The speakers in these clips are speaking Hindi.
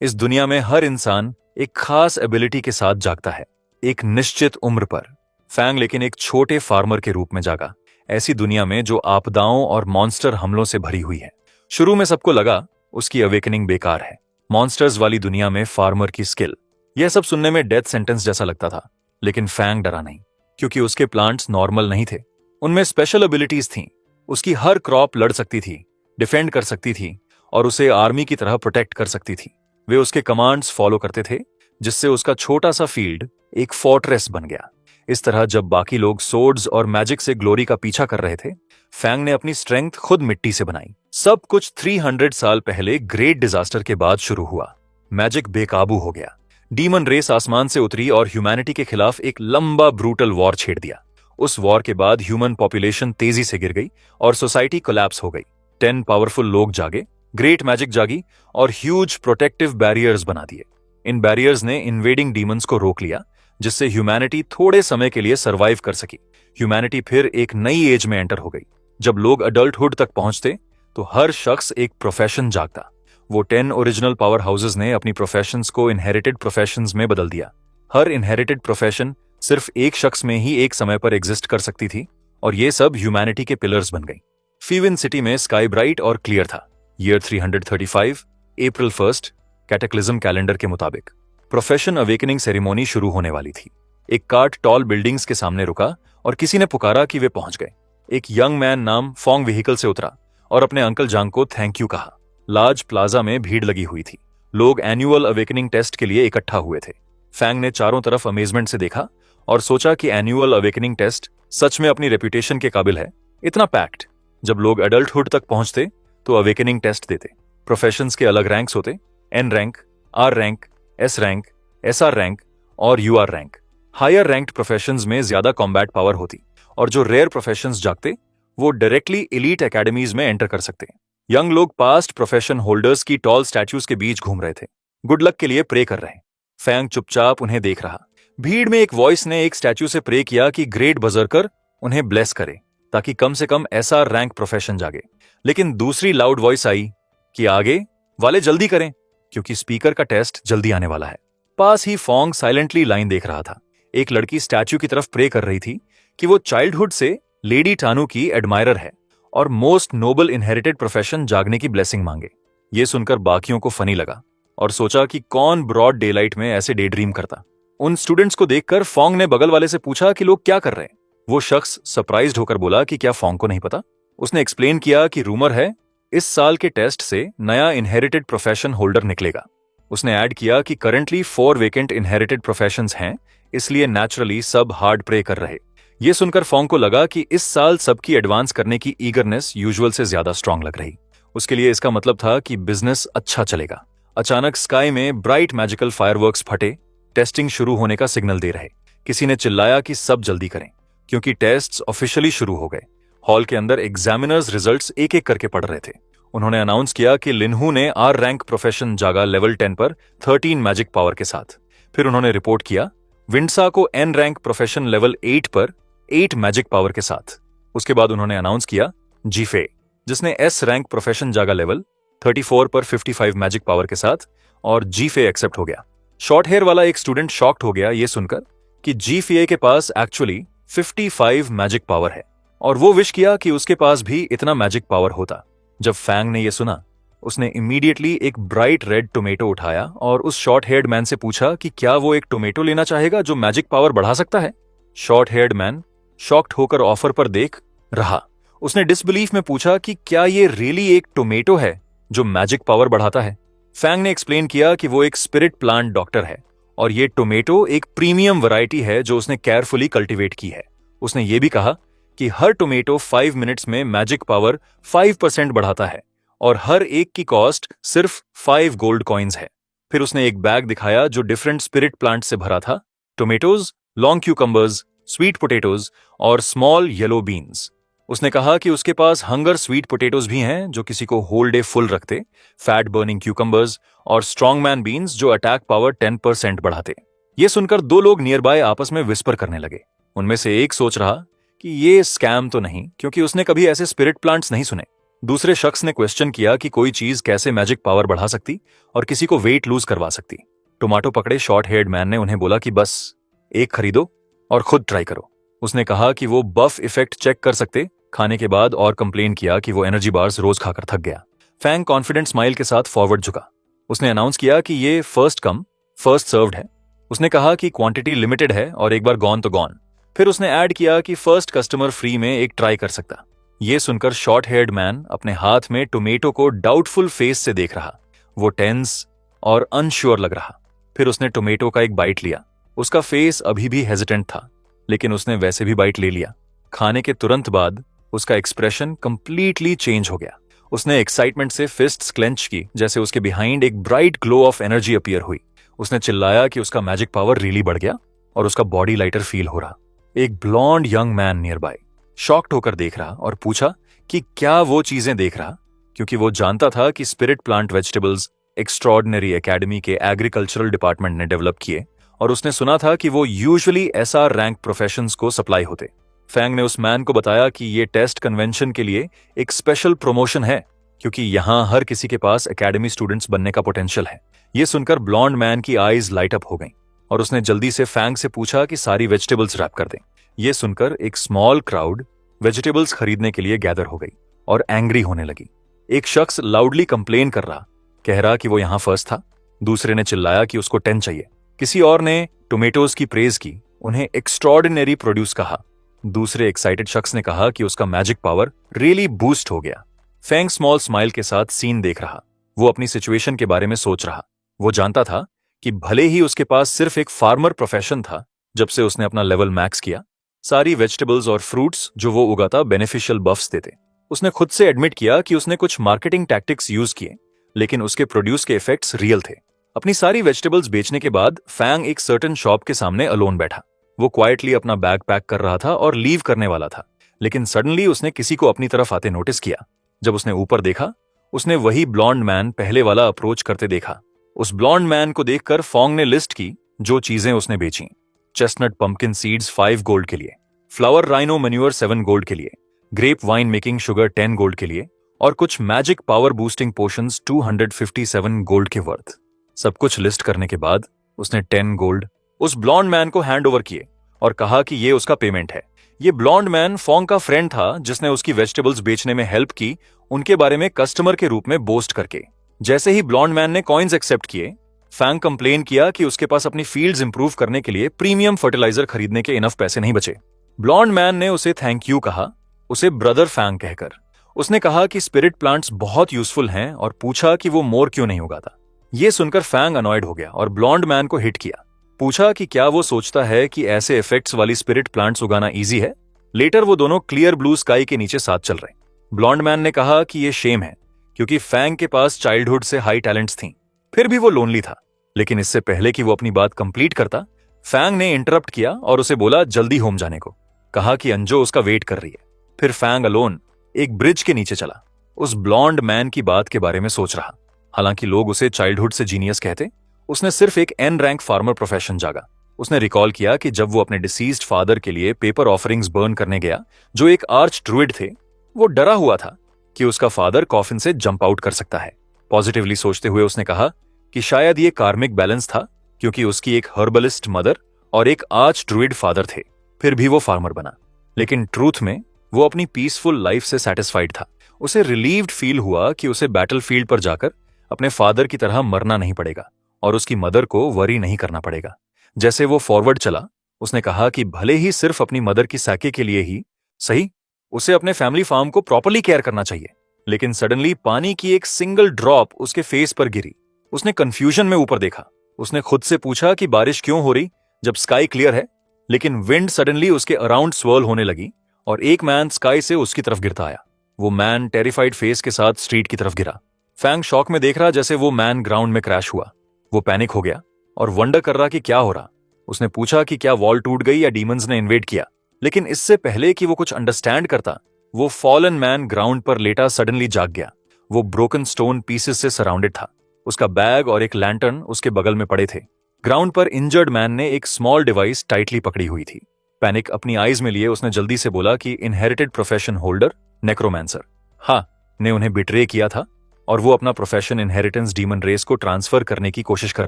इस दुनिया में हर इंसान एक खास एबिलिटी के साथ जागता है, एक निश्चित उम्र पर। फैंग लेकिन एक छोटे फार्मर के रूप में जागा, ऐसी दुनिया में जो आपदाओं और मॉन्स्टर हमलों से भरी हुई है। शुरू में सबको लगा उसकी अवेकनिंग बेकार है, मॉन्स्टर्स वाली दुनिया में फार्मर की स्किल, यह सब सुनने में डेथ सेंटेंस जैसा लगता था। लेकिन फैंग डरा नहीं, क्योंकि उसके प्लांट्स नॉर्मल नहीं थे, उनमें स्पेशल एबिलिटीज थीं। उसकी हर क्रॉप लड़ सकती थी, डिफेंड कर सकती थी और उसे आर्मी की तरह प्रोटेक्ट कर सकती थी। वे उसके कमांड्स फॉलो करते थे, जिससे उसका छोटा सा फील्ड एक फोर्ट्रेस बन गया। इस तरह जब बाकी लोग सोर्ड्स और मैजिक से ग्लोरी का पीछा कर रहे थे, फैंग ने अपनी स्ट्रेंथ खुद मिट्टी से बनाई। सब कुछ 300 साल पहले ग्रेट डिजास्टर के बाद शुरू हुआ। मैजिक बेकाबू हो गया, डीमन रेस आसमान से उतरी और ह्यूमैनिटी के खिलाफ एक लंबा ब्रूटल वॉर छेड़ दिया। उस वॉर के बाद ह्यूमन पॉपुलेशन तेजी से गिर गई और सोसाइटी कोलैप्स हो गई। 10 पावरफुल लोग जागे, ग्रेट मैजिक जागी और ह्यूज प्रोटेक्टिव बैरियर्स बना दिए। इन बैरियर्स ने इन्वेडिंग डीमंस को रोक लिया, जिससे ह्यूमैनिटी थोड़े समय के लिए सर्वाइव कर सकी। ह्यूमैनिटी फिर एक नई एज में एंटर हो गई। जब लोग अडल्टहुड तक पहुंचते तो हर शख्स एक प्रोफेशन जागता। वो 10 ओरिजिनल पावर हाउसेस ने अपनी प्रोफेशंस को इनहेरिटेड प्रोफेशंस में बदल दिया। हर इनहेरिटेड प्रोफेशन सिर्फ एक शख्स में ही एक समय पर एग्जिस्ट कर सकती थी, और ये सब ह्यूमैनिटी के पिलर्स बन गई। फीविन सिटी में स्काई ब्राइट और क्लियर था। ईयर 335, अप्रैल 1, कैटेक्लिज्म कैलेंडर के मुताबिक प्रोफेशन अवेकनिंग सेरेमोनी शुरू होने वाली थी। एक कार्ट टॉल बिल्डिंग्स के सामने रुका और किसी ने पुकारा कि वे पहुंच गए। एक यंग मैन नाम फोंग व्हीकल से उतरा और अपने अंकल जांग को थैंक यू कहा। लार्ज प्लाजा में भीड़ लगी हुई थी। लोग एनुअल अवेकनिंग टेस्ट के लिए इकट्ठा हुए थे। फैंग ने चारों तरफ अमेजमेंट से देखा और सोचा कि एनुअल अवेकनिंग टेस्ट सच में अपनी रेपुटेशन के काबिल है। इतना पैक्ड। जब लोग एडल्टहुड तक पहुंचते तो अवेकनिंग टेस्ट देते। प्रोफेशंस के अलग रैंक्स होते, N rank, R rank, S rank, SR rank और UR rank. Higher ranked professions में ज्यादा कॉम्बैट पावर होती, और जो रेयर प्रोफेशंस जागते वो डायरेक्टली एलीट एकेडमीज में एंटर कर सकते। यंग लोग पास्ट प्रोफेशन होल्डर्स की टॉल स्टैच्यूज के बीच घूम रहे थे, गुड लक के लिए प्रे कर रहे। फैंग चुपचाप उन्हें देख रहा। भीड़ में एक वॉइस ने एक स्टैच्यू से प्रे किया कि ग्रेट बजरकर उन्हें ब्लेस करे, ताकि कम से कम एसआर रैंक प्रोफेशन जागे। लेकिन दूसरी लाउड वॉइस आई कि आगे वाले जल्दी करें, क्योंकि स्पीकर का टेस्ट जल्दी आने वाला है। पास ही फोंग साइलेंटली लाइन देख रहा था। एक लड़की स्टैच्यू की तरफ प्रे कर रही थी कि वो चाइल्डहुड से लेडी टानू की एडमायरर है और मोस्ट नोबल इनहेरिटेड प्रोफेशन जागने की ब्लेसिंग मांगे। ये सुनकर बाकियों को फनी लगा और सोचा कि कौन ब्रॉड डे लाइट में ऐसे डे ड्रीम करता। उन स्टूडेंट्स को देखकर फोंग ने बगल वाले से पूछा कि लोग क्या कर रहे हैं। वो शख्स सरप्राइज्ड होकर बोला कि क्या फोंग को नहीं पता। उसने एक्सप्लेन किया कि रूमर है इस साल के टेस्ट से नया इनहेरिटेड प्रोफेशन होल्डर निकलेगा। उसने ऐड किया कि करंटली 4 वेकेंट इनहेरिटेड प्रोफेशंस हैं, इसलिए नेचुरली सब हार्ड प्रे कर रहे। ये सुनकर फोंग को लगा कि इस साल सबकी एडवांस करने की ईगरनेस यूजुअल से ज्यादा स्ट्रांग लग रही। उसके लिए इसका मतलब था कि बिजनेस अच्छा चलेगा। अचानक स्काई में ब्राइट मैजिकल फायरवर्क्स फटे, टेस्टिंग शुरू होने का सिग्नल दे रहे। किसी ने चिल्लाया कि सब जल्दी करें, क्योंकि टेस्ट्स ऑफिशियली शुरू हो गए। हॉल के अंदर एग्जामिनर्स रिजल्ट्स एक एक करके पढ़ रहे थे। उन्होंने अनाउंस किया कि लिन्हू ने आर रैंक प्रोफेशन जागा लेवल 10 पर 13 मैजिक पावर के साथ। फिर उन्होंने रिपोर्ट किया विंडसा को एन रैंक प्रोफेशन लेवल 8 पर 8 मैजिक पावर के साथ। उसके बाद उन्होंने अनाउंस किया जीफे, जिसने एस रैंक प्रोफेशन जागा लेवल 34 पर 55 मैजिक पावर के साथ, और जीफे एक्सेप्ट हो गया। शॉर्ट हेयर वाला एक स्टूडेंट शॉक्ड हो गया ये सुनकर कि जीफे के पास एक्चुअली 55 मैजिक पावर है, और वो विश किया कि उसके पास भी इतना मैजिक पावर होता। जब फैंग ने यह सुना, उसने इमीडिएटली एक ब्राइट रेड टोमेटो उठाया और उस शॉर्ट हेयर्ड मैन से पूछा कि क्या वो एक टोमेटो लेना चाहेगा जो मैजिक पावर बढ़ा सकता है। शॉर्ट हेयर्ड मैन शॉक्ड होकर ऑफर पर देख रहा। उसने डिसबिलीफ में पूछा कि क्या ये रियली एक टोमेटो है जो मैजिक पावर बढ़ाता है। फैंग ने एक्सप्लेन किया कि वो एक स्पिरिट प्लांट डॉक्टर है, और ये टोमेटो एक प्रीमियम वैरायटी है जो उसने केयरफुली कल्टीवेट की है। उसने ये भी कहा कि हर टोमेटो 5 मिनट्स में मैजिक पावर 5% बढ़ाता है, और हर एक की कॉस्ट सिर्फ 5 गोल्ड कॉइन्स है। फिर उसने एक बैग दिखाया जो डिफरेंट स्पिरिट प्लांट से भरा था, tomatoes, long cucumbers, sweet potatoes और स्मॉल येलो बीन्स। उसने कहा कि उसके पास हंगर स्वीट पोटेटोज भी हैं जो किसी को होल डे फुल रखते, फैट बर्निंग क्यूकम्बर्स और स्ट्रॉन्गमैन बीन्स जो अटैक पावर 10% बढ़ाते। ये सुनकर 2 लोग नियर बाय आपस में विस्पर करने लगे। उनमें से एक सोच रहा कि ये स्कैम तो नहीं, क्योंकि उसने कभी ऐसे स्पिरिट प्लांट्स नहीं सुने। दूसरे शख्स ने क्वेश्चन किया कि कोई चीज कैसे मैजिक पावर बढ़ा सकती और किसी को वेट लूज करवा सकती। टोमेटो पकड़े शॉर्ट हेयर्ड मैन ने उन्हें बोला कि बस एक खरीदो और खुद ट्राई करो। उसने कहा कि वो बफ इफेक्ट चेक कर सकते खाने के बाद और कंप्लेन किया कि वो एनर्जी बार्स रोज खाकर थक गया। फैंग कॉन्फिडेंट स्माइल के साथ फॉरवर्ड झुका। उसने अनाउंस किया कि ये फर्स्ट कम फर्स्ट सर्व्ड है। उसने कहा कि क्वांटिटी लिमिटेड है और एक बार गॉन तो गॉन। फिर उसने ऐड किया कि फर्स्ट कस्टमर फ्री में एक ट्राई कर सकता। ये सुनकर शॉर्ट हेयर्ड मैन अपने हाथ में टोमेटो को डाउटफुल फेस से देख रहा। वो टेंस और अनश्योर लग रहा। फिर उसने टोमेटो का एक बाइट लिया। उसका फेस अभी भी हेजिटेंट था, लेकिन उसने वैसे भी बाइट ले लिया। खाने के तुरंत बाद उसका एक्सप्रेशन कंप्लीटली चेंज हो गया। उसने एक्साइटमेंट से फिस्ट्स क्लेंच की, जैसे उसके बिहाइंड एक bright glow of energy appear हुई। उसने चिल्लाया कि उसका मैजिक पावर रियली बढ़ गया और उसका बॉडी लाइटर फील हो रहा। एक blonde young man nearby shocked होकर देख रहा और पूछा कि क्या वो चीजें देख रहा, क्योंकि वो जानता था कि spirit plant vegetables extraordinary academy के एग्रीकल्चरल डिपार्टमेंट ने डेवलप किए और उसने सुना था कि वो यूजुअली एसआर रैंक प्रोफेशंस को सप्लाई होते। फैंग ने उस मैन को बताया कि ये टेस्ट कन्वेंशन के लिए एक स्पेशल प्रमोशन है, क्योंकि यहां हर किसी के पास एकेडमी स्टूडेंट्स बनने का पोटेंशियल है। ये सुनकर ब्लॉन्ड मैन की आईज लाइट अप हो गईं और उसने जल्दी से फैंग से पूछा कि सारी वेजिटेबल्स रैप कर दें। ये सुनकर एक स्मॉल क्राउड वेजिटेबल्स खरीदने के लिए गैदर हो गई और एंग्री होने लगी। एक शख्स लाउडली कंप्लेन कर रहा, कह रहा कि वो यहां फर्स्ट था। दूसरे ने चिल्लाया कि उसको 10 चाहिए। किसी और ने टोमेटोज की प्रेज की, उन्हें एक्स्ट्रॉर्डिनरी प्रोड्यूस कहा। दूसरे एक्साइटेड शख्स ने कहा कि उसका मैजिक पावर रियली बूस्ट हो गया। फैंग स्मॉल स्माइल के साथ सीन देख रहा। वो अपनी सिचुएशन के बारे में सोच रहा। वो जानता था कि भले ही उसके पास सिर्फ एक फार्मर प्रोफेशन था, जब से उसने अपना लेवल मैक्स किया, सारी वेजिटेबल्स और फ्रूट्स जो वो उगाता बेनिफिशियल बफ्स देते। उसने खुद से एडमिट किया कि उसने कुछ मार्केटिंग टैक्टिक्स यूज किए, लेकिन उसके प्रोड्यूस के इफेक्ट्स रियल थे। अपनी सारी वेजिटेबल्स बेचने के बाद फैंग एक सर्टेन शॉप के सामने अलोन बैठा। वो क्वाइटली अपना बैग पैक कर रहा था और लीव करने वाला था, लेकिन सडनली उसने किसी को अपनी तरफ आते नोटिस किया। जब उसने ऊपर देखा, उसने वही ब्लॉन्ड मैन पहले वाला अप्रोच करते देखा। उस ब्लॉन्ड मैन को देखकर फॉन्ग ने लिस्ट की जो चीजें उसने बेची। चेस्टनट पंपकिन सीड्स 5 गोल्ड के लिए, फ्लावर राइनो मैन्योर 7 गोल्ड के लिए, grape wine making sugar 10 gold के लिए और कुछ magic power boosting potions 257 gold के वर्थ। सब कुछ लिस्ट करने के बाद उसने 10 गोल्ड उस ब्लॉन्ड मैन को हैंड ओवर किए और कहा कि ये उसका पेमेंट है। ये ब्लॉन्ड मैन फॉन्ग का फ्रेंड था जिसने उसकी वेजिटेबल्स बेचने में हेल्प की, उनके बारे में कस्टमर के रूप में बोस्ट करके। जैसे ही ब्लॉन्ड मैन ने कॉइन्स एक्सेप्ट किए, फैंग कंप्लेन किया कि उसके पास अपनी फील्ड्स इंप्रूव करने के लिए प्रीमियम फर्टिलाइजर खरीदने के इनफ पैसे नहीं बचे। ब्लॉन्ड मैन ने उसे थैंक यू कहा, उसे ब्रदर फैंग कहकर। उसने कहा कि स्पिरिट प्लांट्स बहुत यूजफुल हैं और पूछा कि वो मोर क्यों नहीं उगाता। ये सुनकर फैंग अनॉयड हो गया और ब्लॉन्ड मैन को हिट किया। पूछा कि क्या वो सोचता है कि ऐसे इफेक्ट्स वाली स्पिरिट प्लांट्स उगाना इजी है। लेटर वो दोनों क्लियर ब्लू स्काई के नीचे साथ चल रहे। ब्लॉन्ड मैन ने कहा कि ये शेम है, क्योंकि फैंग के पास चाइल्डहुड से हाई टैलेंट्स थीं, फिर भी वो लोनली था। लेकिन इससे पहले कि वो अपनी बात कंप्लीट करता, फैंग ने इंटरप्ट किया और उसे बोला जल्दी होम जाने को। कहा कि अंजो उसका वेट कर रही है। फिर फैंग अलोन एक ब्रिज के नीचे चला, उस ब्लॉन्ड मैन की बात के बारे में सोच रहा। हालांकि लोग उसे चाइल्डहुड से जीनियस कहते, उसने सिर्फ एक एन रैंक फार्मर प्रोफेशन जागा। उसने रिकॉल किया कि जब वो अपने डिसीज्ड फादर के लिए पेपर ऑफरिंग्स बर्न करने गया, जो एक आर्च ड्रुइड थे, वो डरा हुआ था कि उसका फादर कॉफिन से जंप आउट कर सकता है। पॉजिटिवली सोचते हुए उसने कहा कि शायद ये कार्मिक बैलेंस था, क्योंकि उसकी एक हर्बलिस्ट मदर और एक आर्च ड्रुइड फादर थे, फिर भी वो फार्मर बना। लेकिन ट्रूथ में वो अपनी पीसफुल लाइफ से सेटिस्फाइड था। उसे रिलीव्ड फील हुआ कि उसे बैटलफील्ड पर जाकर अपने फादर की तरह मरना नहीं पड़ेगा और उसकी मदर को वरी नहीं करना पड़ेगा। जैसे वो फॉरवर्ड चला, उसने कहा कि भले ही सिर्फ अपनी मदर की सैके के लिए ही सही, उसे अपने फैमिली फार्म को प्रॉपर्ली केयर करना चाहिए। लेकिन सडनली पानी की एक सिंगल ड्रॉप उसके फेस पर गिरी। उसने कंफ्यूजन में ऊपर देखा। उसने खुद से पूछा कि बारिश क्यों हो रही जब स्काई क्लियर है, लेकिन विंड सडनली उसके अराउंड स्वर्ल होने लगी और एक मैन स्काई से उसकी तरफ गिरता आया। वो मैन टेरिफाइड फेस के साथ स्ट्रीट की तरफ गिरा। फैंग शॉक में देख रहा जैसे वो मैन ग्राउंड में क्रैश हुआ। वो पैनिक हो गया और वंडर कर रहा कि क्या हो रहा। उसने पूछा कि क्या वॉल टूट गई या डीमंस ने इन्वेड किया, लेकिन इससे पहले कि वो कुछ अंडरस्टैंड करता, वो फॉलन मैन ग्राउंड पर लेटा सडनली जाग गया। वो ब्रोकन स्टोन पीसेस से सराउंडेड था। उसका बैग और एक लैंटर्न उसके बगल में पड़े थे। ग्राउंड पर इंजर्ड मैन ने एक स्मॉल डिवाइस टाइटली पकड़ी हुई थी। पैनिक अपनी आईज में लिए उसने जल्दी से बोला कि इनहेरिटेड प्रोफेशन होल्डर नेक्रोमैंसर। हाँ, ने उन्हें बिट्रे किया था और वो अपना प्रोफेशन इनहेरिटेंस डीमन रेस को ट्रांसफर करने की कोशिश कर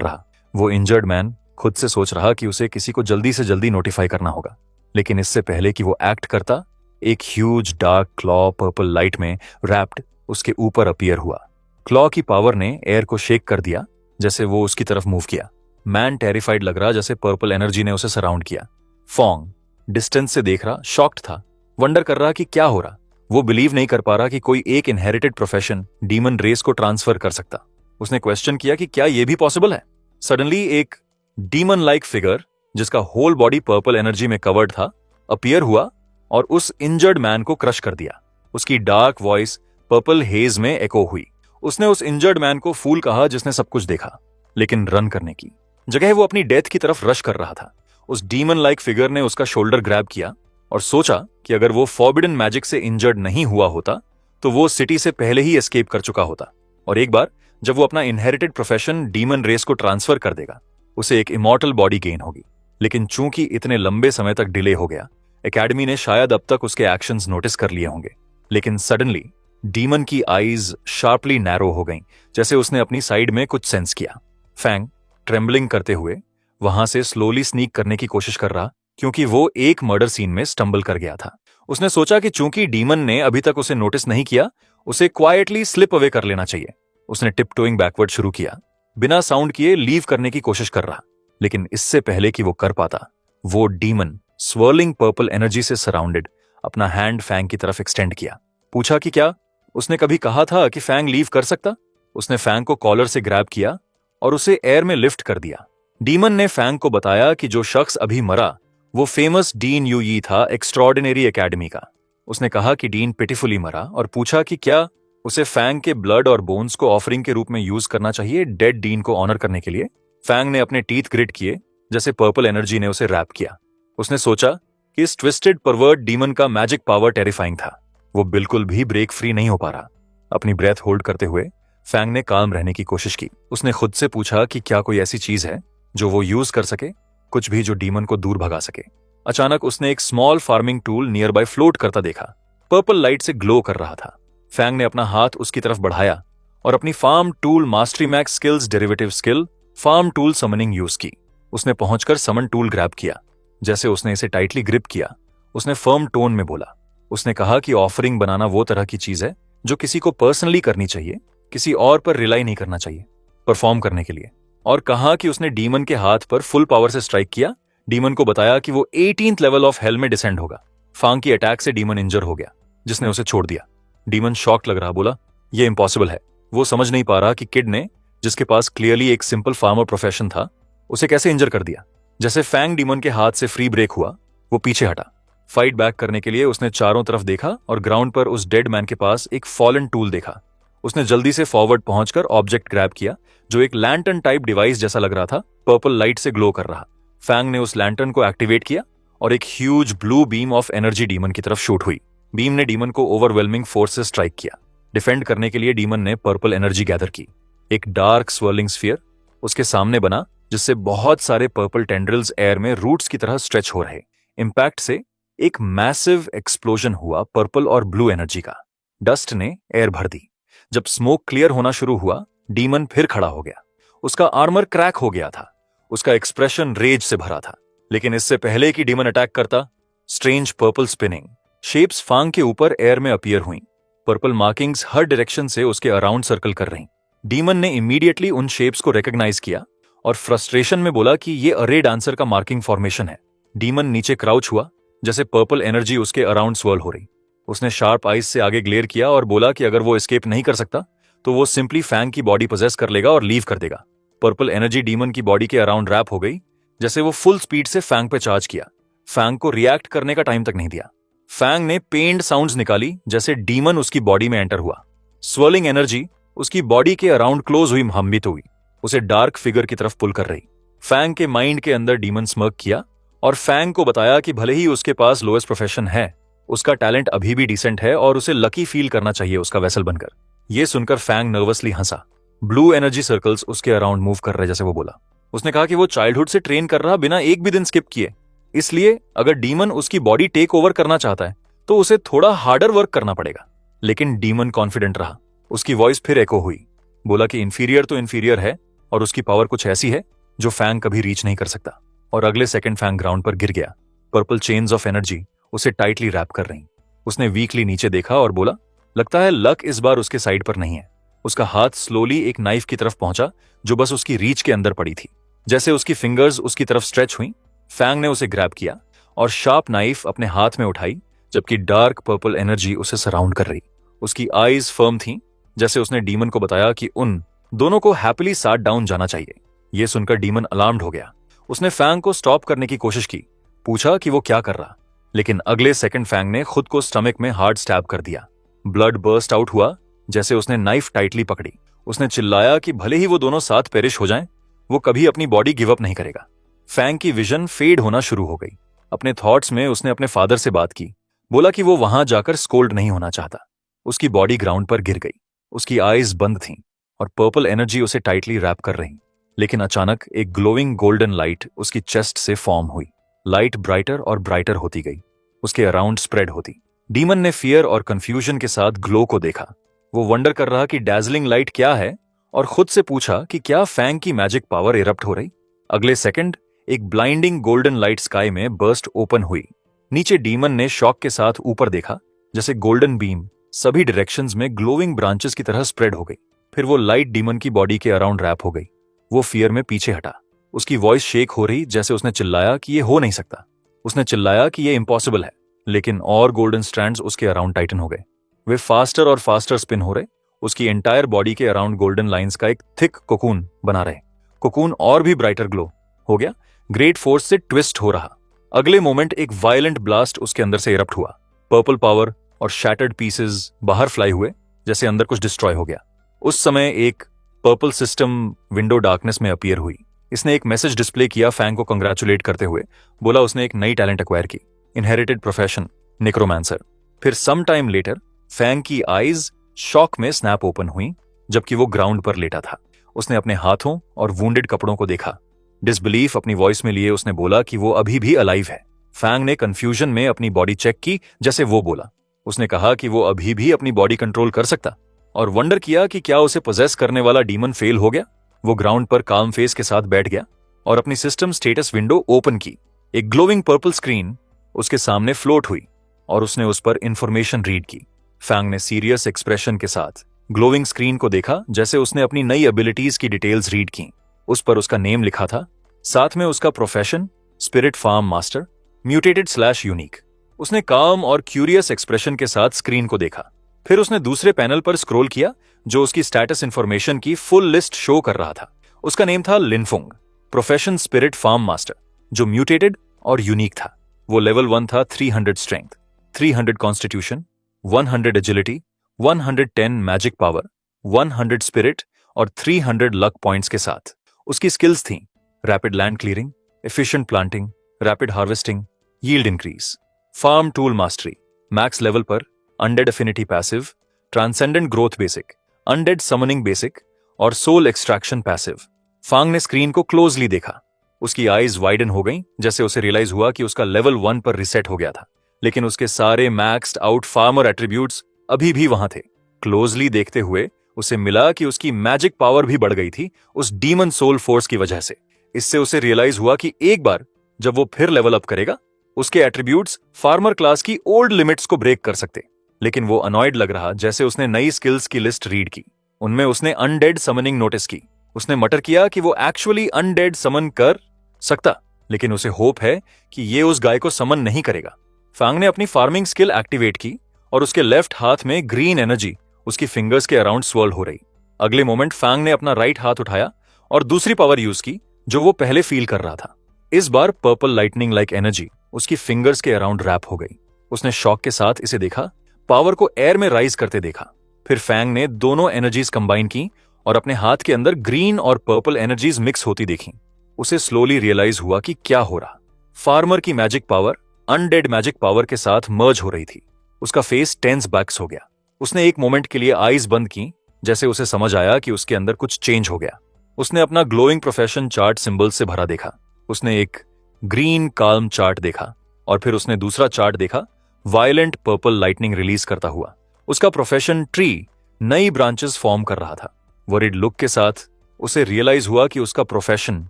रहा। वो इंजर्ड मैन खुद से सोच रहा कि उसे किसी को जल्दी से जल्दी नोटिफाई करना होगा, लेकिन इससे पहले कि वो एक्ट करता, एक huge dark claw purple light में रैप्ड उसके ऊपर अपीयर हुआ। क्लॉ की पावर ने एयर को शेक कर दिया जैसे वो उसकी तरफ मूव किया। मैन टेरिफाइड लग रहा जैसे पर्पल एनर्जी ने उसे सराउंड किया। फॉन्ग डिस्टेंस से देख रहा, शॉक्ड था, वंडर कर रहा कि क्या हो रहा। वो बिलीव नहीं कर पा रहा कि कोई एक इनहेरिटेड प्रोफेशन डीमन रेस को ट्रांसफर कर सकता। उसने क्वेश्चन किया कि क्या ये भी पॉसिबल है। सडनली एक डीमन लाइक फिगर जिसका होल बॉडी पर्पल एनर्जी में कवर्ड था अपीयर हुआ और उस इंजर्ड मैन को क्रश कर दिया। उसकी डार्क वॉइस पर्पल हेज में एको हुई। उसने उस इंजर्ड मैन को फूल कहा जिसने सब कुछ देखा, लेकिन रन करने की जगह वो अपनी डेथ की तरफ रश कर रहा था। उस डीमन लाइक फिगर ने उसका शोल्डर ग्रैब किया और सोचा कि अगर वो फॉरबिडन मैजिक से इंजर्ड नहीं हुआ होता तो वो सिटी से पहले ही एस्केप कर चुका होता, और एक बार जब वो अपना इनहेरिटेड प्रोफेशन डीमन रेस को ट्रांसफर कर देगा उसे एक इमॉर्टल बॉडी गेन होगी। लेकिन चूंकि इतने लंबे समय तक डिले हो गया, एकेडमी ने शायद अब तक उसके एक्शंस नोटिस कर लिए होंगे। लेकिन सडनली डीमन की आईज शार्पली नैरो हो गईं, जैसे उसने अपनी साइड में कुछ सेंस किया। फैंग ट्रेम्बलिंग करते हुए वहां से स्लोली स्नीक करने की कोशिश कर रहा, क्योंकि वो एक मर्डर सीन में स्टंबल कर गया था। उसने सोचा कि चूंकि डीमन ने अभी तक उसे नोटिस नहीं किया, उसे क्वाइटली स्लिप अवे कर लेना चाहिए। उसने टिपटोइंग बैकवर्ड शुरू किया, बिना साउंड किए लीव करने की कोशिश कर रहा। लेकिन इससे पहले कि वो कर पाता, वो डीमन स्वर्लिंग पर्पल एनर्जी से सराउंडेड अपना हैंड फैंग की तरफ एक्सटेंड किया। पूछा कि क्या उसने कभी कहा था कि फैंग लीव कर सकता। उसने फैंग को कॉलर से ग्रैब किया और उसे एयर में लिफ्ट कर दिया। डीमन ने फैंग को बताया कि जो शख्स अभी मरा वो फेमस डीन यू यी था, एक्स्ट्रॉर्डिनरी एकेडमी का। उसने कहा कि डीन पिटिफुली मरा और पूछा कि क्या उसे फैंग के ब्लड और बोन्स को ऑफरिंग के रूप में यूज करना चाहिए डेड डीन को ऑनर करने के लिए। फैंग ने अपने टीथ ग्रिट किए जैसे पर्पल एनर्जी ने उसे रैप किया। उसने सोचा कि इस ट्विस्टेड परवर्ट डीमन का मैजिक पावर टेरिफाइंग था। वो बिल्कुल भी ब्रेक फ्री नहीं हो पा रहा। अपनी ब्रेथ होल्ड करते हुए फैंग ने काम रहने की कोशिश की। उसने खुद से पूछा कि क्या कोई ऐसी चीज है जो वो यूज कर सके, कुछ भी जो डीमन को दूर भगा सके। अचानक उसने एक small farming tool near by float करता देखा, पर्पल लाइट से ग्लो कर रहा था। फैंग ने अपना हाथ उसकी तरफ बढ़ाया और अपनी farm tool mastery max skills derivative skill farm tool summoning use की। उसने पहुंचकर समन टूल ग्रैब किया। जैसे उसने इसे टाइटली ग्रिप किया, उसने फर्म टोन में बोला। उसने कहा कि ऑफरिंग बनाना वो तरह की चीज है जो किसी को पर्सनली करनी चाहिए, किसी और पर रिलाई नहीं करना चाहिए परफॉर्म करने के लिए। और कहा कि उसने डीमन के हाथ पर फुल पावर से स्ट्राइक किया। डीमन को बताया कि वो 18th लेवल ऑफ हेल में डिसेंड होगा। फांग की अटैक से डीमन इंजर हो गया, जिसने उसे छोड़ दिया। डीमन शॉक लग रहा, बोला ये इम्पॉसिबल है। वो समझ नहीं पा रहा कि किड ने, जिसके पास क्लियरली एक सिंपल फार्मर प्रोफेशन था, उसे कैसे इंजर कर दिया। जैसे फैंग डीमन के हाथ से फ्री ब्रेक हुआ, वो पीछे हटा। फाइट बैक करने के लिए उसने चारों तरफ देखा और ग्राउंड पर उस डेड मैन के पास एक फॉलन टूल देखा। उसने जल्दी से फॉरवर्ड पहुंचकर ऑब्जेक्ट ग्रैब किया जो एक लैंटर्न टाइप डिवाइस जैसा लग रहा था, पर्पल लाइट से ग्लो कर रहा। फैंग ने उस लैंटर्न को एक्टिवेट किया और एक huge blue beam of energy demon की तरफ शूट हुई। बीम ने डीमन को ओवरवेलमिंग फोर्स से स्ट्राइक किया। डिफेंड करने के लिए डीमन ने पर्पल एनर्जी गैदर की। एक डार्क स्वर्लिंग स्फीयर उसके सामने बना, जिससे बहुत सारे पर्पल टेंड्रिल्स एयर में रूट्स की तरह स्ट्रेच हो रहे। इंपैक्ट से एक मैसिव एक्सप्लोजन हुआ पर्पल और ब्लू एनर्जी का। डस्ट ने एयर भर दी। जब स्मोक क्लियर होना शुरू हुआ, डीमन फिर खड़ा हो गया। उसका आर्मर क्रैक हो गया था। उसका एक्सप्रेशन रेज से भरा था। लेकिन इससे पहले कि डीमन अटैक करता, स्ट्रेंज पर्पल स्पिनिंग शेप्स फांग के ऊपर एयर में अपीयर हुई। पर्पल मार्किंग्स हर डायरेक्शन से उसके अराउंड सर्कल कर रही। डीमन ने इमीडिएटली उन शेप्स को रिकॉग्नाइज किया और फ्रस्ट्रेशन में बोला कि ये अरे डांसर का मार्किंग फॉर्मेशन है। डीमन नीचे क्राउच हुआ, जैसे पर्पल एनर्जी उसके अराउंड स्वर्ल हो रही। उसने शार्प आइज से आगे ग्लेयर किया और बोला कि अगर वो एस्केप नहीं कर सकता तो वो सिंपली फैंग की बॉडी पोजेस कर लेगा और लीव कर देगा। पर्पल एनर्जी डीमन की बॉडी के अराउंड रैप हो गई, जैसे वो फुल स्पीड से फैंग पे चार्ज किया। फैंग को रिएक्ट करने का टाइम तक नहीं दिया। फैंग ने पेन्ड साउंड्स निकाली जैसे डीमन उसकी बॉडी में एंटर हुआ। स्वर्लिंग एनर्जी उसकी बॉडी के अराउंड क्लोज हुई, महम्बित हुई, उसे डार्क फिगर की तरफ पुल कर रही। फैंग के माइंड के अंदर डीमन स्मर्क किया और फैंग को बताया कि भले ही उसके पास लोएस्ट प्रोफेशन है, उसका टैलेंट अभी भी डिसेंट है और उसे लकी फील करना चाहिए उसका वेसल बनकर। यह सुनकर फैंग नर्वसली हंसा। ब्लू एनर्जी सर्कल्स उसके अराउंड मूव कर रहे जैसे वो बोला। उसने कहा कि वो चाइल्डहुड से ट्रेन कर रहा बिना एक भी दिन स्किप किए, इसलिए अगर डीमन उसकी बॉडी टेक ओवर करना चाहता है तो उसे थोड़ा हार्डर वर्क करना पड़ेगा। लेकिन डीमन कॉन्फिडेंट रहा। उसकी वॉइस फिर एको हुई, बोला कि इंफीरियर तो इंफीरियर है और उसकी पावर कुछ ऐसी है जो फैंग कभी रीच नहीं कर सकता। और अगले सेकंड फैंग ग्राउंड पर गिर गया। पर्पल चेन्स ऑफ एनर्जी उसे टाइटली रैप कर रही। उसने वीकली नीचे देखा और बोला, लगता है लक इस बार उसके साइड पर नहीं है। उसका हाथ स्लोली एक नाइफ की तरफ पहुंचा जो बस उसकी रीच के अंदर पड़ी थी। जैसे उसकी फिंगर्स उसकी तरफ स्ट्रेच हुई, फैंग ने उसे ग्रैब किया और शार्प नाइफ अपने हाथ में उठाई, जबकि डार्क पर्पल एनर्जी उसे सराउंड कर रही। उसकी आईज फर्म थीं, जैसे उसने डीमन को बताया कि उन दोनों को हैप्पीली साथ डाउन जाना चाहिए। यह सुनकर डीमन अलार्म्ड हो गया। उसने फैंग को स्टॉप करने की कोशिश की, पूछा कि वो क्या कर रहा, लेकिन अगले सेकंड फैंग ने खुद को स्टमक में हार्ड स्टैब कर दिया। ब्लड बर्स्ट आउट हुआ जैसे उसने नाइफ टाइटली पकड़ी। उसने चिल्लाया कि भले ही वो दोनों साथ पेरिश हो जाएं, वो कभी अपनी बॉडी गिव अप नहीं करेगा। फैंग की विजन फेड होना शुरू हो गई। अपने थॉट्स में उसने अपने फादर से बात की, बोला कि वो वहां जाकर स्कोल्ड नहीं होना चाहता। उसकी बॉडी ग्राउंड पर गिर गई। उसकी आईज बंद थीं और पर्पल एनर्जी उसे टाइटली रैप कर रही। लेकिन अचानक एक ग्लोइंग गोल्डन लाइट उसकी चेस्ट से फॉर्म हुई। लाइट ब्राइटर और ब्राइटर होती गई, उसके अराउंड स्प्रेड होती। डीमन ने फियर और कंफ्यूजन के साथ ग्लो को देखा। वो वंडर कर रहा कि डैजलिंग लाइट क्या है और खुद से पूछा कि क्या फैंग की मैजिक पावर इरप्ट हो रही। अगले सेकंड एक ब्लाइंडिंग गोल्डन लाइट स्काई में बर्स्ट ओपन हुई। नीचे डीमन ने शॉक के साथ ऊपर देखा, जैसे गोल्डन बीम सभी डायरेक्शंस में ग्लोइंग ब्रांचेस की तरह स्प्रेड हो गई। फिर वो लाइट डीमन की बॉडी के अराउंड रैप हो गई। वो फियर में पीछे हटा। उसकी वॉइस शेक हो रही, जैसे उसने चिल्लाया कि ये हो नहीं सकता। उसने चिल्लाया कि ये इम्पॉसिबल है, लेकिन और गोल्डन स्ट्रैंड्स उसके अराउंड टाइटन हो गए। वे फास्टर और फास्टर स्पिन हो रहे। उसकी एंटायर बॉडी के अराउंड गोल्डन लाइंस का एक थिक कोकून बना रहे। कोकून और भी ब्राइटर ग्लो हो गया, ग्रेट फोर्स से ट्विस्ट हो रहा। अगले मोमेंट एक वायलेंट ब्लास्ट उसके अंदर से इरप्ट हुआ। पर्पल पावर और शैटर्ड पीसेस बाहर फ्लाई हुए, जैसे अंदर कुछ डिस्ट्रॉय हो गया। उस समय एक पर्पल सिस्टम विंडो डार्कनेस में अपीयर हुई। इसने एक मैसेज डिस्प्ले किया फैंग को कंग्रेचुलेट करते हुए। बोला उसने एक नई टैलेंट एक्वायर की, इनहेरिटेड प्रोफेशन नेक्रोमैंसर। फिर सम टाइम लेटर फैंग की आईज शॉक में स्नैप ओपन हुई, जबकि वो ग्राउंड पर लेटा था। उसने अपने हाथों और वूंडेड कपड़ों को देखा। डिसबिलीफ अपनी वॉइस में लिए उसने बोला कि वो अभी भी अलाइव है। फैंग ने कंफ्यूजन में अपनी बॉडी चेक की, जैसे वो बोला। उसने कहा कि वो अभी भी अपनी बॉडी कंट्रोल कर सकता और वंडर किया कि क्या उसे पोजेस करने वाला डीमन फेल हो गया। वो ग्राउंड पर काम फेस के साथ बैठ गया और अपनी सिस्टम स्टेटस विंडो ओपन की। एक ग्लोइंग पर्पल स्क्रीन उसके सामने फ्लोट हुई और उसने उस पर इंफॉर्मेशन रीड की। फैंग ने सीरियस एक्सप्रेशन के साथ ग्लोइंग स्क्रीन को देखा, जैसे उसने अपनी नई एबिलिटीज की डिटेल्स रीड की। उस पर उसका नेम लिखा था, साथ में उसका प्रोफेशन स्पिरिट फार्म मास्टर, म्यूटेटेड/यूनिक। उसने काम और क्यूरियस एक्सप्रेशन के साथ स्क्रीन को देखा। फिर उसने दूसरे पैनल पर स्क्रॉल किया, जो उसकी स्टेटस इंफॉर्मेशन की फुल लिस्ट शो कर रहा था। उसका नेम था Linfung, profession spirit farm master, जो म्यूटेटेड और यूनिक था। वो लेवल 1 था, 300 strength, 300 constitution, 100 agility, 110 magic power, 100 spirit और 300 लक पॉइंट्स के साथ। उसकी स्किल्स थीं rapid land clearing, efficient planting, rapid harvesting, yield increase, farm tool mastery, max level पर undead affinity passive, transcendent growth basic, undead summoning basic और सोल एक्सट्रैक्शन पैसिव। फांग ने स्क्रीन को क्लोजली देखा। उसकी आईज वाइडन हो गईं, जैसे उसे रियलाइज हुआ कि उसका लेवल 1 पर रिसेट हो गया था, लेकिन उसके सारे मैक्स्ड आउट फार्मर एट्रीब्यूट्स अभी भी वहां थे। क्लोजली देखते हुए उसे मिला कि उसकी मैजिक पावर भी बढ़ गई थी उस डीमन सोल फोर्स की वजह से। इससे उसे रियलाइज हुआ कि एक बार जब वो फिर लेवल अप करेगा, उसके एट्रीब्यूट्स फार्मर क्लास की ओल्ड लिमिट्स को ब्रेक कर सकते। लेकिन वो अनॉयड लग रहा, जैसे उसने नई स्किल्स की लिस्ट रीड की। उनमें उसने अनडेड समनिंग नोटिस की। उसने मटर किया कि वो एक्चुअली अनडेड समन कर सकता, लेकिन उसे होप है कि ये उस गाय को समन नहीं करेगा। फांग ने अपनी फार्मिंग स्किल एक्टिवेट की और उसके लेफ्ट हाथ में ग्रीन एनर्जी उसकी फिंगर्स के अराउंड स्वर्ल हो रही। अगले मोमेंट फांग ने अपना राइट हाथ उठाया और दूसरी पावर यूज की जो वो पहले फील कर रहा था। इस बार पर्पल लाइटनिंग लाइक एनर्जी उसकी फिंगर्स के अराउंड रैप हो गई। उसने शॉक के साथ इसे देखा, पावर को एयर में राइज करते देखा। फिर फैंग ने दोनों एनर्जीज कंबाइन की और अपने हाथ के अंदर ग्रीन और पर्पल एनर्जीज मिक्स होती देखी। उसे स्लोली रियलाइज हुआ कि क्या हो रहा। फार्मर की magic power undead magic power के साथ मर्ज हो रही थी। उसका फेस टेंस बैक्स हो गया। उसने एक मोमेंट के लिए आईज बंद की, जैसे उसे समझ आया कि उसके अंदर कुछ चेंज हो गया। उसने अपना ग्लोइंग प्रोफेशन चार्ट सिंबल से भरा देखा। उसने एक ग्रीन काल्म चार्ट देखा और फिर उसने दूसरा चार्ट देखा, वायलेंट पर्पल लाइटनिंग रिलीज करता हुआ। उसका प्रोफेशन ट्री नई ब्रांचेस फॉर्म कर रहा था। वरीड लुक के साथ उसे रियलाइज हुआ कि उसका प्रोफेशन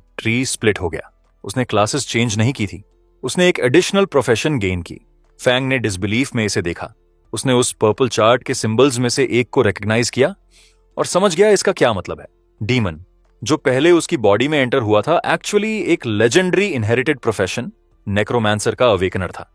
ट्री स्प्लिट हो गया। उसने क्लासेस चेंज नहीं की थी, उसने एक एडिशनल प्रोफेशन गेन की। फैंग ने डिसबिलीफ में इसे देखा। उसने उस पर्पल चार्ट के सिंबल्स में से एक को रिकग्नाइज किया और समझ गया इसका क्या मतलब है। डीमन जो पहले उसकी बॉडी में एंटर हुआ था, एक्चुअली एक लेजेंडरी इनहेरिटेड प्रोफेशन नेक्रोमैंसर का अवेकनर था।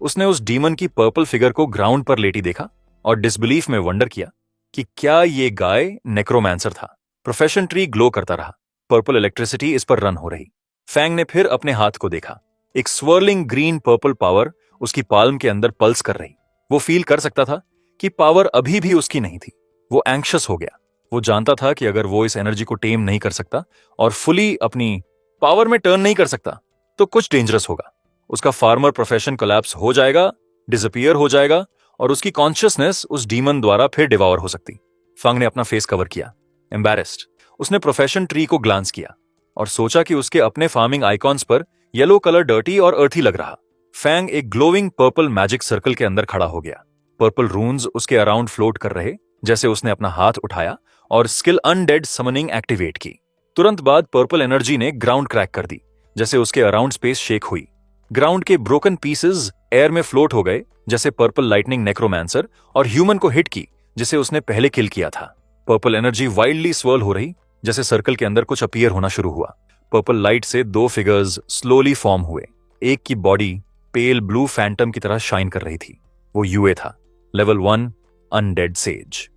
उसने उस डीमन की पर्पल फिगर को ग्राउंड पर लेटी देखा और डिसबिलीफ में वंडर किया कि क्या ये गाय नेक्रोमैंसर था। प्रोफेशन ट्री ग्लो करता रहा, पर्पल इलेक्ट्रिसिटी इस पर रन हो रही। फैंग ने फिर अपने हाथ को देखा। एक स्वर्लिंग ग्रीन पर्पल पावर उसकी पाल्म के अंदर पल्स कर रही। वो फील कर सकता था कि पावर अभी भी उसकी नहीं थी। वो एंग्शियस हो गया। वो जानता था कि अगर वो इस एनर्जी को टेम नहीं कर सकता और फुली अपनी पावर में टर्न नहीं कर सकता तो कुछ डेंजरस होगा। उसका फार्मर प्रोफेशन कोलैप्स हो जाएगा, डिसअपीयर हो जाएगा और उसकी कॉन्शियसनेस उस डीमन द्वारा फिर डिवावर हो सकती। फंग ने अपना फेस कवर किया, एम्बैरेस्ड। उसने प्रोफेशन ट्री को ग्लांस किया और सोचा कि उसके अपने फार्मिंग आइकॉन्स पर येलो कलर डर्टी और अर्थी लग रहा। फैंग एक ग्लोइंग पर्पल मैजिक सर्कल के अंदर खड़ा हो गया। पर्पल रून्स उसके अराउंड फ्लोट कर रहे जैसे उसने अपना हाथ उठाया और स्किल अनडेड समनिंग एक्टिवेट की। तुरंत बाद पर्पल एनर्जी ने ग्राउंड क्रैक कर दी, जैसे उसके अराउंड स्पेस शेक हुई। ग्राउंड के ब्रोकन पीसेस एयर में फ्लोट हो गए, जैसे पर्पल लाइटनिंग नेक्रोमैंसर और ह्यूमन को हिट की जिसे उसने पहले किल किया था। पर्पल एनर्जी वाइल्डली स्वर्ल हो रही, जैसे सर्कल के अंदर कुछ अपीयर होना शुरू हुआ। पर्पल लाइट से दो फिगर्स स्लोली फॉर्म हुए। एक की बॉडी पेल ब्लू फैंटम की तरह शाइन कर रही थी। वो यूए था, लेवल 1 अनडेड सेज।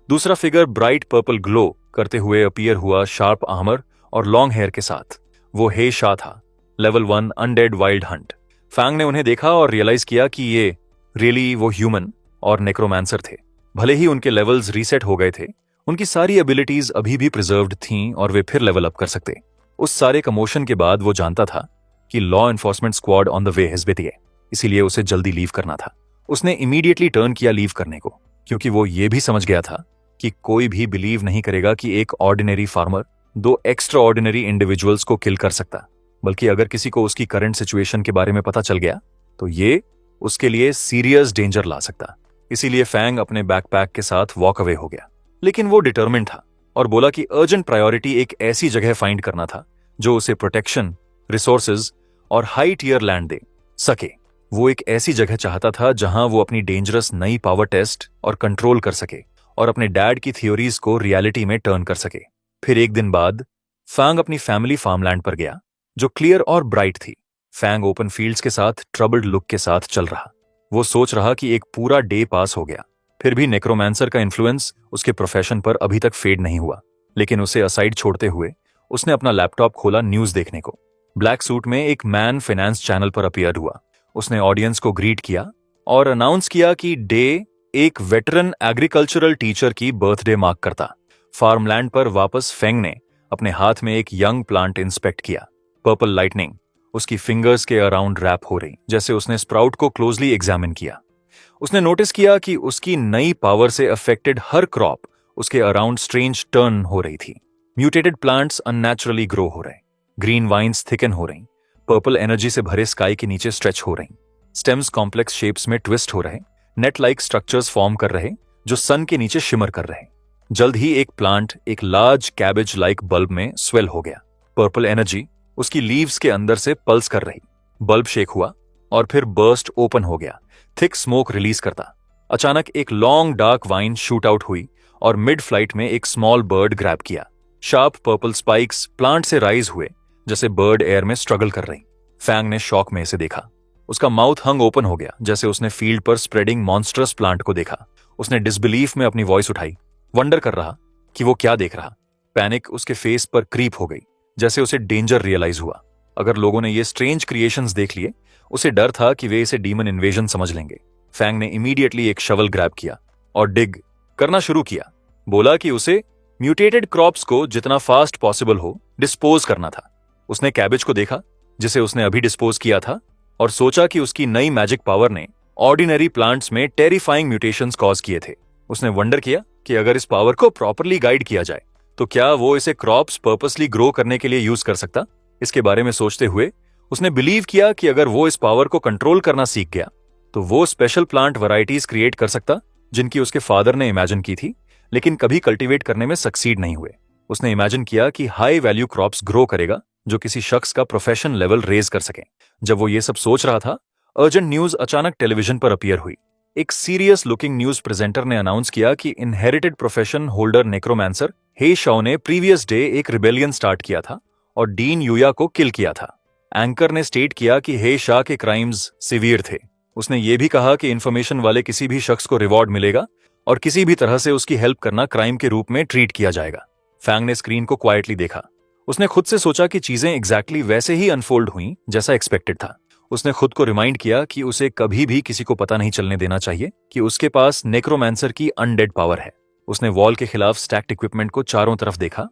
दूसरा फिगर ब्राइट पर्पल ग्लो करते हुए अपीयर हुआ, शार्प आर्मर और लॉन्ग हेयर के साथ। वो हे शा था, level 1 undead wild hunt. Fang ने उन्हें देखा और रियलाइज किया कि ये रियली वो ह्यूमन और नेक्रोमैंसर थे। भले ही उनके लेवल्स रीसेट हो गए थे, उनकी सारी एबिलिटीज अभी भी प्रिजर्व्ड थीं और वे फिर लेवल अप कर सकते। उस सारे कमोशन के बाद वो जानता था कि law enforcement squad on the way है विद, इसीलिए उसे जल्दी लीव करना था। उसने इमीडिएटली टर्न किया लीव करने को, क्योंकि वो ये भी समझ गया था कि कोई भी बिलीव नहीं करेगा कि एक ऑर्डिनरी फार्मर दो एक्स्ट्रा ऑर्डिनरी इंडिविजुअल्स को किल कर सकता। बल्कि अगर किसी को उसकी करंट सिचुएशन के बारे में पता चल गया तो ये उसके लिए सीरियस डेंजर ला सकता। इसीलिए फैंग अपने बैकपैक के साथ वॉक अवे हो गया। लेकिन वो डिटर्मिन्ड था और बोला कि अर्जेंट प्रायोरिटी एक ऐसी जगह फाइंड करना था जो उसे प्रोटेक्शन, रिसोर्सेज और हाई टियर लैंड दे सके। वो एक ऐसी जगह चाहता था जहां वो अपनी डेंजरस नई पावर टेस्ट और कंट्रोल कर सके और अपने डैड की थियोरीज को रियलिटी में टर्न कर सके। फिर एक दिन बाद फैंग अपनी फैमिली फार्मलैंड पर गया, जो क्लियर और ब्राइट थी। फैंग ओपन फील्ड्स के साथ ट्रबल्ड लुक के साथ चल रहा। वो सोच रहा कि एक पूरा डे पास हो गया, फिर भी नेक्रोमैंसर का इन्फ्लुएंस उसके प्रोफेशन पर अभी तक फेड नहीं हुआ। लेकिन उसे असाइड छोड़ते हुए उसने अपना लैपटॉप खोला न्यूज देखने को। ब्लैक सूट में एक मैन फाइनेंस चैनल पर अपीयर हुआ। उसने ऑडियंस को ग्रीट किया और अनाउंस किया कि डे एक वेटरन एग्रीकल्चरल टीचर की बर्थडे मार्क करता। फार्मलैंड पर वापस फेंग ने अपने हाथ में एक यंग प्लांट इंस्पेक्ट किया। पर्पल लाइटनिंग उसकी फिंगर्स के अराउंड रैप हो रही, जैसे उसने स्प्राउट को क्लोजली एग्जामिन किया। उसने नोटिस किया कि उसकी नई पावर से अफेक्टेड हर क्रॉप उसके अराउंड स्ट्रेंज टर्न हो रही थी। म्यूटेटेड प्लांट्स अननेचुरली ग्रो हो रहे, ग्रीन वाइन्स थिकन हो रही, पर्पल एनर्जी से भरे स्काई के नीचे स्ट्रेच हो रही, स्टेम्स कॉम्प्लेक्स शेप्स में ट्विस्ट हो रहे, नेट लाइक स्ट्रक्चर्स फॉर्म कर रहे जो सन के नीचे शिमर कर रहे। जल्द ही एक प्लांट एक लार्ज कैबेज लाइक बल्ब में स्वेल हो गया। पर्पल एनर्जी उसकी लीव्स के अंदर से पल्स कर रही। बल्ब शेक हुआ और फिर बर्स्ट ओपन हो गया, थिक स्मोक रिलीज करता। अचानक एक long dark wine shoot out हुई और मिड फ्लाइट में एक स्मॉल बर्ड ग्रैब किया। शार्प पर्पल स्पाइक्स प्लांट से राइज हुए, जैसे बर्ड एयर में स्ट्रगल कर रही। फैंग ने शॉक में इसे देखा। उसका माउथ हंग ओपन हो गया, जैसे उसने फील्ड पर स्प्रेडिंग मॉन्स्ट्रस प्लांट को देखा। उसने डिसबिलीफ में अपनी वॉइस उठाई, वंडर कर रहा कि वो क्या देख रहा। पैनिक उसके फेस पर क्रीप हो गई, जैसे उसे डेंजर रियलाइज हुआ। अगर लोगों ने ये स्ट्रेंज क्रिएशंस देख लिए, उसे डर था कि वे इसे डीमन इन्वेजन समझ लेंगे। फैंग ने इमीडिएटली एक शवल ग्रैब किया और डिग करना शुरू किया। बोला कि उसे म्यूटेटेड क्रॉप्स को जितना फास्ट पॉसिबल हो डिस्पोज करना था। उसने कैबेज को देखा जिसे उसने अभी डिस्पोज किया था और सोचा कि उसकी नई मैजिक पावर ने ऑर्डिनरी प्लांट्स में टेरिफाइंग म्यूटेशंस कॉज किए थे। उसने वंडर किया कि अगर इस पावर को प्रॉपरली गाइड किया जाए तो क्या वो इसे क्रॉप्स पर्पसली ग्रो करने के लिए यूज कर सकता। इसके बारे में सोचते हुए उसने बिलीव किया कि अगर वो इस पावर को कंट्रोल करना सीख गया तो वो स्पेशल प्लांट वैरायटीज क्रिएट कर सकता जिनकी उसके फादर ने इमेजिन की थी, लेकिन कभी कल्टीवेट करने में सक्सीड नहीं हुए। उसने इमेजिन किया कि हाई वैल्यू क्रॉप्स ग्रो करेगा जो किसी शख्स का प्रोफेशन लेवल रेज कर सके। जब वो ये सब सोच रहा था, अर्जेंट न्यूज अचानक टेलीविजन पर अपीयर हुई। एक सीरियस लुकिंग न्यूज प्रेजेंटर ने अनाउंस किया कि इनहेरिटेड प्रोफेशन होल्डर नेक्रोमैंसर हे शाओ ने प्रीवियस डे एक रिबेलियन स्टार्ट किया था और डीन यूया को किल किया था। एंकर ने स्टेट किया कि हे शाह के क्राइम्स सिवियर थे। उसने ये भी कहा कि इन्फॉर्मेशन वाले किसी भी शख्स को रिवॉर्ड मिलेगा और किसी भी तरह से उसकी हेल्प करना क्राइम के रूप में ट्रीट किया जाएगा। फैंग ने स्क्रीन को क्वाइटली देखा। उसने खुद से सोचा कि चीजें एग्जैक्टली वैसे ही अनफोल्ड हुई जैसा एक्सपेक्टेड था। उसने खुद को रिमाइंड किया कि उसे कभी भी किसी को पता नहीं चलने देना चाहिए कि उसके पास नेक्रोमैंसर की अनडेड पावर है। उसने वॉल के खिलाफ स्टैक्ड इक्विपमेंट को चारों तरफ देखा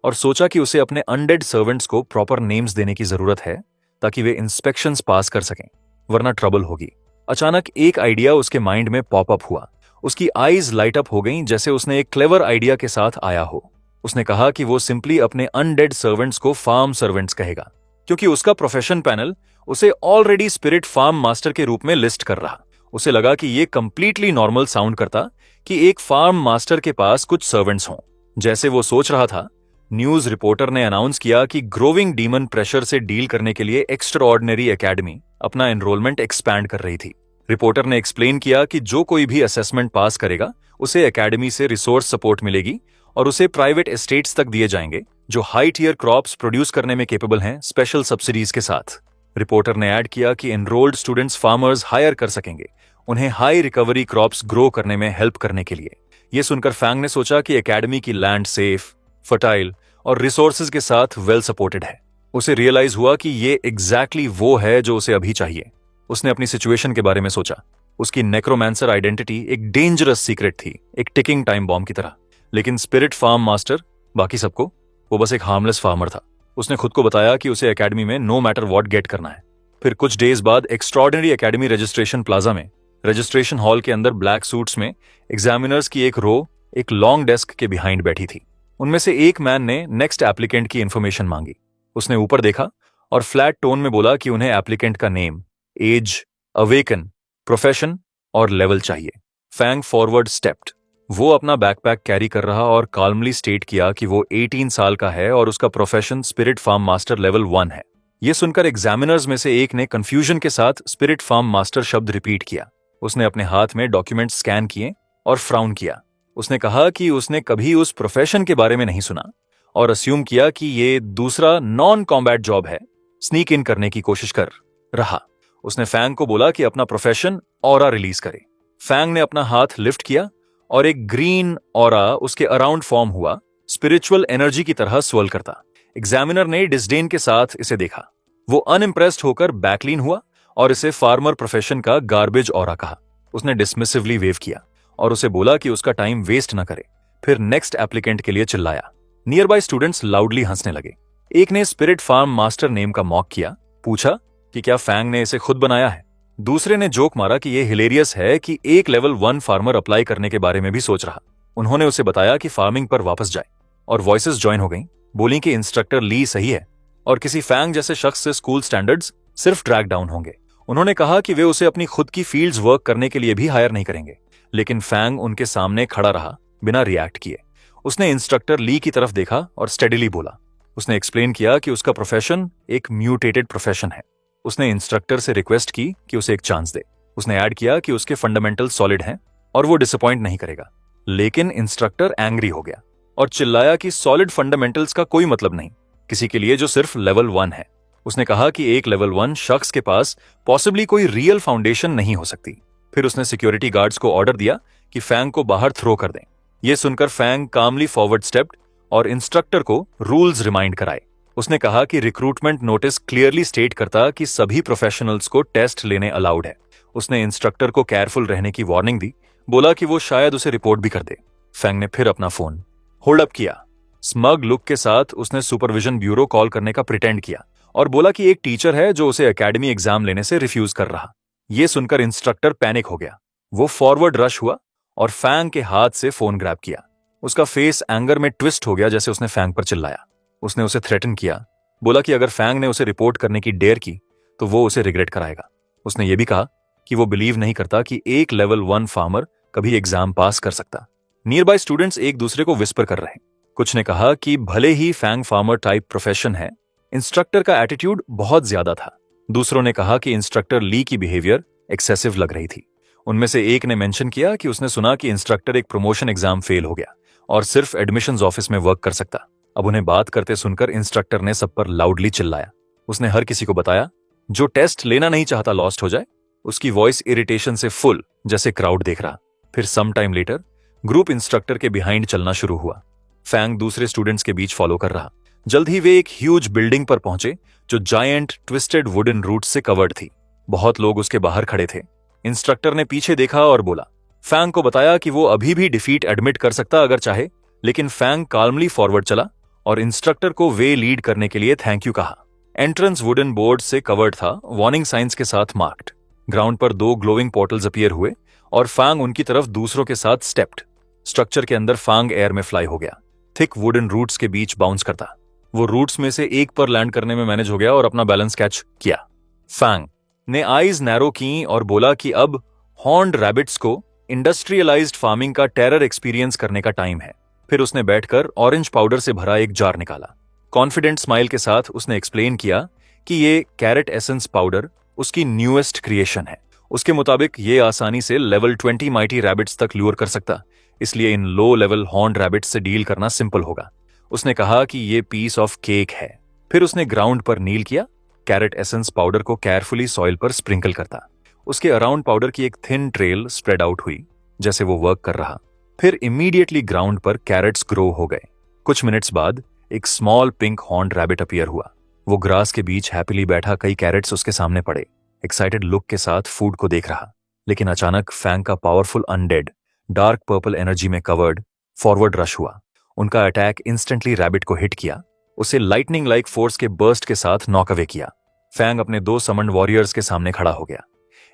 और सोचा कि उसे अपने अनडेड सर्वेंट्स को प्रॉपर नेम्स देने की जरूरत है ताकि वे इंस्पेक्शंस पास कर सकें, वरना ट्रबल होगी। अचानक एक आइडिया उसके माइंड में पॉप अप हुआ। उसकी आईज लाइट अप हो गईं जैसे उसने एक क्लेवर आइडिया के साथ आया हो। उसने कहा कि वो सिंपली अपने अनडेड सर्वेंट्स को फार्म सर्वेंट्स कहेगा, क्योंकि उसका प्रोफेशन पैनल उसे ऑलरेडी स्पिरिट फार्म मास्टर के रूप में लिस्ट कर रहा। उसे लगा कि ये कंप्लीटली नॉर्मल साउंड करता कि एक फार्म मास्टर के पास कुछ सर्वेंट्स हों। जैसे वो सोच रहा था, न्यूज रिपोर्टर ने अनाउंस किया कि ग्रोविंग डीमन प्रेशर से डील करने के लिए एक्स्ट्राऑर्डिनरी एकेडमी अपना एनरोलमेंट एक्सपैंड कर रही थी। रिपोर्टर ने एक्सप्लेन किया कि जो कोई भी असेसमेंट पास करेगा उसे एकेडमी से रिसोर्स सपोर्ट मिलेगी और उसे प्राइवेट एस्टेट्स तक दिए जाएंगे जो हाई टियर क्रॉप्स प्रोड्यूस करने में केपेबल हैं, स्पेशल सब्सिडीज के साथ। रिपोर्टर ने ऐड किया कि एनरोल्ड स्टूडेंट्स फार्मर्स हायर कर सकेंगे उन्हें हाई रिकवरी क्रॉप्स ग्रो करने में हेल्प करने के लिए। यह सुनकर फैंग ने सोचा कि एकेडमी की लैंड सेफ, फर्टाइल और रिसोर्सेज के साथ वेल सपोर्टेड है। उसे रियलाइज हुआ कि ये एग्जैक्टली वो है जो उसे अभी चाहिए। उसने अपनी सिचुएशन के बारे में सोचा। उसकी नेक्रोमैंसर आइडेंटिटी एक डेंजरस सीक्रेट थी, एक टिकिंग टाइम बॉम्ब की तरह। लेकिन स्पिरिट फार्म मास्टर, बाकी सबको, वो बस एक हार्मलेस फार्मर था। उसने खुद को बताया कि उसे एकेडमी में नो मैटर व्हाट गेट करना है। फिर कुछ डेज बाद एक्स्ट्रॉर्डिनरी एकेडमी रजिस्ट्रेशन प्लाजा में, रजिस्ट्रेशन हॉल के अंदर ब्लैक सूट्स में एग्जामिनर्स की एक रो एक लॉन्ग डेस्क के बिहाइंड बैठी थी। उनमें से एक मैन ने नेक्स्ट एप्लीकेंट की इंफॉर्मेशन मांगी। उसने ऊपर देखा और फ्लैट टोन में बोला कि उन्हें एप्लीकेंट का नेम, एज, अवेकन, प्रोफेशन और लेवल चाहिए। Fang forward stepped. वो अपना बैकपैक कैरी कर रहा और काल्मली स्टेट किया कि वो 18 साल का है और उसका profession spirit farm master level 1 है। यह सुनकर एग्जामिनर्स में से एक ने कंफ्यूजन के साथ स्पिरिट फार्म मास्टर शब्द रिपीट किया। उसने अपने हाथ में डॉक्यूमेंट स्कैन किए और फ्राउन किया। उसने कहा कि उसने कभी उस प्रोफेशन के बारे में नहीं सुना और अस्यूम किया कि ये दूसरा नॉन कॉम्बैट जॉब है, स्नीक इन करने की कोशिश कर रहा। उसने फैंग को बोला कि अपना प्रोफेशन ऑरा रिलीज करे। फैंग ने अपना हाथ लिफ्ट किया और एक ग्रीन ऑरा उसके अराउंड फॉर्म हुआ, स्पिरिचुअल एनर्जी की तरह स्वर्ल करता। एग्जामिनर ने डिस्डेन के साथ इसे देखा। वो अनइम्प्रेस्ड होकर बैकलीन हुआ और इसे फार्मर प्रोफेशन का गार्बेज ऑरा कहा। उसने डिसमिसिवली वेव किया और उसे बोला कि उसका टाइम वेस्ट न करे। फिर नेक्स्ट एप्लीकेंट के लिए चिल्लाया। नियर बाय स्टूडेंट्स लाउडली हंसने लगे। एक ने स्पिरिट फार्म मास्टर नेम का मॉक किया, पूछा कि क्या फैंग ने इसे खुद बनाया है। दूसरे ने जोक मारा कि यह हिलेरियस है कि एक लेवल 1 फार्मर अप्लाई करने के बारे में भी सोच रहा। उन्होंने उसे बताया कि फार्मिंग पर वापस जाए और वॉइसेस ज्वाइन हो गईं। बोली कि इंस्ट्रक्टर ली सही है और किसी फैंग जैसे शख्स से स्कूल स्टैंडर्ड्स सिर्फ ड्रैग डाउन होंगे। उन्होंने कहा कि वे उसे अपनी खुद की फील्ड्स वर्क करने के लिए भी हायर नहीं करेंगे। लेकिन फैंग उनके सामने खड़ा रहा बिना रिएक्ट किए। उसने इंस्ट्रक्टर ली की तरफ देखा और स्टेडिली बोला। उसने एक्सप्लेन किया कि उसका प्रोफेशन एक म्यूटेटेड प्रोफेशन है। उसने इंस्ट्रक्टर से रिक्वेस्ट की कि उसे एक चांस दे। उसने ऐड किया कि उसके फंडामेंटल सॉलिड हैं और वो डिसअपॉइंट नहीं करेगा। लेकिन इंस्ट्रक्टर एंग्री हो गया और चिल्लाया कि सॉलिड फंडामेंटल्स का कोई मतलब नहीं किसी के लिए जो सिर्फ लेवल 1 है। उसने कहा कि एक लेवल 1 शख्स के पास पॉसिबली कोई रियल फाउंडेशन नहीं हो सकती। फिर उसने सिक्योरिटी गार्ड्स को ऑर्डर दिया कि फैंग को बाहर थ्रो कर दें। यह सुनकर फैंग कामली फॉरवर्ड स्टेप्ड और इंस्ट्रक्टर को रूल्स रिमाइंड कराए। उसने कहा कि रिक्रूटमेंट नोटिस क्लियरली स्टेट करता कि सभी प्रोफेशनल्स को टेस्ट लेने अलाउड है। उसने इंस्ट्रक्टर को केयरफुल रहने की वार्निंग दी, बोला कि वो शायद उसे रिपोर्ट भी कर दे। फैंग ने फिर अपना फोन होल्ड अप किया। स्मग लुक के साथ उसने सुपरविजन ब्यूरो कॉल करने का प्रिटेंड किया और बोला कि एक टीचर है जो उसे एकेडमी एग्जाम लेने से रिफ्यूज कर रहा। यह सुनकर इंस्ट्रक्टर पैनिक हो गया। वो फॉरवर्ड रश हुआ और फैंग के हाथ से फोन ग्रैब किया। उसका फेस एंगर में ट्विस्ट हो गया जैसे उसने फैंग पर चिल्लाया। उसने उसे थ्रेटन किया, बोला कि अगर फैंग ने उसे रिपोर्ट करने की डेयर की तो वो उसे रिग्रेट कराएगा। उसने ये भी कहा कि वो बिलीव नहीं करता कि एक लेवल 1 फार्मर कभी एग्जाम पास कर सकता। नियर बाय स्टूडेंट्स एक दूसरे को विस्पर कर रहे। कुछ ने कहा कि भले ही फैंग फार्मर टाइप प्रोफेशन है, इंस्ट्रक्टर का एटीट्यूड बहुत ज्यादा था। दूसरों ने कहा कि इंस्ट्रक्टर ली की बिहेवियर एक्सेसिव लग रही थी। उनमें से एक ने मेंशन किया कि उसने सुना कि इंस्ट्रक्टर एक प्रमोशन एग्जाम फेल हो गया और सिर्फ एडमिशंस ऑफिस में वर्क कर सकता। अब उन्हें बात करते सुनकर इंस्ट्रक्टर ने सब पर लाउडली चिल्लाया। उसने हर किसी को बताया जो टेस्ट लेना नहीं चाहता लॉस्ट हो जाए। उसकी वॉइस इरिटेशन से फुल, जैसे क्राउड देख रहा। फिर some time later group instructor के बिहाइंड चलना शुरू हुआ। फैंग दूसरे स्टूडेंट्स के बीच फॉलो कर रहा। जल्द ही वे एक ह्यूज बिल्डिंग पर पहुंचे जो जायंट ट्विस्टेड वुडन रूट से कवर्ड थी। बहुत लोग उसके बाहर खड़े थे। इंस्ट्रक्टर ने पीछे देखा और बोला, फैंग को बताया कि वो अभी भी डिफीट एडमिट कर सकता अगर चाहे, लेकिन फैंग काल्मली फॉरवर्ड चला और इंस्ट्रक्टर को वे लीड करने के लिए थैंक यू कहा। एंट्रेंस वुडन बोर्ड से कवर्ड था, वार्निंग साइंस के साथ मार्क्ड। ग्राउंड पर 2 ग्लोइंग पोर्टल्स अपीयर हुए और फैंग उनकी तरफ दूसरों के साथ स्टेप्ड। स्ट्रक्चर के अंदर फैंग एयर में फ्लाई हो गया, थिक वुडन रूट्स के बीच बाउंस करता। वो रूट्स में से एक पर लैंड करने में मैनेज हो गया और अपना बैलेंस कैच किया। फैंग ने आईज नैरो की और बोला कि अब हॉर्न्ड रैबिट्स को इंडस्ट्रियलाइज्ड फार्मिंग का टेरर एक्सपीरियंस करने का टाइम है। फिर उसने बैठकर ऑरेंज पाउडर से भरा एक जार निकाला। कॉन्फिडेंट स्माइल के साथ उसने एक्सप्लेन किया कि ये कैरेट एसेंस पाउडर उसकी न्यूएस्ट क्रिएशन है। उसके मुताबिक ये आसानी से लेवल 20 माइटी रैबिट्स तक ल्यूर कर सकता, इसलिए इन लो लेवल हॉर्न्ड रैबिट्स से डील करना सिंपल होगा। उसने कहा कि ये पीस ऑफ केक है। फिर उसने ग्राउंड पर नील किया, कैरेट एसेंस पाउडर को केयरफुली सॉइल पर स्प्रिंकल करता। उसके अराउंड पाउडर की एक थिन ट्रेल स्प्रेड आउट हुई जैसे वो वर्क कर रहा। फिर इमीडिएटली ग्राउंड पर कैरेट्स ग्रो हो गए। कुछ मिनट्स बाद एक small pink horned rabbit appear हुआ। वो ग्रास के बीच हैप्पीली बैठा कई कैरेट्स उसके सामने पड़े, एक्साइटेड लुक के साथ फूड को देख रहा। लेकिन अचानक फैंग का powerful undead dark purple energy में कवर्ड फॉरवर्ड रश हुआ। उनका अटैक इंस्टेंटली रैबिट को हिट किया, उसे लाइटनिंग लाइक फोर्स के बर्स्ट के साथ नॉक अवे किया। फैंग अपने 2 समन्ड वॉरियर्स के सामने खड़ा हो गया।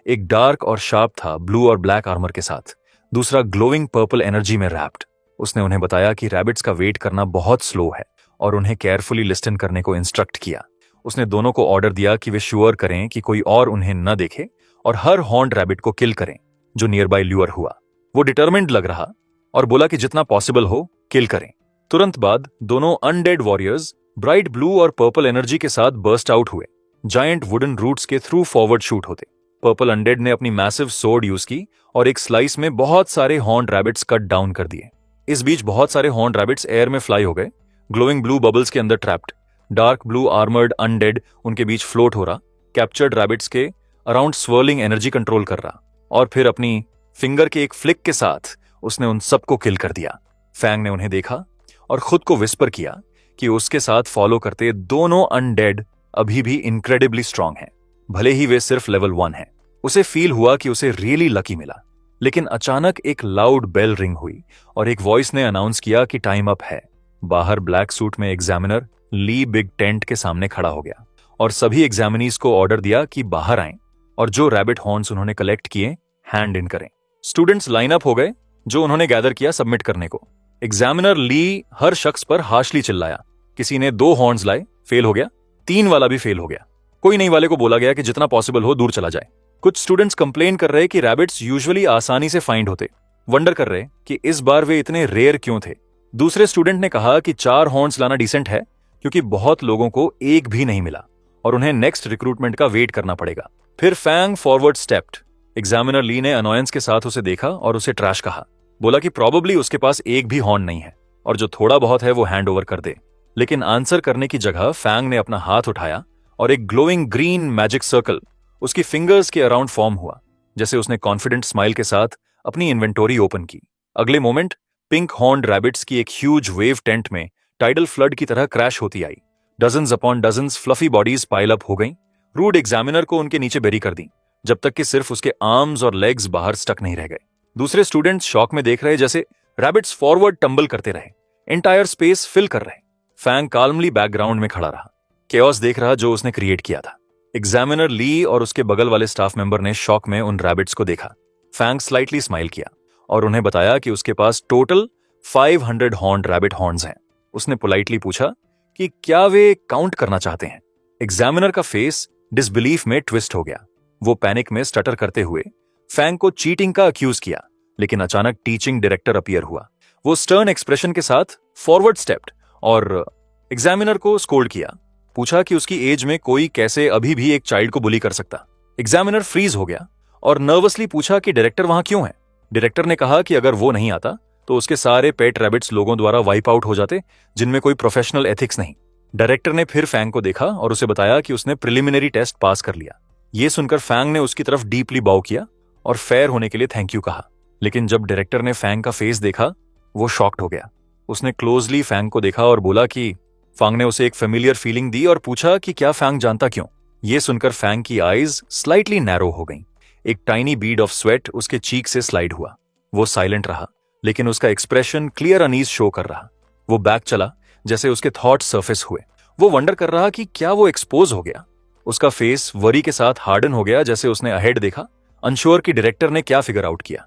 एक डार्क और शार्प था, ब्लू और ब्लैक आर्मर के साथ, दूसरा ग्लोइंग पर्पल एनर्जी में रैप्ड। उसने उन्हें बताया कि रैबिट्स का वेट करना बहुत स्लो है और उन्हें केयरफुली लिस्टन करने को इंस्ट्रक्ट किया। उसने दोनों को ऑर्डर दिया कि वे श्योर करें कि कोई और उन्हें न देखे और हर हॉर्न्ड रैबिट को किल करें जो नियर बाय ल्यूअर हुआ। वो डिटरमिन्ड लग रहा और बोला कि जितना पॉसिबल हो किल करें। तुरंत बाद दोनों अनडेड वॉरियर्स ब्राइट ब्लू और पर्पल एनर्जी के साथ बर्स्ट आउट हुए, जायंट वुडन रूट्स के थ्रू फॉरवर्ड शूट होते। पर्पल अनडेड ने अपनी मैसिव सोर्ड यूज की और एक स्लाइस में बहुत सारे हॉर्न्ड रैबिट्स कट डाउन कर दिए। इस बीच बहुत सारे हॉर्न्ड रैबिट्स एयर में फ्लाई हो गए, ग्लोइंग ब्लू बबल्स के अंदर trapped. Dark blue armoured undead उनके बीच फ्लोट हो रहा, कैप्चर्ड रैबिट्स के अराउंड स्वर्लिंग एनर्जी कंट्रोल कर रहा और फिर अपनी फिंगर के एक फ्लिक के साथ उसने उन सबको किल कर दिया। फैंग ने उन्हें देखा और खुद को विस्पर किया कि उसके साथ फॉलो करते दोनों अनडेड अभी भी इनक्रेडिबली स्ट्रांग हैं, भले ही वे सिर्फ लेवल 1 हैं। उसे फील हुआ कि उसे रियली लकी मिला। लेकिन अचानक एक लाउड बेल रिंग हुई और एक वॉइस ने अनाउंस किया कि टाइम अप है। बाहर ब्लैक सूट में एग्जामिनर ली बिग टेंट के सामने खड़ा हो गया और सभी एग्जामिनीज को ऑर्डर दिया कि बाहर आएं और जो रैबिट हॉर्न्स उन्होंने कलेक्ट किए हैंड इन करें। स्टूडेंट्स लाइन अप हो गए जो उन्होंने गैदर किया सबमिट करने को। एग्जामिनर ली हर शख्स पर हार्शली चिल्लाया। किसी ने 2 हॉर्न्स लाए, फेल हो गया। 3 वाला भी फेल हो गया। कोई नहीं वाले को बोला गया कि जितना पॉसिबल हो दूर चला जाए। कुछ स्टूडेंट्स कंप्लेन कर रहे कि रैबिट्स यूजुअली आसानी से फाइंड होते, वंडर कर रहे कि इस बार वे इतने रेयर क्यों थे। दूसरे स्टूडेंट ने कहा कि 4 हॉर्न्स लाना डिसेंट है क्योंकि बहुत लोगों को एक भी नहीं मिला और उन्हें नेक्स्ट रिक्रूटमेंट का वेट करना पड़ेगा। फिर फैंग फॉरवर्ड स्टेप्ड। एग्जामिनर ली ने अनॉयंस के साथ उसे देखा और उसे ट्रैश कहा। बोला कि प्रॉबेबली उसके पास एक भी हॉर्न नहीं है और जो थोड़ा बहुत है वो हैंड ओवर कर दे। लेकिन आंसर करने की जगह फैंग ने अपना हाथ उठाया और एक ग्लोइंग ग्रीन मैजिक सर्कल उसकी फिंगर्स के अराउंड फॉर्म हुआ, जैसे उसने कॉन्फिडेंट स्माइल के साथ अपनी इन्वेंटोरी ओपन की। अगले मोमेंट पिंक हॉर्न्ड रैबिट्स की एक ह्यूज वेव टेंट में टाइडल फ्लड की तरह क्रैश होती आई। Dozens upon dozens fluffy bodies pile up हो गईं। रूड एग्जामिनर को उनके नीचे बेरी कर दी जब तक कि सिर्फ उसके आर्म्स और लेग्स बाहर स्टक नहीं रह गए। दूसरे स्टूडेंट्स शॉक में देख रहे जैसे रैबिट्स फॉरवर्ड टंबल करते रहे, एंटायर स्पेस फिल कर रहे। फैंग काल्मली बैकग्राउंड में खड़ा रहा, केओस देख रहा जो उसने क्रिएट किया था। एग्जामिनर ली और उसके बगल वाले स्टाफ मेंबर ने शॉक में उन रैबिट्स को देखा। फैंग स्लाइटली स्माइल किया और उन्हें बताया कि उसके पास टोटल 500 हॉर्न्ड रैबिट हॉर्न्स हैं। उसने पोलाइटली पूछा कि क्या वे काउंट करना चाहते हैं। एग्जामिनर का फेस डिसबिलीफ में ट्विस्ट हो गया। वो पैनिक में स्टटर करते हुए फैंग को चीटिंग का अक्यूज किया, लेकिन अचानक टीचिंग डायरेक्टर अपीयर हुआ। वो स्टर्न एक्सप्रेशन के साथ फॉरवर्ड स्टेप्ड और एग्जामिनर को स्कोल्ड किया। पूछा कि उसकी एज में कोई कैसे अभी भी एक चाइल्ड को बुली कर सकता। एग्जामिनर फ्रीज हो गया और नर्वसली पूछा कि डायरेक्टर वहां क्यों है। डायरेक्टर ने कहा कि अगर वो नहीं आता तो उसके सारे पेट रैबिट्स लोगों द्वारा वाइप आउट हो जाते, जिनमें कोई प्रोफेशनल एथिक्स नहीं। डायरेक्टर ने फिर फैंग को देखा और उसे बताया कि उसने प्रिलिमिनरी टेस्ट पास कर लिया। ये सुनकर फैंग ने उसकी तरफ डीपली बाउ किया और फेयर होने के लिए थैंक यू कहा। लेकिन जब डायरेक्टर ने फैंग का फेस देखा, वो शॉक्ड हो गया। उसने क्लोजली फैंग को देखा और बोला कि फैंग ने उसे एक फेमिलियर फीलिंग दी और पूछा कि क्या फैंग जानता क्यों। ये सुनकर फैंग की आईज स्लाइटली नैरो हो गईं। एक टाइनी बीड ऑफ स्वेट उसके चीक से स्लाइड हुआ। वो साइलेंट रहा, लेकिन उसका एक्सप्रेशन क्लियर अनईज शो कर रहा। वो बैक चला जैसे उसके थॉट सरफेस हुए। वो वंडर कर रहा कि क्या वो एक्सपोज हो गया। उसका फेस वरी के साथ हार्डन हो गया जैसे उसने अहेड देखा, अनश्योर कि डायरेक्टर ने क्या फिगर आउट किया।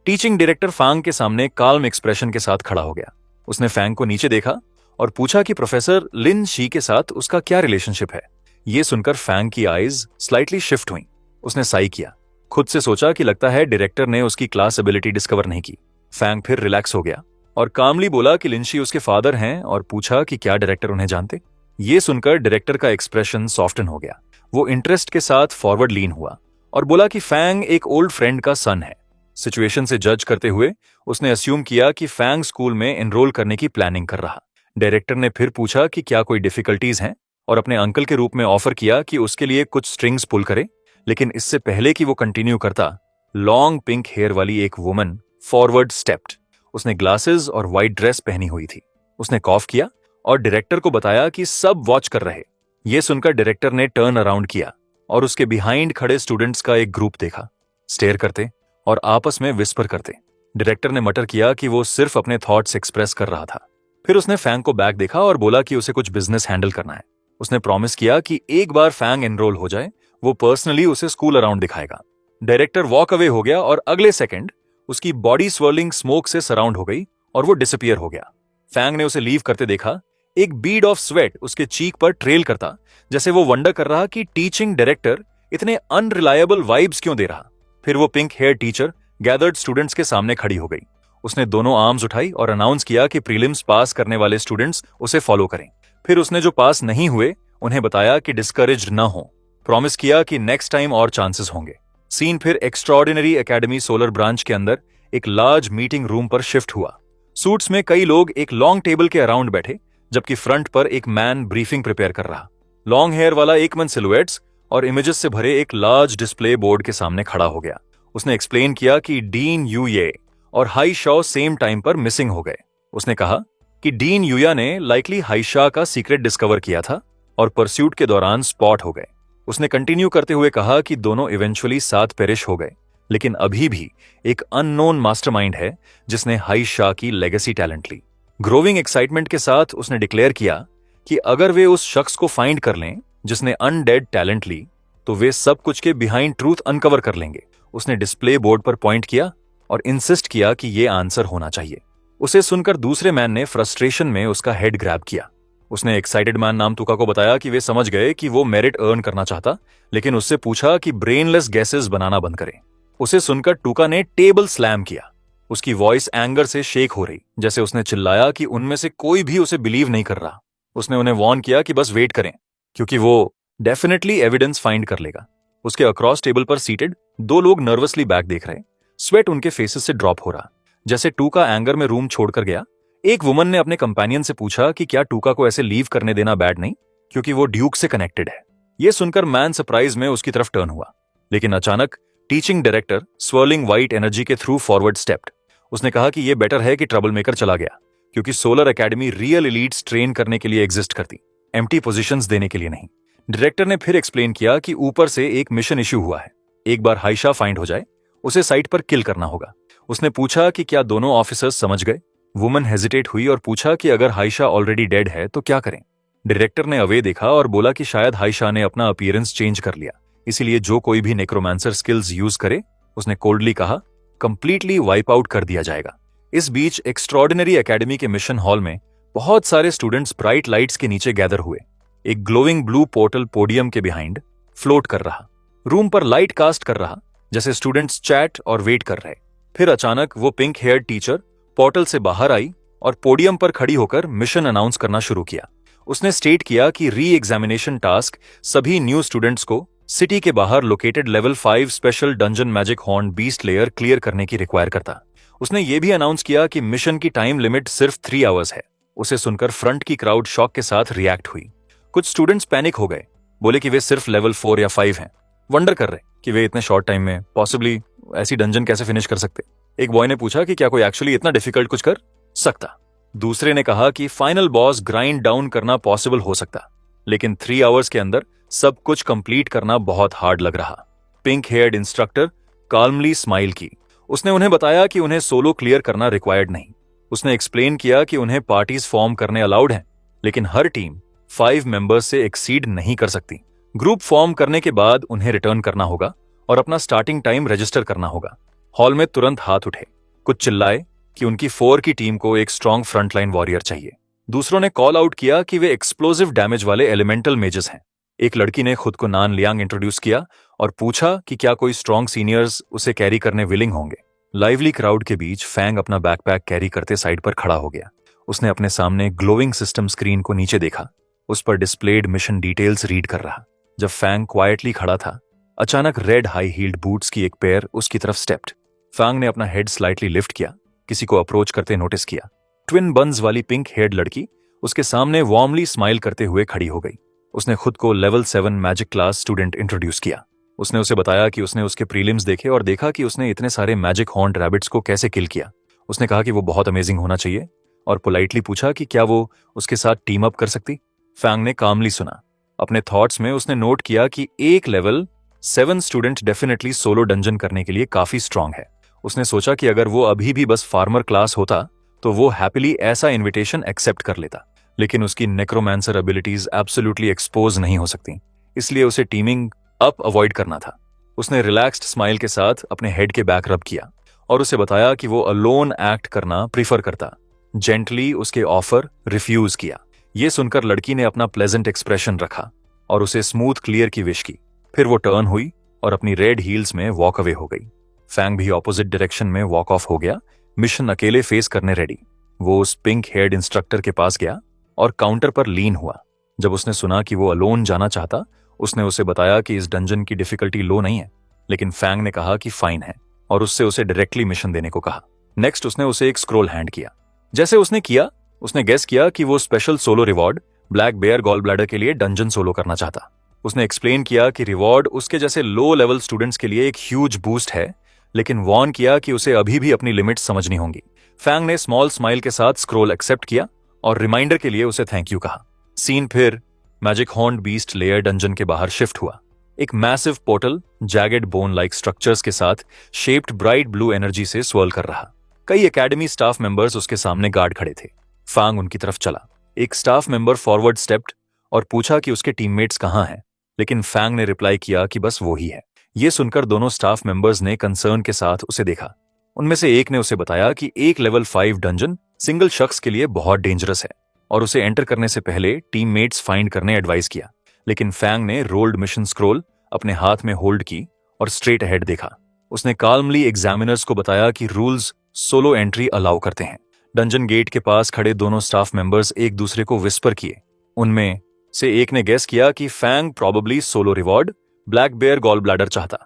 टीचिंग डायरेक्टर फैंग के सामने काल्म एक्सप्रेशन के साथ खड़ा हो गया। उसने फैंग को नीचे देखा और पूछा कि प्रोफेसर लिन शी के साथ उसका क्या रिलेशनशिप है। यह सुनकर फैंग की आईज स्लाइटली शिफ्ट हुई। उसने साई किया, खुद से सोचा कि लगता है डायरेक्टर ने उसकी क्लास एबिलिटी डिस्कवर नहीं की। फैंग फिर रिलैक्स हो गया और कामली बोला कि लिन शी उसके फादर हैं और पूछा कि क्या डायरेक्टर उन्हें जानते। ये सुनकर डायरेक्टर का एक्सप्रेशन सॉफ्टन हो गया। वो इंटरेस्ट के साथ फॉरवर्ड लीन हुआ और बोला कि फैंग एक ओल्ड फ्रेंड का सन है। सिचुएशन से जज करते हुए उसने अस्यूम किया कि फैंग स्कूल में एनरोल करने की प्लानिंग कर रहा। डायरेक्टर ने फिर पूछा कि क्या कोई डिफिकल्टीज हैं और अपने अंकल के रूप में ऑफर किया कि उसके लिए कुछ स्ट्रिंग्स पुल करे। लेकिन इससे पहले कि वो कंटिन्यू करता, लॉन्ग पिंक हेयर वाली एक वुमन फॉरवर्ड स्टेप्ड। उसने ग्लासेस और व्हाइट ड्रेस पहनी हुई थी। उसने कॉफ किया और डायरेक्टर को बताया कि सब वॉच कर रहे। यह सुनकर डायरेक्टर ने टर्न अराउंड किया और उसके बिहाइंड खड़े स्टूडेंट्स का एक ग्रुप देखा, स्टेयर करते और आपस में विस्पर करते। डायरेक्टर ने मटर किया कि वो सिर्फ अपने थॉट्स एक्सप्रेस कर रहा था। फिर उसने फैंग को बैक देखा और बोला कि उसे कुछ बिजनेस हैंडल करना है। उसने प्रॉमिस किया कि एक बार फैंग एनरोल हो जाए, वो पर्सनली उसे स्कूल अराउंड दिखाएगा। डायरेक्टर वॉक अवे हो गया और अगले सेकंड उसकी बॉडी स्वर्लिंग स्मोक से सराउंड हो गई और वो डिसअपियर हो गया। फैंग ने उसे लीव करते देखा। एक बीड ऑफ स्वेट उसके चीक पर ट्रेल करता, जैसे वो वंडर कर रहा कि टीचिंग डायरेक्टर इतने अनरिलायबल वाइब्स क्यों दे रहा। फिर वो pink hair teacher gathered students के सामने खड़ी हो गई। उसने दोनों आर्म्स उठाई और अनाउंस किया कि प्रीलिम्स पास करने वाले स्टूडेंट्स उसे फॉलो करें। फिर उसने जो पास नहीं हुए उन्हें बताया कि डिस्करेज्ड न हो। प्रॉमिस किया कि नेक्स्ट टाइम और चांसेस होंगे। सीन फिर एक्स्ट्रॉर्डिनरी एकेडमी सोलर ब्रांच के अंदर एक लार्ज मीटिंग रूम पर शिफ्ट हुआ। सूट्स में कई लोग एक लॉन्ग टेबल के अराउंड बैठे, जबकि फ्रंट पर एक मैन ब्रीफिंग प्रिपेयर कर रहा। लॉन्ग हेयर वाला एक मन सिलुएट्स और इमेजेस से भरे एक लार्ज डिस्प्ले बोर्ड के सामने खड़ा हो गया। उसने एक्सप्लेन किया कि डीन यूये और हाई शॉ सेम टाइम पर मिसिंग हो गए। उसने कहा कि डीन यूया ने लाइकली हाईशा का सीक्रेट डिस्कवर किया था और परस्यूट के दौरान स्पॉट हो गए। उसने कंटिन्यू करते हुए कहा कि दोनों इवेंचुअली साथ पेरिश हो गए, लेकिन अभी भी एक अननोन मास्टरमाइंड है जिसने हाईशा की लेगेसी टैलेंट ली। ग्रोविंग एक्साइटमेंट के साथ उसने डिक्लेयर किया कि अगर वे उस शख्स को फाइंड कर लें जिसने अनडेड टैलेंट ली, तो वे सब कुछ के बिहाइंड ट्रूथ अनकवर कर लेंगे। उसने डिस्प्ले बोर्ड पर पॉइंट किया और इंसिस्ट किया कि यह आंसर होना चाहिए। उसे सुनकर दूसरे मैन ने फ्रस्ट्रेशन में उसका हेड ग्रैब किया। उसने एक्साइटेड मैन नाम तुका को बताया कि वे समझ गए कि वो मेरिट अर्न करना चाहता, लेकिन उससे पूछा कि ब्रेनलेस गैसेस बनाना बंद करें। उसे सुनकर टुका ने टेबल स्लैम किया। उसकी वॉइस एंगर से शेक हो रही, जैसे उसने चिल्लाया कि उनमें से कोई भी उसे बिलीव नहीं कर रहा। उसने उन्हें वार्न किया कि बस वेट करें, क्योंकि वो डेफिनेटली एविडेंस फाइंड कर लेगा। उसके अक्रॉस टेबल पर सीटेड दो लोग नर्वसली बैक देख रहे। स्वेट उनके फेसेस से ड्रॉप हो रहा। जैसे टूका एंगर में रूम छोड़कर गया, एक वुमन ने अपने कंपेनियन से पूछा कि क्या टूका को ऐसे लीव करने देना बैड नहीं, क्योंकि वो ड्यूक से कनेक्टेड है। यह सुनकर मैन सरप्राइज में उसकी तरफ टर्न हुआ, लेकिन अचानक teaching director swirling white energy के थ्रू फॉरवर्ड स्टेप्ड। उसने कहा कि यह बेटर है कि ट्रबल मेकर चला गया, क्योंकि solar academy real elites train करने के लिए एग्जिस्ट करती, एम्प्टी पोजीशंस देने के लिए नहीं। डायरेक्टर ने फिर एक्सप्लेन किया कि ऊपर से एक मिशन इश्यू हुआ है। एक बार हाईशा फाइंड हो जाए, उसे साइट पर किल करना होगा। उसने पूछा कि क्या दोनों ऑफिसर्स समझ गए। वुमन हेजिटेट हुई और पूछा कि अगर हाईशा ऑलरेडी डेड है तो क्या करें। डायरेक्टर ने अवे देखा और बोला कि शायद हाईशा ने अपना अपीयरेंस चेंज कर लिया, इसीलिए जो कोई भी नेक्रोमांसर स्किल्स यूज करे, उसने कोल्डली कहा, कंप्लीटली वाइप आउट कर दिया जाएगा। इस बीच एक्स्ट्रॉर्डिनरी एकेडमी के मिशन हॉल में बहुत सारे स्टूडेंट्स ब्राइट लाइट्स के नीचे गैदर हुए। एक ग्लोइंग ब्लू पोर्टल पोडियम के बिहाइंड फ्लोट कर रहा, रूम पर लाइट कास्ट कर रहा, जैसे स्टूडेंट्स चैट और वेट कर रहे। फिर अचानक वो पिंक हेयर्ड टीचर पोर्टल से बाहर आई और पोडियम पर खड़ी होकर मिशन अनाउंस करना शुरू किया। उसने स्टेट किया कि री एग्जामिनेशन टास्क सभी न्यू स्टूडेंट्स को सिटी के बाहर located level 5 special dungeon magic horn beast layer clear करने की रिक्वायर करता। उसने ये भी अनाउंस किया कि मिशन की टाइम लिमिट सिर्फ 3 आवर्स है। उसे सुनकर फ्रंट की क्राउड शॉक के साथ रिएक्ट हुई। कुछ स्टूडेंट्स पैनिक हो गए, बोले कि वे सिर्फ लेवल 4 या 5 हैं, वंडर कर रहे कि वे इतने शॉर्ट टाइम में पॉसिबली ऐसी डंजन कैसे फिनिश कर सकते। एक बॉय ने पूछा कि क्या कोई एक्चुअली इतना डिफिकल्ट कुछ कर सकता। दूसरे ने कहा कि फाइनल बॉस ग्राइंड डाउन करना पॉसिबल हो सकता, लेकिन 3 आवर्स के अंदर सब कुछ कंप्लीट करना बहुत हार्ड लग रहा। Pink heard instructor calmly smile की। उसने उन्हें बताया कि उन्हें सोलो क्लियर करना रिक्वायर्ड नहीं। उसने एक्सप्लेन किया कि उन्हें पार्टीज फॉर्म करने अलाउड हैं, लेकिन हर टीम 5 मेंबर्स से एक्सीड नहीं कर सकती। ग्रुप फॉर्म करने के बाद उन्हें रिटर्न करना होगा और अपना स्टार्टिंग टाइम रजिस्टर करना होगा। हॉल में तुरंत हाथ उठे। कुछ चिल्लाए कि उनकी 4 की टीम को एक स्ट्रॉन्ग फ्रंटलाइन वॉरियर चाहिए। दूसरों ने कॉल आउट किया कि वे एक्सप्लोजिव डैमेज वाले एलिमेंटल मेजेस हैं। एक लड़की ने खुद को नान लियांग इंट्रोड्यूस किया और पूछा कि क्या कोई स्ट्रॉन्ग सीनियर्स उसे कैरी करने विलिंग होंगे। लाइवली क्राउड के बीच फैंग अपना बैकपैक कैरी करते साइड पर खड़ा हो गया। उसने अपने सामने ग्लोइंग सिस्टम स्क्रीन को नीचे देखा, उस पर डिस्प्लेड मिशन डिटेल्स रीड कर रहा। जब फैंग क्वाइटली खड़ा था, अचानक रेड हाई हील्ड बूट्स की एक पेयर उसकी तरफ स्टेप्ड। फैंग ने अपना हेड स्लाइटली लिफ्ट किया, किसी को अप्रोच करते नोटिस किया। ट्विन बन्स वाली पिंक हेयर्ड लड़की उसके सामने वार्मली स्माइल करते हुए खड़ी हो गई। उसने खुद को level 7 magic class student introduce किया। उसने उसे बताया कि उसने उसके प्रीलिम्स देखे और देखा कि उसने इतने सारे मैजिक हॉर्न्ड रैबिट्स को कैसे किल किया। उसने कहा कि वो बहुत अमेजिंग होना चाहिए और पोलाइटली पूछा कि क्या वो उसके साथ टीम अप कर सकती। फैंग ने कामली सुना। अपने थॉट्स में उसने नोट किया कि एक level 7 student definitely solo dungeon करने के लिए काफी स्ट्रांग है। उसने सोचा कि अगर वो अभी भी बस फार्मर क्लास होता तो वो हैप्पीली ऐसा इन्विटेशन एक्सेप्ट कर लेता, लेकिन उसकी नेक्रोमैंसर एबिलिटीज एब्सोल्युटली एक्सपोज नहीं हो सकती, इसलिए उसे टीमिंग अप अवॉइड करना था। उसने रिलैक्स्ड स्माइल के साथ अपने हेड के बैक रब किया और उसे बताया कि वो अलोन एक्ट करना प्रीफर करता। जेंटली उसके ऑफर रिफ्यूज किया। ये सुनकर लड़की ने अपना प्लेजेंट एक्सप्रेशन रखा और उसे स्मूथ क्लियर की विश की। फिर वो टर्न हुई और अपनी रेड हील्स में वॉक अवे हो गई। फैंग भी ऑपोजिट डायरेक्शन में वॉक ऑफ हो गया, मिशन अकेले फेस करने रेडी। वो उस पिंक हेयर्ड इंस्ट्रक्टर के पास गया और काउंटर पर लीन हुआ। जब उसने सुना कि वो अलोन जाना चाहता, उसने उसे बताया कि इस डंजन की डिफिकल्टी लो नहीं है, लेकिन फैंग ने कहा कि फाइन है और उससे उसे डायरेक्टली मिशन देने को कहा। नेक्स्ट उसने उसे एक स्क्रोल हैंड किया। जैसे उसने किया, उसने गेस किया कि वो special solo reward black bear gall bladder के लिए डंजन सोलो करना चाहता। उसने एक्सप्लेन किया कि रिवॉर्ड उसके जैसे लो लेवल स्टूडेंट्स के लिए एक ह्यूज बूस्ट है, लेकिन वॉर्न किया कि उसे अभी भी अपनी लिमिट्स समझनी होंगी। फैंग ने स्मॉल स्माइल के साथ स्क्रोल एक्सेप्ट किया और रिमाइंडर के लिए उसे थैंक यू कहा। सीन फिर magic horned beast layer dungeon के बाहर शिफ्ट हुआ। एक massive portal jagged bone like structures के साथ शेप्ड ब्राइट ब्लू एनर्जी से स्वर्ल कर रहा। कई एकेडमी स्टाफ मेंबर्स उसके सामने गार्ड खड़े थे। फैंग उनकी तरफ चला। एक स्टाफ मेंबर फॉरवर्ड स्टेप्ड और पूछा कि उसके टीममेट्स कहां हैं, लेकिन फैंग ने रिप्लाई किया कि बस वो ही है। ये सुनकर दोनों स्टाफ मेंबर्स ने कंसर्न के साथ उसे देखा। उनमें से एक ने उसे बताया कि एक लेवल 5 डंजन सिंगल शख्स के लिए बहुत डेंजरस है और उसे एंटर करने से पहले टीममेट्स फाइंड करने एडवाइस किया। लेकिन फैंग ने रोल्ड मिशन स्क्रोल अपने हाथ में होल्ड की और स्ट्रेट अहेड देखा। उसने काल्मली एग्जामिनर्स को बताया कि रूल्स सोलो एंट्री अलाउ करते हैं। डंजन गेट के पास खड़े दोनों स्टाफ मेंबर्स एक दूसरे को विस्पर किए। उनमें से एक ने गेस किया कि Fang probably solo reward black bear gall bladder चाहता।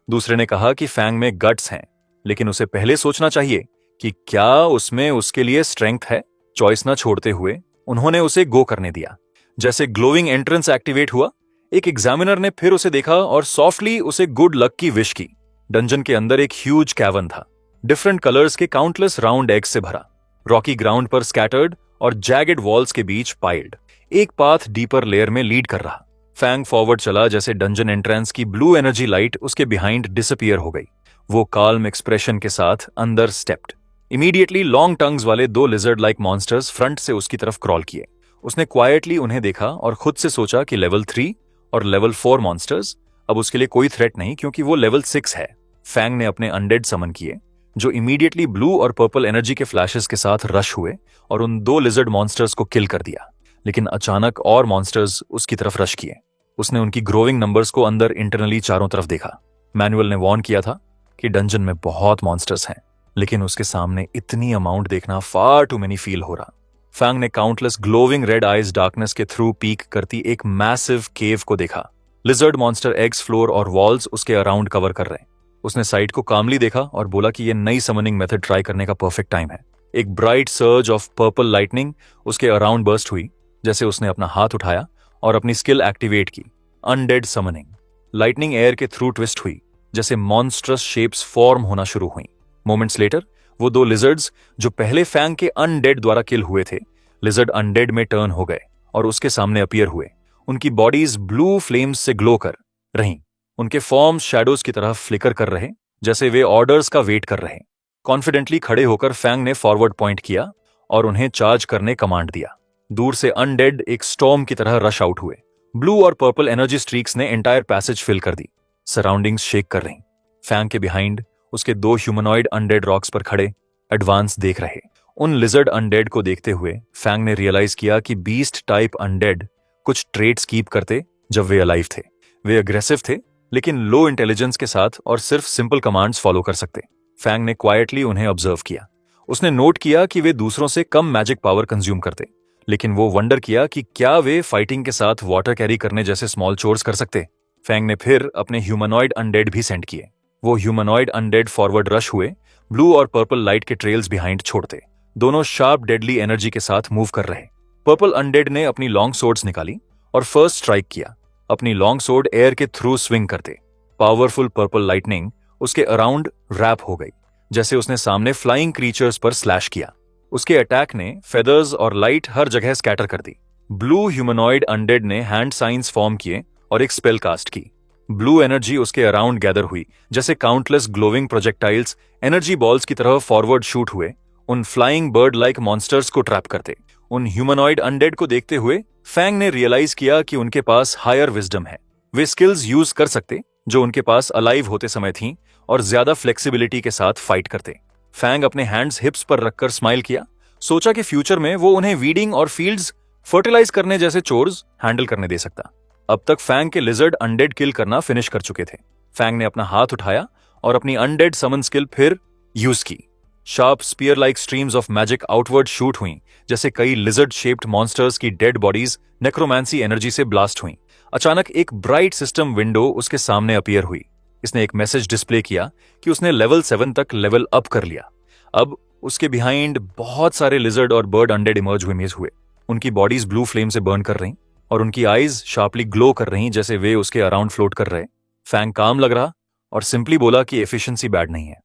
दूसरे ने कहा कि फैंग में गट्स हैं, लेकिन उसे पहले सोचना चाहिए कि क्या उसमें उसके लिए स्ट्रेंथ है। चॉइस न छोड़ते हुए उन्होंने उसे गो करने दिया। जैसे ग्लोइंग एंट्रेंस एक्टिवेट हुआ, एक एग्जामिनर ने फिर उसे देखा और सॉफ्टली उसे गुड लक की विश की। डंजन के अंदर एक ह्यूज कैवन था, डिफरेंट कलर्स के काउंटलेस राउंड एग्स से भरा, रॉकी ग्राउंड पर स्कैटर्ड और जैगेड वॉल्स के बीच पाइल्ड। एक पाथ डीपर लेयर में लीड कर रहा। फैंग फॉरवर्ड चला जैसे डंजन एंट्रेंस की ब्लू एनर्जी लाइट उसके बिहाइंड डिसअपियर हो गई। वो काल्म एक्सप्रेशन के साथ अंदर स्टेप्ड। इमीडिएटली लॉन्ग टंग्स वाले 2 लिजर्ड लाइक मॉन्स्टर्स फ्रंट से उसकी तरफ क्रॉल किए। उसने क्वाइटली उन्हें देखा और खुद से सोचा कि लेवल 3 और लेवल 4 मॉन्स्टर्स अब उसके लिए कोई थ्रेट नहीं, क्योंकि वो लेवल 6 है। फैंग ने अपने अनडेड समन किए, जो इमीडिएटली ब्लू और पर्पल एनर्जी के फ्लैशेस के साथ रश हुए और उन 2 लिजर्ड मॉन्स्टर्स को किल कर दिया। लेकिन अचानक और मॉन्स्टर्स उसकी तरफ रश किए। उसने उनकी ग्रोइंग नंबर्स को अंदर इंटरनली चारों तरफ देखा। मैनुअल ने वार्न किया था कि डंजन में बहुत मॉन्स्टर्स हैं। लेकिन उसके सामने इतनी अमाउंट देखना फार टू मेनी फील हो रहा। फैंग ने countless glowing red eyes darkness के थ्रू पीक करती एक मैसिव केव को देखा। लिजर्ड मॉन्स्टर एग्स, फ्लोर और वॉल्स उसके अराउंड कवर कर रहे। उसने साइट को कामली देखा और बोला कि यह नई समनिंग मेथड ट्राई करने का परफेक्ट टाइम है। एक bright surge of purple lightning उसके अराउंड बर्स्ट हुई, जैसे उसने अपना हाथ उठाया और अपनी स्किल एक्टिवेट की, अनडेड समनिंग। लाइटनिंग एयर के थ्रू ट्विस्ट हुई, जैसे मॉन्स्ट्रस शेप्स फॉर्म होना शुरू हुई। मोमेंट्स लेटर वो दो लिजर्ड्स जो पहले फैंग के अनडेड द्वारा किल हुए थे, लिजर्ड अनडेड में टर्न हो गए और उसके सामने अपीयर हुए। उनकी बॉडीज ब्लू फ्लेम्स से ग्लो कर रहीं। उनके फॉर्म्स शैडोज की तरह फ्लिकर कर रहे, जैसे वे ऑर्डर्स का वेट कर रहे। कॉन्फिडेंटली खड़े होकर फैंग ने फॉरवर्ड पॉइंट किया और उन्हें चार्ज करने कमांड दिया। दूर से अनडेड एक स्टॉर्म की तरह रश आउट हुए। ब्लू और पर्पल एनर्जी स्ट्रीक्स ने एंटायर पैसेज फिल कर दी। सराउंडिंग्स शेक कर रही। फैंग के बिहाइंड उसके दो ह्यूमनॉइड अनडेड रॉक्स पर खड़े एडवांस देख रहे। उन लिजर्ड अनडेड को देखते हुए फैंग ने रियलाइज किया कि बीस्ट टाइप अनडेड कुछ ट्रेट्स कीप करते जब वे अलाइव थे। वे अग्रेसिव थे, लेकिन लो इंटेलिजेंस के साथ और सिर्फ सिंपल कमांड्स फॉलो कर सकते। फैंग ने क्वाइटली उन्हें ऑब्जर्व किया। उसने नोट किया कि वे दूसरों से कम मैजिक पावर कंज्यूम करते, लेकिन वो वंडर किया कि क्या वे फाइटिंग के साथ वाटर कैरी करने जैसे स्मॉल चोर्स कर सकते। फैंग ने फिर अपने ह्यूमनॉइड अनडेड भी सेंड किए। वो ह्यूमनॉइड अनडेड फॉरवर्ड रश हुए, ब्लू और पर्पल लाइट के ट्रेल्स बिहाइंड छोड़ते। दोनों शार्प डेडली एनर्जी के साथ मूव कर रहे। पर्पल अनडेड ने अपनी लॉन्ग सोर्ड्स निकाली और फर्स्ट स्ट्राइक किया। अपनी लॉन्ग सोर्ड एयर के थ्रू स्विंग करते। पावरफुल पर्पल लाइटनिंग उसके अराउंड रैप हो गई, जैसे उसने सामने फ्लाइंग क्रीचर्स पर स्लैश किया। उसके अटैक ने फेदर्स और लाइट हर जगह स्कैटर कर दी। ब्लू ह्यूमनॉइड अनडेड ने हैंड साइंस फॉर्म किए और एक स्पेल कास्ट की। ब्लू एनर्जी उसके अराउंड गैदर हुई, जैसे countless glowing projectiles energy balls की तरह फॉरवर्ड शूट हुए, उन फ्लाइंग बर्ड लाइक मॉन्स्टर्स को ट्रैप करते। उन ह्यूमनॉइड अनडेड को देखते हुए फैंग ने रियलाइज किया कि उनके पास हायर विजडम है। वे स्किल्स यूज कर सकते जो उनके पास अलाइव होते समय थीं और ज्यादा फ्लेक्सिबिलिटी के साथ फाइट करते। फैंग अपने हैंड्स हिप्स पर रखकर स्माइल किया। सोचा कि फ्यूचर में वो उन्हें वीडिंग और फील्ड्स फर्टिलाइज करने जैसे चोर्स हैंडल करने दे सकता। अब तक फैंग के लिजर्ड अनडेड किल करना फिनिश कर चुके थे। फैंग ने अपना हाथ उठाया और अपनी अनडेड समन स्किल फिर यूज की। Sharp sphere like streams of magic outward shoot हुई, जैसे कई लिजर्ड शेप्ड मॉन्स्टर्स की डेड बॉडीज नेक्रोमैंसी एनर्जी से ब्लास्ट हुई। अचानक एक ब्राइट सिस्टम विंडो उसके सामने अपीयर हुई। इसने एक मैसेज डिस्प्ले किया कि उसने लेवल 7 तक लेवल अप कर लिया। अब उसके बिहाइंड बहुत सारे लिजर्ड और बर्ड अनडेड इमर्ज हुए। उनकी बॉडीज ब्लू फ्लेम से बर्न कर रही और उनकी आईज शार्पली ग्लो कर रही, जैसे वे उसके अराउंड फ्लोट कर रहे। फैंग काम लग रहा और सिंपली बोला कि एफिशिएंसी बैड नहीं है।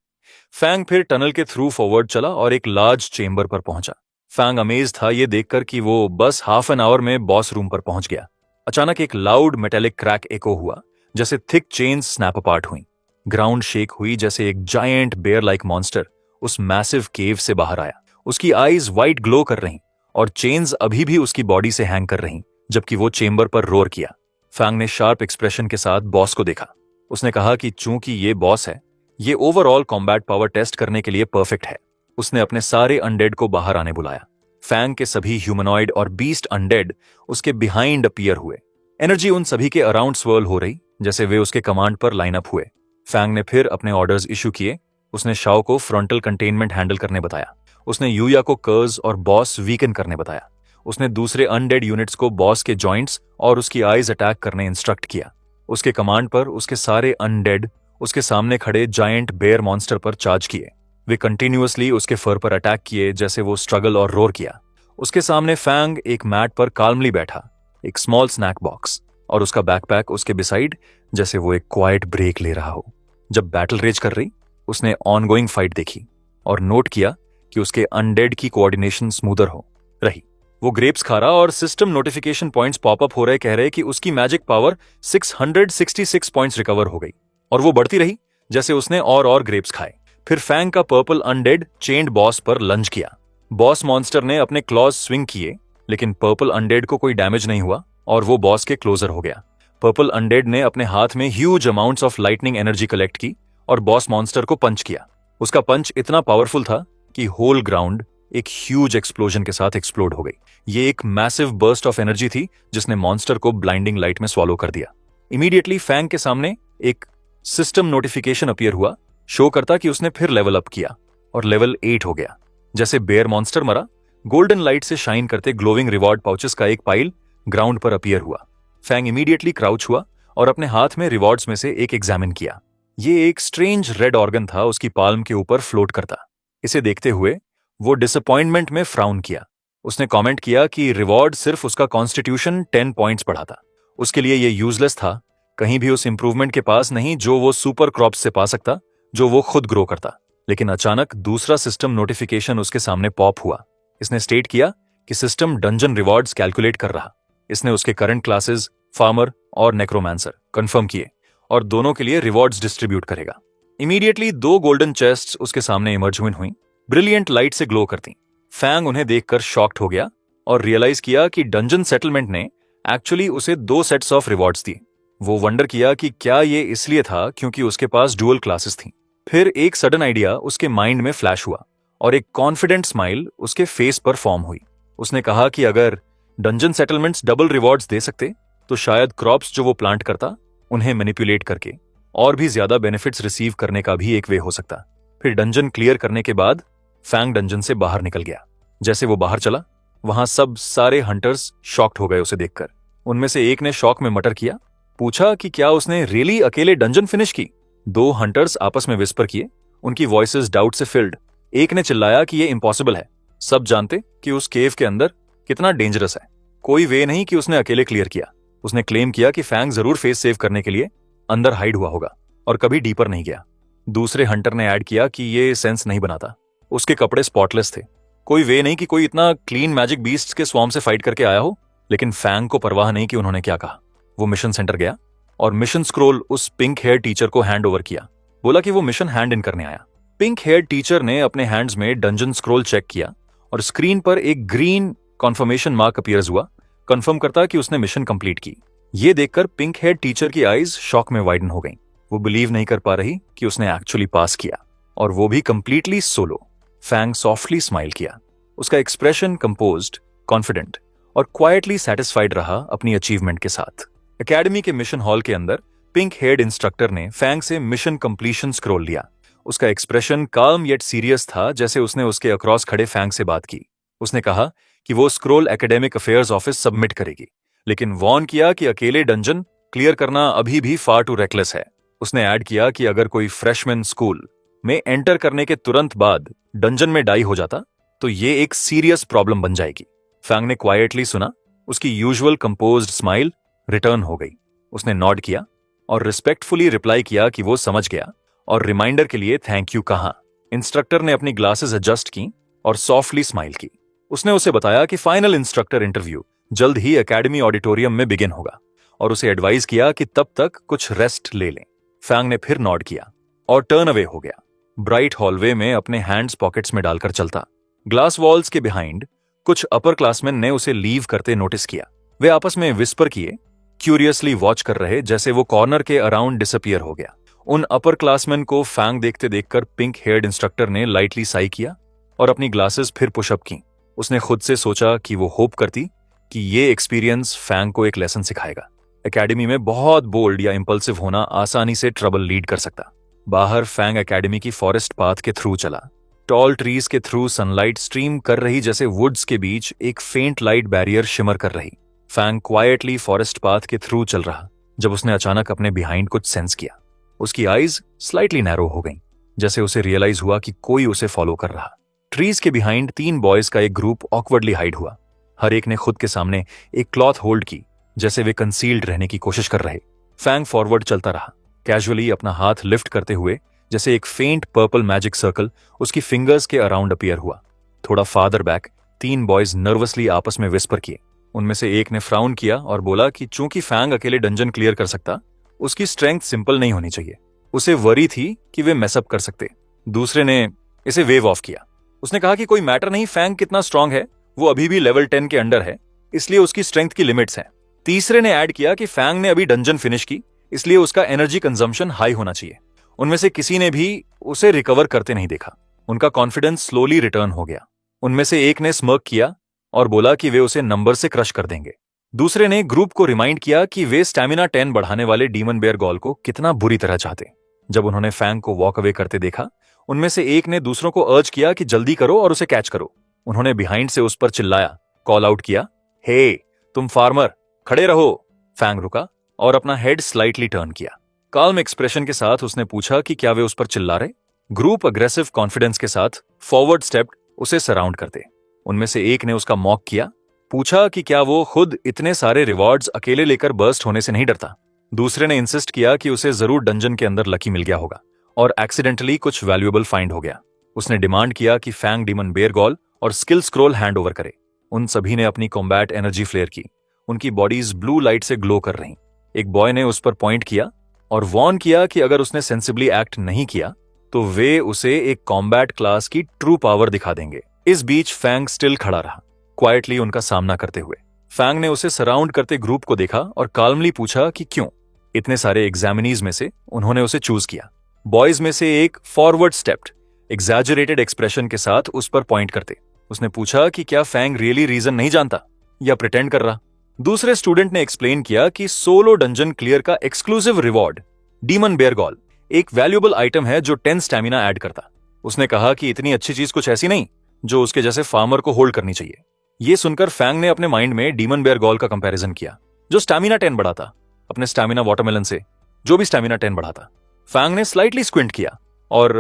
फैंग फिर टनल के थ्रू फॉरवर्ड चला और एक लार्ज चेंबर पर पहुंचा। फैंग अमेज था ये देखकर कि वो बस हाफ एन आवर में बॉस रूम पर पहुंच गया। अचानक एक लाउड मेटेलिक क्रैक एको हुआ, जैसे थिक चेन्स स्नैप अपार्ट हुई। ग्राउंड शेक हुई, जैसे एक जायंट बेयर लाइक मॉन्स्टर उस मैसिव केव से बाहर आया। उसकी आईज वाइट ग्लो कर रही और चेन्स अभी भी उसकी बॉडी से हैंग कर रही, जबकि वो चेंबर पर रोर किया। फैंग ने शार्प एक्सप्रेशन के साथ बॉस को देखा। उसने कहा कि चूंकि ये बॉस है, ये ओवरऑल कॉम्बैट पावर टेस्ट करने के लिए परफेक्ट है। उसने अपने सारे अनडेड को बाहर आने बुलाया। फैंग के सभी ह्यूमनॉइड और बीस्ट अनडेड उसके बिहाइंड अपीयर हुए। एनर्जी उन सभी के अराउंड स्वर्ल हो रही, जैसे वे उसके कमांड पर लाइन अप हुए। फैंग ने फिर अपने ऑर्डर्स इशू किए। उसने शाओ को फ्रंटल कंटेनमेंट हैंडल करने बताया। उसने यूया को कर्ज और बॉस वीकन करने बताया। उसने दूसरे अनडेड यूनिट्स को बॉस के जॉइंट्स और उसकी आईज अटैक करने इंस्ट्रक्ट किया। उसके कमांड पर उसके सारे अनडेड उसके सामने खड़े जायंट बेयर मॉन्स्टर पर चार्ज किए। वे कंटिन्यूअसली उसके फर पर अटैक किए, जैसे वो स्ट्रगल और रोर किया। उसके सामने फैंग एक मैट पर काल्मली बैठा, एक स्मॉल स्नैक बॉक्स और उसका बैकपैक उसके बिसाइड, जैसे वो एक क्वाइट ब्रेक ले रहा हो। जब बैटल रेज कर रही, उसने ऑनगोइंग फाइट देखी और नोट किया कि उसके अनडेड की कोऑर्डिनेशन स्मूदर हो रही। वो ग्रेप्स खा रहा और सिस्टम नोटिफिकेशन पॉइंट्स पॉपअप हो रहे, कह रहे कि उसकी मैजिक पावर 666 पॉइंट्स रिकवर हो गई और वो बढ़ती रही, जैसे उसने और ग्रेप्स खाए। फिर फैंग का पर्पल अनडेड चेंड बॉस पर लंच किया। बॉस मॉन्स्टर ने अपने क्लॉज स्विंग किए, लेकिन पर्पल अनडेड को कोई डैमेज नहीं हुआ और वो बॉस के क्लोजर हो गया। पर्पल अनडेड ने अपने हाथ में huge amounts of lightning energy collect की और बॉस मॉन्स्टर को पंच किया। उसका पंच इतना पावरफुल था कि होल ग्राउंड एक ह्यूज एक्सप्लोजन के साथ एक्सप्लोड हो गई। ये एक मैसिव बर्स्ट ऑफ एनर्जी थी जिसने मॉन्स्टर को ब्लाइंडिंग लाइट में स्वॉलो कर दिया। इमीडिएटली फैंग के सामने एक सिस्टम नोटिफिकेशन अपीयर हुआ, शो करता कि उसने फिर लेवल अप किया और लेवल 8 हो गया। जैसे बेयर मॉन्स्टर मरा, गोल्डन लाइट से शाइन करते ग्लोविंग रिवॉर्ड पाउचेस का एक पाइल ग्राउंड पर अपीयर हुआ। फैंग इमीडिएटली क्राउच हुआ और अपने हाथ में रिवॉर्ड्स में से एक एग्जामिन किया। ये एक स्ट्रेंज रेड ऑर्गन था, उसकी पाल्म के ऊपर फ्लोट करता। इसे देखते हुए वो डिसअपॉइंटमेंट में फ्राउन किया। उसने कमेंट किया कि रिवॉर्ड सिर्फ उसका कॉन्स्टिट्यूशन 10 पॉइंट्स बढ़ाता। उसके लिए ये यूजलेस था, कहीं भी उस इंप्रूवमेंट के पास नहीं जो वो सुपर क्रॉप्स से पा सकता, जो वो खुद ग्रो करता। लेकिन अचानक दूसरा सिस्टम नोटिफिकेशन उसके सामने पॉप हुआ। इसने स्टेट किया कि सिस्टम डंजन रिवॉर्ड्स कैलकुलेट कर रहा। इसने उसके करंट क्लासेस फार्मर और नेक्रोमांसर कंफर्म किए और दोनों के लिए रिवॉर्ड्स डिस्ट्रीब्यूट करेगा। इमीडिएटली 2 गोल्डन चेस्ट्स उसके सामने इमर्ज हुई, ब्रिलियंट लाइट से ग्लो करती। फैंग उन्हें देखकर शॉक्ड हो गया और रियलाइज किया कि डंजन सेटलमेंट ने एक्चुअली उसे 2 सेट्स ऑफ रिवॉर्ड्स दिए। वो वंडर किया कि क्या ये इसलिए था क्योंकि उसके पास डुअल क्लासेस थी। फिर एक सडन आइडिया उसके माइंड में फ्लैश हुआ और एक कॉन्फिडेंट स्माइल उसके फेस पर फॉर्म हुई। उसने कहा कि अगर डंजन सेटलमेंट्स डबल रिवॉर्ड्स दे सकते तो शायद क्रॉप्स जो वो प्लांट करता उन्हें मैनिपुलेट करके और भी ज्यादा बेनिफिट्स रिसीव करने का भी एक वे हो सकता। फिर डंजन क्लियर करने के बाद फैंग डंजन से बाहर निकल गया। जैसे वो बाहर चला, वहां सब सारे हंटर्स शॉक्ड हो गए उसे देखकर। उनमें से एक ने शॉक में मटर किया, पूछा कि क्या उसने रियली अकेले डंजन फिनिश की। 2 हंटर्स आपस में विस्पर किए, उनकी वॉइसेस डाउट से फिल्ड। एक ने चिल्लाया कि ये इम्पॉसिबल है, सब जानते कि उस केव के अंदर कितना डेंजरस है, कोई वे नहीं कि उसने अकेले क्लियर किया। उसने क्लेम किया कि फैंग जरूर फेस सेव करने के लिए अंदर हाइड हुआ होगा और कभी डीपर नहीं गया। दूसरे हंटर ने ऐड किया कि ये सेंस नहीं बनाता, उसके कपड़े स्पॉटलेस थे, कोई वे नहीं कि कोई इतना क्लीन मैजिक बीस्ट्स के स्वॉर्म से फाइट करके आया हो। लेकिन फैंग को परवाह नहीं कि उन्होंने क्या कहा। वो मिशन सेंटर गया और मिशन स्क्रोल उस पिंक हेयर टीचर को हैंड ओवर किया। बोला कि वो मिशन हैंड इन करने आया। पिंक हेयर टीचर ने अपने हैंड्स में डंजन स्क्रोल चेक किया और स्क्रीन पर एक ग्रीन कॉन्फर्मेशन मार्क अपीयर्स हुआ, कंफर्म करता कि उसने मिशन कंप्लीट की। ये देखकर पिंक हेयर टीचर की आईज शॉक में वाइडन हो गईं। वो बिलीव नहीं कर पा रही कि उसने एक्चुअली पास किया, और वो भी completely solo. Fang softly smile किया। उसका एक्सप्रेशन कंपोज्ड, कॉन्फिडेंट और क्वाइटली सेटिस्फाइड रहा अपनी अचीवमेंट के साथ। एकेडमी के मिशन हॉल के अंदर पिंक हेयर्ड इंस्ट्रक्टर ने फैंग से मिशन कंप्लीशन स्क्रोल लिया। उसका एक्सप्रेशन काम येट सीरियस था, जैसे उसने उसके अक्रॉस खड़े फैंग से बात की। उसने कहा कि वो scroll academic affairs office submit करेगी, लेकिन वॉर्न किया कि अकेले डंजन क्लियर करना अभी भी फार टू रेकलेस है। उसने ऐड किया कि अगर कोई फ्रेशमैन स्कूल में एंटर करने के तुरंत बाद डंजन में डाई हो जाता तो ये एक सीरियस प्रॉब्लम बन जाएगी। फैंग ने क्वाइटली सुना। उसकी यूजुअल कंपोज्ड स्माइल रिटर्न हो गई। उसने नॉड किया और रिस्पेक्टफुली रिप्लाई किया कि वो समझ गया और रिमाइंडर के लिए थैंक यू कहा। इंस्ट्रक्टर ने अपनी ग्लासेस एडजस्ट की और सॉफ्टली स्माइल की। उसने उसे बताया कि फाइनल इंस्ट्रक्टर इंटरव्यू जल्द ही एकेडमी ऑडिटोरियम में बिगिन होगा और उसे एडवाइस किया कि तब तक कुछ रेस्ट ले लें। फैंग ने फिर नॉड किया और टर्न अवे हो गया। ब्राइट हॉलवे में अपने हैंड्स पॉकेट्स में डालकर चलता। ग्लास वॉल्स के बिहाइंड कुछ अपर क्लासमैन ने उसे लीव करते नोटिस किया। वे आपस में विस्पर किए, क्यूरियसली वॉच कर रहे, जैसे वो कॉर्नर के अराउंड डिसअपियर हो गया। उन अपर क्लासमैन को फैंग देखते देखकर पिंक हेयर्ड इंस्ट्रक्टर ने लाइटली साई किया और अपनी ग्लासेस फिर पुशअप की। उसने खुद से सोचा कि वो होप करती कि ये एक्सपीरियंस फैंग को एक लेसन सिखाएगा। एकेडमी में बहुत बोल्ड या इंपल्सिव होना आसानी से ट्रबल लीड कर सकता। बाहर फैंग एकेडमी की फॉरेस्ट पाथ के थ्रू चला। टॉल ट्रीज के थ्रू सनलाइट स्ट्रीम कर रही, जैसे वुड्स के बीच एक फेंट लाइट बैरियर शिमर कर रही। फैंग क्वाइटली फॉरेस्ट पाथ के थ्रू चल रहा जब उसने अचानक अपने बिहाइंड कुछ सेंस किया। उसकी आईज स्लाइटली नैरो हो गईं, जैसे उसे रियलाइज हुआ कि कोई उसे फॉलो कर रहा। ट्रीज के बिहाइंड 3 बॉयज का एक ग्रुप ऑकवर्डली हाइड हुआ। हर एक ने खुद के सामने एक क्लॉथ होल्ड की, जैसे वे कंसील्ड रहने की कोशिश कर रहे। फैंग फॉरवर्ड चलता रहा, कैजुअली अपना हाथ लिफ्ट करते हुए, जैसे एक फेंट पर्पल मैजिक सर्कल उसकी फिंगर्स के अराउंड अपीयर हुआ। थोड़ा फादर बैक 3 बॉयज नर्वसली आपस में विस्पर किए। उनमें से एक ने फ्राउन किया और बोला कि चूंकि फैंग अकेले डंजन क्लियर कर सकता, उसकी स्ट्रेंथ सिंपल नहीं होनी चाहिए। उसे वरी थी कि वे मैसअप कर सकते। दूसरे ने इसे वेव ऑफ किया। उसने कहा कि कोई मैटर नहीं, फैंग कितना स्ट्रांग है, वो अभी भी लेवल 10 के अंडर है, इसलिए उसकी स्ट्रेंथ की लिमिट्स हैं। तीसरे ने ऐड किया कि फैंग ने अभी डंजन फिनिश की, इसलिए उसका एनर्जी कंजम्पशन हाई होना चाहिए। उनमें से किसी ने भी उसे रिकवर करते नहीं देखा। उनका कॉन्फिडेंस स्लोली रिटर्न हो गया। उनमें से एक ने स्मर्क किया और बोला कि वे उसे नंबर से क्रश कर देंगे। दूसरे ने ग्रुप को रिमाइंड किया कि वे स्टैमिना 10 बढ़ाने वाले डीमन बेयर गॉल को कितना बुरी तरह चाहते। जब उन्होंने फैंग को वॉक अवे करते देखा, उनमें से एक ने दूसरों को अर्ज किया कि जल्दी करो और उसे कैच करो। उन्होंने बिहाइंड से उस पर चिल्लाया, कॉल आउट किया, हे तुम फार्मर, खड़े रहो। फैंग रुका और अपना हेड स्लाइटली टर्न किया। काल्म एक्सप्रेशन के साथ उसने पूछा कि क्या वे उस पर चिल्ला रहे। ग्रुप अग्रेसिव कॉन्फिडेंस के साथ फॉरवर्ड स्टेप्ड उसे सराउंड करते। उनमें से एक ने उसका मॉक किया, पूछा कि क्या वो खुद इतने सारे रिवॉर्ड्स अकेले लेकर बर्स्ट होने से नहीं डरता। दूसरे ने इंसिस्ट किया कि उसे जरूर डंजन के अंदर लकी मिल गया होगा और एक्सीडेंटली कुछ वैल्यूएबल फाइंड हो गया। उसने डिमांड किया कि फैंग डीमन बेयरगॉल और स्किल स्क्रोल हैंड ओवर करे। उन सभी ने अपनी कॉम्बैट एनर्जी फ्लेयर की। उनकी बॉडीज ब्लू लाइट से ग्लो कर रही। एक बॉय ने उस पर पॉइंट किया और वॉर्न किया कि अगर उसने सेंसिबली एक्ट नहीं किया तो वे उसे एक कॉम्बैट क्लास की ट्रू पावर दिखा देंगे। इस बीच फैंग स्टिल खड़ा रहा, क्वाइटली उनका सामना करते हुए। फैंग ने उसे सराउंड करते ग्रुप को देखा और काल्मली पूछा कि क्यों। इतने सारे एग्जामिनीज में से उन्होंने उसे चूज किया। बॉयज में से एक फॉरवर्ड स्टेप्ड एग्जैजरेटेड एक्सप्रेशन के साथ उस पर पॉइंट करते। उसने पूछा कि क्या फैंग रियली रीजन नहीं जानता या प्रिटेंड कर रहा। दूसरे स्टूडेंट ने एक्सप्लेन किया कि सोलो डंजन क्लियर का एक्सक्लूसिव रिवॉर्ड डीमन बेयरगॉल एक वैल्यूएबल आइटम है जो 10 स्टैमिना ऐड करता। उसने कहा कि इतनी अच्छी चीज कुछ ऐसी नहीं जो उसके जैसे फार्मर को होल्ड करनी चाहिए। यह सुनकर फैंग ने अपने माइंड में डीमन बेयरगॉल का कंपैरिजन किया जो स्टैमिना 10 बढ़ाता, अपने स्टैमिना वाटरमेलन से जो भी स्टैमिना 10 बढ़ाता। फैंग ने स्लाइटली स्क्विंट किया और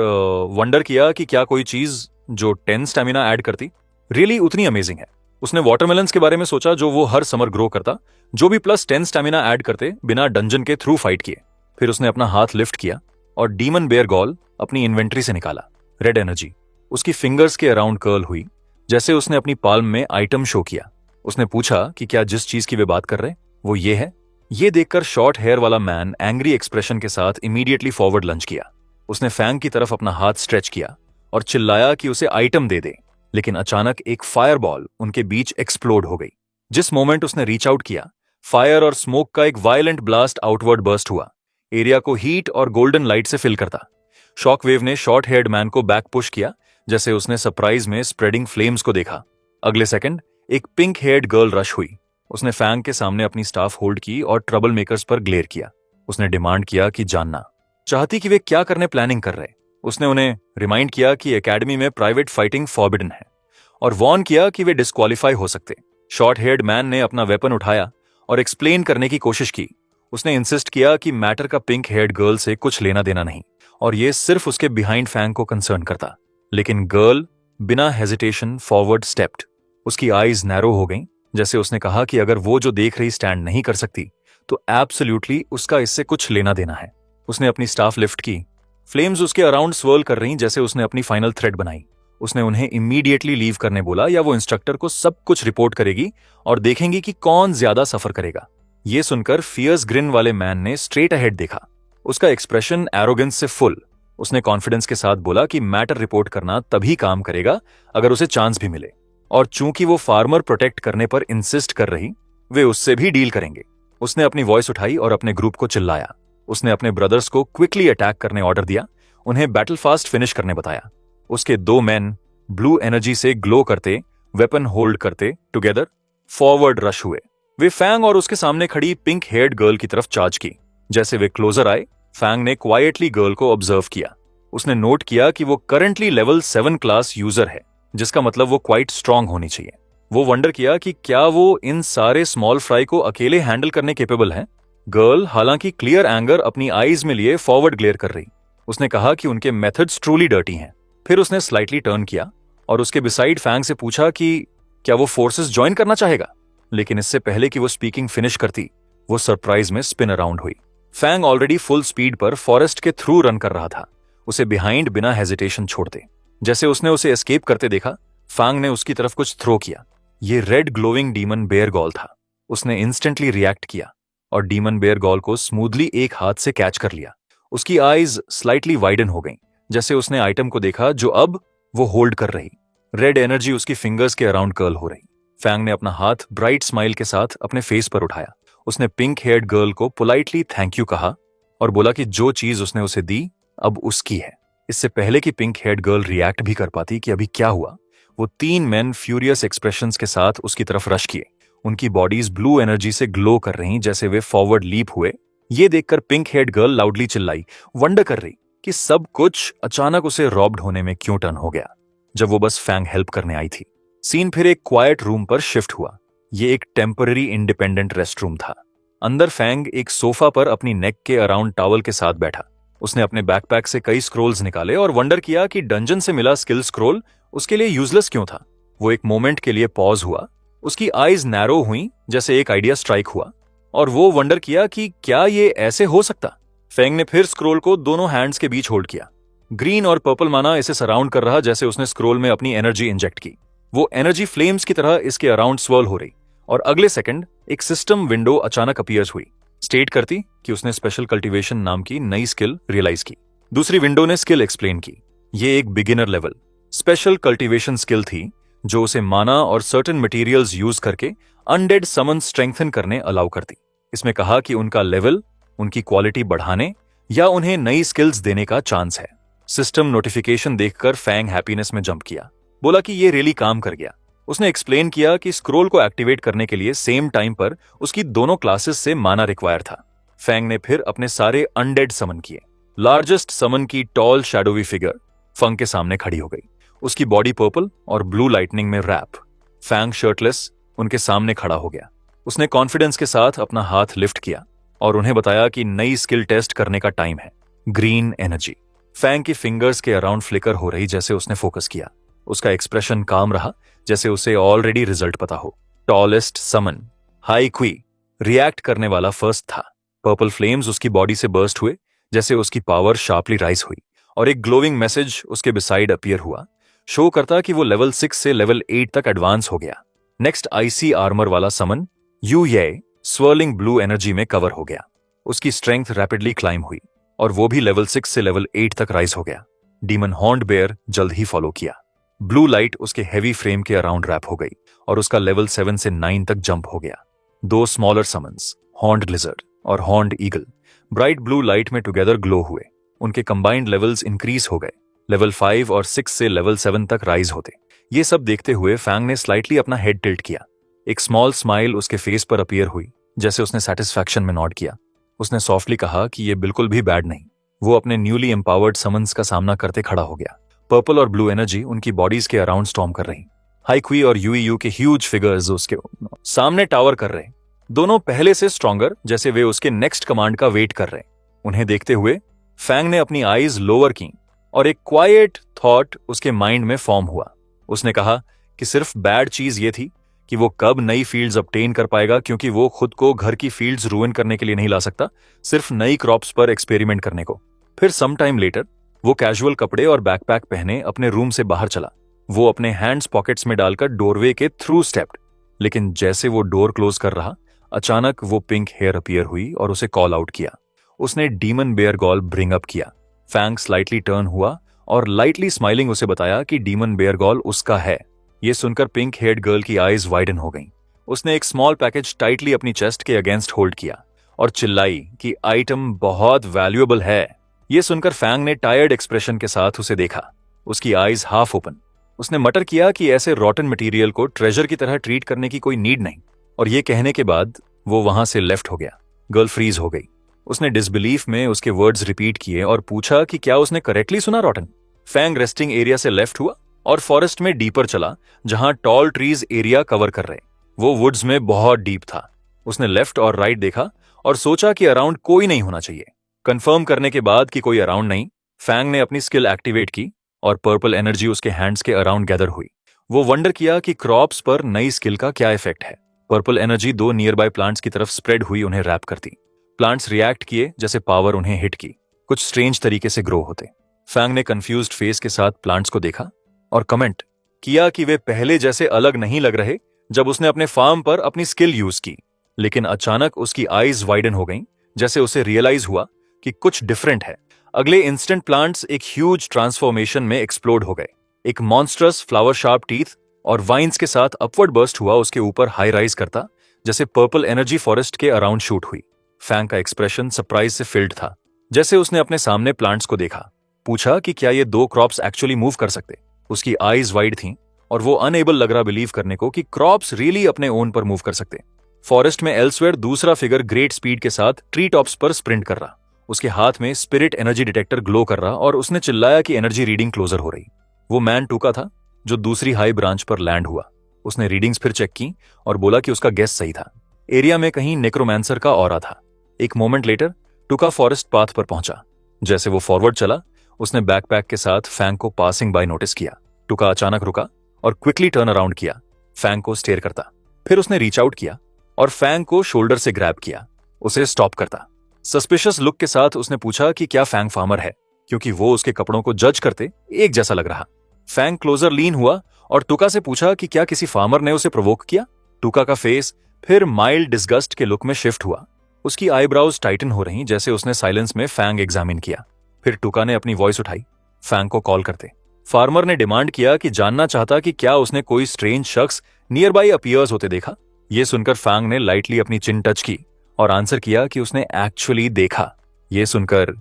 वंडर किया कि क्या कोई चीज जो 10 स्टैमिना ऐड करती रियली उतनी अमेजिंग है। उसने वाटरमेलन्स के बारे में सोचा जो वो हर समर ग्रो करता, जो भी प्लस 10 स्टैमिना ऐड करते बिना डंजन के थ्रू फाइट किए। फिर उसने अपना हाथ लिफ्ट किया और डीमन बेयरगॉल अपनी इन्वेंट्री से निकाला। रेड एनर्जी उसकी फिंगर्स के अराउंड कर्ल हुई जैसे उसने अपनी पाल्म में आइटम शो किया। उसने पूछा कि क्या जिस चीज की वे बात कर रहे वो ये है। ये देखकर शॉर्ट हेयर वाला मैन एंग्री एक्सप्रेशन के साथ इमीडिएटली फॉरवर्ड लंच किया। उसने फैंग की तरफ अपना हाथ स्ट्रेच किया और चिल्लाया कि उसे आइटम दे दे, लेकिन अचानक एक फायर बॉल उनके बीच एक्सप्लोड हो गई। जिस मोमेंट उसने रीच आउट किया, फायर और स्मोक का एक वायलेंट ब्लास्ट आउटवर्ड बर्स्ट हुआ, एरिया को हीट और गोल्डन लाइट से फिल करता। शॉकवेव ने शॉर्ट हेयर्ड मैन को बैक पुश किया जैसे उसने सरप्राइज में स्प्रेडिंग फ्लेम्स को देखा। अगले सेकंड एक पिंक हेयर्ड गर्ल रश हुई। उसने फैंग के सामने अपनी स्टाफ होल्ड की और ट्रबल मेकर्स पर ग्लेयर किया। उसने डिमांड किया कि जानना चाहती कि वे क्या करने प्लानिंग कर रहे। उसने उन्हें रिमाइंड किया कि एकेडमी में प्राइवेट फाइटिंग फॉरबिडन है और वॉर्न किया कि वे डिस्क्वालीफाई हो सकते। शॉर्ट हेयर्ड मैन ने अपना वेपन उठाया और एक्सप्लेन करने की कोशिश की। उसने इंसिस्ट किया कि मैटर का पिंक हेयर्ड गर्ल से कुछ लेना देना नहीं और यह सिर्फ उसके बिहाइंड फैंग को कंसर्न करता। लेकिन गर्ल बिना हेजिटेशन फॉरवर्ड स्टेप्ड। उसकी आईज नैरो हो गईं, जैसे उसने कहा कि अगर वो जो देख रही स्टैंड नहीं कर सकती तो एब्सोल्युटली उसका इससे कुछ लेना देना है। उसने अपनी स्टाफ लिफ्ट की। फ्लेम्स उसके अराउंड स्वर्ल कर रही जैसे उसने अपनी फाइनल थ्रेड बनाई। उसने उन्हें इमीडिएटली लीव करने बोला या वो इंस्ट्रक्टर को सब कुछ रिपोर्ट करेगी और देखेंगी कि कौन ज्यादा सफर करेगा। यह सुनकर फियर्स ग्रिन वाले मैन ने स्ट्रेट अहेड देखा, उसका एक्सप्रेशन एरोगेंस से फुल। उसने कॉन्फिडेंस के साथ बोला कि मैटर रिपोर्ट करना तभी काम करेगा अगर उसे चांस भी मिले, और चूंकि वो फार्मर प्रोटेक्ट करने पर इंसिस्ट कर रही, वे उससे भी डील करेंगे। उसने अपनी वॉइस उठाई और अपने ग्रुप को चिल्लाया। उसने अपने ब्रदर्स को क्विकली अटैक करने ऑर्डर दिया, उन्हें बैटल फास्ट फिनिश करने बताया। उसके दो मैन ब्लू एनर्जी से ग्लो करते, वेपन होल्ड करते टुगेदर फॉरवर्ड रश हुए। वे फैंग और उसके सामने खड़ी पिंक हेयर्ड गर्ल की तरफ चार्ज की। जैसे वे क्लोजर आए, फैंग ने क्वाइटली गर्ल को ऑब्जर्व किया। उसने नोट किया कि वो करंटली लेवल 7 क्लास यूजर है, जिसका मतलब वो क्वाइट स्ट्रांग होनी चाहिए। वो वंडर किया कि क्या वो इन सारे स्मॉल फ्राई को अकेले हैंडल करने केपेबल है। गर्ल हालांकि क्लियर एंगर अपनी आईज में लिए फॉरवर्ड ग्लेयर कर रही। उसने कहा कि उनके मेथड्स ट्रूली डर्टी हैं। फिर उसने स्लाइटली टर्न किया और उसके बिसाइड फैंग से पूछा कि क्या वो फोर्सेस ज्वाइन करना चाहेगा। लेकिन इससे पहले कि वो स्पीकिंग फिनिश करती, वो सरप्राइज में स्पिन अराउंड हुई। फैंग ऑलरेडी फुल स्पीड पर फॉरेस्ट के थ्रू रन कर रहा था, उसे बिहाइंड बिना हेजिटेशन छोड़ते। जैसे उसने उसे एस्केप करते देखा, फैंग ने उसकी तरफ कुछ थ्रो किया। ये रेड ग्लोइंग डीमन बेयरगॉल था। उसने इंस्टेंटली रिएक्ट किया और डीमन बेयरगॉल को स्मूथली एक हाथ से कैच कर लिया। उसकी आईज स्लाइटली वाइडन हो गईं, जैसे उसने आइटम को देखा जो अब वो होल्ड कर रही। रेड एनर्जी उसकी फिंगर्स के अराउंड कर्ल हो रही। फैंग ने अपना हाथ ब्राइट स्माइल के साथ अपने फेस पर उठाया। उसने पिंक हेयर्ड गर्ल को पोलाइटली थैंक यू कहा और बोला कि जो चीज उसने उसे दी अब उसकी है। इससे पहले कि पिंक हेयर्ड गर्ल रिएक्ट भी कर पाती कि अभी क्या हुआ, वो 3 मेन फ्यूरियस एक्सप्रेशंस के साथ उसकी तरफ रश किए। उनकी बॉडीज ब्लू एनर्जी से ग्लो कर रही जैसे वे फॉरवर्ड लीप हुए। ये देखकर पिंक हेयर्ड गर्ल लाउडली चिल्लाई, वंडर कर रही कि सब कुछ अचानक उसे रॉब्ड होने में क्यों टर्न हो गया, जब वो बस फैंग हेल्प करने आई थी। सीन फिर एक क्वाइट रूम पर शिफ्ट हुआ। ये एक टेम्पररी इंडिपेंडेंट रेस्ट रूम था। अंदर फैंग एक सोफा पर अपनी नेक के अराउंड टॉवल के साथ बैठा। उसने अपने बैकपैक से कई स्क्रोल्स निकाले और वंडर किया कि डंजन से मिला स्किल स्क्रोल उसके लिए यूजलेस क्यों था। वो एक मोमेंट के लिए पॉज हुआ, उसकी आईज नैरो हुई जैसे एक आइडिया स्ट्राइक हुआ, और वो वंडर किया कि क्या ये ऐसे हो सकता। फैंग ने फिर स्क्रोल को दोनों हैंड्स के बीच होल्ड किया। ग्रीन और पर्पल माना इसे सराउंड कर रहा जैसे उसने स्क्रोल में अपनी एनर्जी इंजेक्ट की। वो एनर्जी फ्लेम्स की तरह इसके अराउंड स्वर्ल हो रही, और अगले सेकंड एक सिस्टम विंडो अचानक अपीयर्स हुई, स्टेट करती कि उसने स्पेशल कल्टीवेशन नाम की नई स्किल रियलाइज की। दूसरी विंडो ने स्किल एक्सप्लेन की। ये एक beginner level special cultivation skill थी जो उसे माना और सर्टेन मटेरियल्स यूज करके अनडेड समन स्ट्रेंथन करने अलाउ करती। इसमें कहा कि उनका लेवल उनकी क्वालिटी बढ़ाने या उन्हें नई स्किल्स देने का चांस है। सिस्टम नोटिफिकेशन देखकर फैंग हैप्पीनेस में जंप किया, बोला कि ये रियली काम कर गया। उसने एक्सप्लेन किया कि स्क्रोल को एक्टिवेट करने के लिए सेम टाइम पर उसकी दोनों क्लासेस से माना रिक्वायर था। फैंग ने फिर अपने सारे अनडेड समन किए। लार्जेस्ट समन की टॉल शैडोवी फिगर फंग के सामने खड़ी हो गई, उसकी बॉडी पर्पल और ब्लू लाइटनिंग में रैप। फैंग शर्टलेस उनके सामने खड़ा हो गया। उसने कॉन्फिडेंस के साथ अपना हाथ लिफ्ट किया और उन्हें बताया कि नई स्किल टेस्ट करने का टाइम है, ग्रीन एनर्जी। फैंग की फिंगर्स के अराउंड फ्लिकर हो रही जैसे उसने फोकस किया। उसका एक्सप्रेशन काम रहा जैसे उसे ऑलरेडी रिजल्ट पता हो। टॉलेस्ट समन हाई क्वी रिएक्ट करने वाला फर्स्ट था। पर्पल फ्लेम्स उसकी बॉडी से बर्स्ट हुए जैसे उसकी पावर शार्पली राइज हुई, और एक ग्लोविंग मैसेज उसके बिसाइड अपीयर हुआ, शो करता कि वो लेवल 6 से लेवल 8 तक एडवांस हो गया। नेक्स्ट आईसी आर्मर वाला समन यू ये स्वर्लिंग ब्लू एनर्जी में कवर हो गया। उसकी स्ट्रेंथ रैपिडली क्लाइम हुई और वो भी लेवल 6 से लेवल 8 तक राइज हो गया। डीमन हॉर्न्ड बेयर जल्द ही फॉलो किया। ब्लू लाइट उसके हेवी फ्रेम के अराउंड रैप हो गई और उसका लेवल 7 से 9 तक जंप हो गया। दो स्मॉलर समन्स हॉर्न्ड लिजर्ड और horned eagle bright blue light में टुगेदर ग्लो हुए। उनके कंबाइंड लेवल्स इंक्रीज हो गए, लेवल 5 और 6 से लेवल 7 तक राइज होते। ये सब देखते हुए फैंग ने स्लाइटली अपना हेड टिल्ट किया। एक स्मॉल स्माइल उसके फेस पर अपीयर हुई जैसे उसने सेटिस्फैक्शन में नॉड किया। उसने सॉफ्टली कहा कि ये बिल्कुल भी बैड नहीं। वो अपने न्यूली एम्पावर्ड समन्स का सामना करते खड़ा हो गया। पर्पल और ब्लू एनर्जी उनकी बॉडीज के अराउंड स्टॉर्म कर रही। हाईक्वी और यूईयू के ह्यूज फिगर्स उसके सामने टावर कर रहे, दोनों पहले से स्ट्रॉन्गर जैसे वे उसके नेक्स्ट कमांड का वेट कर रहे। उन्हें देखते हुए फैंग ने अपनी आईज लोअर की और एक क्वाइट थॉट उसके माइंड में फॉर्म हुआ। उसने कहा कि सिर्फ बैड चीज ये थी कि वो कब नई फील्ड्स ऑब्टेन कर पाएगा, क्योंकि वो खुद को घर की फील्ड्स रूइन करने के लिए नहीं ला सकता, सिर्फ नई क्रॉप्स पर एक्सपेरिमेंट करने को। फिर सम टाइम लेटर वो कैजुअल कपड़े और बैकपैक पहने अपने रूम से बाहर चला। वो अपने हैंड्स पॉकेट्स में डालकर डोरवे के थ्रू स्टेप्ड, लेकिन जैसे वो डोर क्लोज कर रहा, अचानक वो पिंक हेयर अपीयर हुई और उसे कॉल आउट किया। उसने demon bear gall bring up किया। फैंग स्लाइटली टर्न हुआ और लाइटली स्माइलिंग उसे बताया कि डीमन बेयर गॉल उसका है। ये सुनकर पिंक हेयर्ड गर्ल की आईज वाइडन हो गईं। उसने एक स्मॉल पैकेज टाइटली अपनी चेस्ट के अगेंस्ट होल्ड किया और चिल्लाई कि आइटम बहुत वैल्यूएबल है। ये सुनकर फैंग ने टायर्ड एक्सप्रेशन के साथ उसे देखा, उसकी आईज हाफ ओपन। उसने मटर किया कि ऐसे रॉटन मटेरियल को ट्रेजर की तरह ट्रीट करने की कोई नीड नहीं, और ये कहने के बाद वो वहां से लेफ्ट हो गया। गर्ल फ्रीज हो गई। उसने डिसबिलीफ में उसके वर्ड्स रिपीट किए और पूछा कि क्या उसने करेक्टली सुना रॉटन। फैंग रेस्टिंग एरिया से लेफ्ट हुआ और फॉरेस्ट में डीपर चला जहां टॉल ट्रीज एरिया कवर कर रहे। वो वुड्स में बहुत डीप था। उसने लेफ्ट और राइट देखा और सोचा कि अराउंड कोई नहीं होना चाहिए। कंफर्म करने के बाद कि कोई अराउंड नहीं, फैंग ने अपनी स्किल एक्टिवेट की और पर्पल एनर्जी उसके हैंड्स के अराउंड गैदर हुई। वो वंडर किया कि क्रॉप्स पर नई स्किल का क्या इफेक्ट है। पर्पल एनर्जी दो नियर बाय प्लांट्स की तरफ स्प्रेड हुई, उन्हें रैप करती। प्लांट्स रिएक्ट किए जैसे पावर उन्हें हिट की, कुछ स्ट्रेंज तरीके से ग्रो होते। फैंग ने कंफ्यूज्ड फेस के साथ प्लांट्स को देखा और कमेंट किया कि वे पहले जैसे अलग नहीं लग रहे जब उसने अपने फार्म पर अपनी स्किल यूज की। लेकिन अचानक उसकी आईज वाइडन हो गईं, जैसे उसे रियलाइज हुआ कि कुछ डिफरेंट है। अगले इंस्टेंट प्लांट्स एक ह्यूज ट्रांसफॉर्मेशन में एक्सप्लोड हो गए। एक मॉन्स्ट्रस फ्लावर शार्प टीथ और वाइन्स के साथ अपवर्ड बर्स्ट हुआ उसके ऊपर हाई राइज करता, जैसे पर्पल एनर्जी फॉरेस्ट के अराउंड शूट हुई। फैंग का एक्सप्रेशन सरप्राइज से फिल्ड था। जैसे उसने अपने सामने प्लांट्स को देखा, पूछा कि क्या ये दो क्रॉप्स एक्चुअली मूव कर सकते। उसकी आईज वाइड थीं और वो अनएबल लग रहा बिलीव करने को कि क्रॉप्स रियली अपने ओन पर मूव कर सकते। फॉरेस्ट में एल्सवेयर दूसरा फिगर ग्रेट स्पीड के साथ ट्री टॉप्स पर स्प्रिंट कर रहा उसके हाथ में स्पिरिट एनर्जी डिटेक्टर ग्लो कर रहा और उसने चिल्लाया कि एनर्जी रीडिंग क्लोजर हो रही। वो मैन टूका था जो दूसरी हाई ब्रांच पर लैंड हुआ। उसने रीडिंग्स फिर चेक की और बोला कि उसका गेस सही था। एरिया में कहीं नेक्रोमैंसर का ऑरा था। एक मोमेंट लेटर टूका फॉरेस्ट पाथ पर पहुंचा। जैसे वो फॉरवर्ड चला, उसने बैकपैक के साथ फैंग को पासिंग बाय नोटिस किया। टूका अचानक रुका और क्विकली टर्न अराउंड किया, फैंग को स्टेयर करता। फिर उसने रीच आउट किया और फैंग को शोल्डर से ग्रैब किया, उसे स्टॉप करता। सस्पिशियस लुक के साथ उसने पूछा कि क्या फैंग फार्मर है, क्योंकि वो उसके कपड़ों को जज करते एक जैसा लग रहा। फैंग क्लोजर लीन हुआ और टूका से पूछा कि क्या किसी फार्मर ने उसे प्रोवोक किया। टूका का फेस फिर माइल्ड डिस्गस्ट के लुक में शिफ्ट हुआ। उसकी आईब्राउज टाइटन हो रही, जैसे उसने साइलेंस में फैंग एग्जामिन किया। फिर टूका ने अपनी वॉइस उठाई, फैंग को कॉल करते। फार्मर ने डिमांड किया कि जानना चाहता कि क्या उसने कोई स्ट्रेंज शख्स नियर बाई अपीयर्स होते देखा। यह सुनकर फैंग ने लाइटली अपनी चिन टच की और आंसर किया कि उसने एक्चुअली देखा। यह सुनकर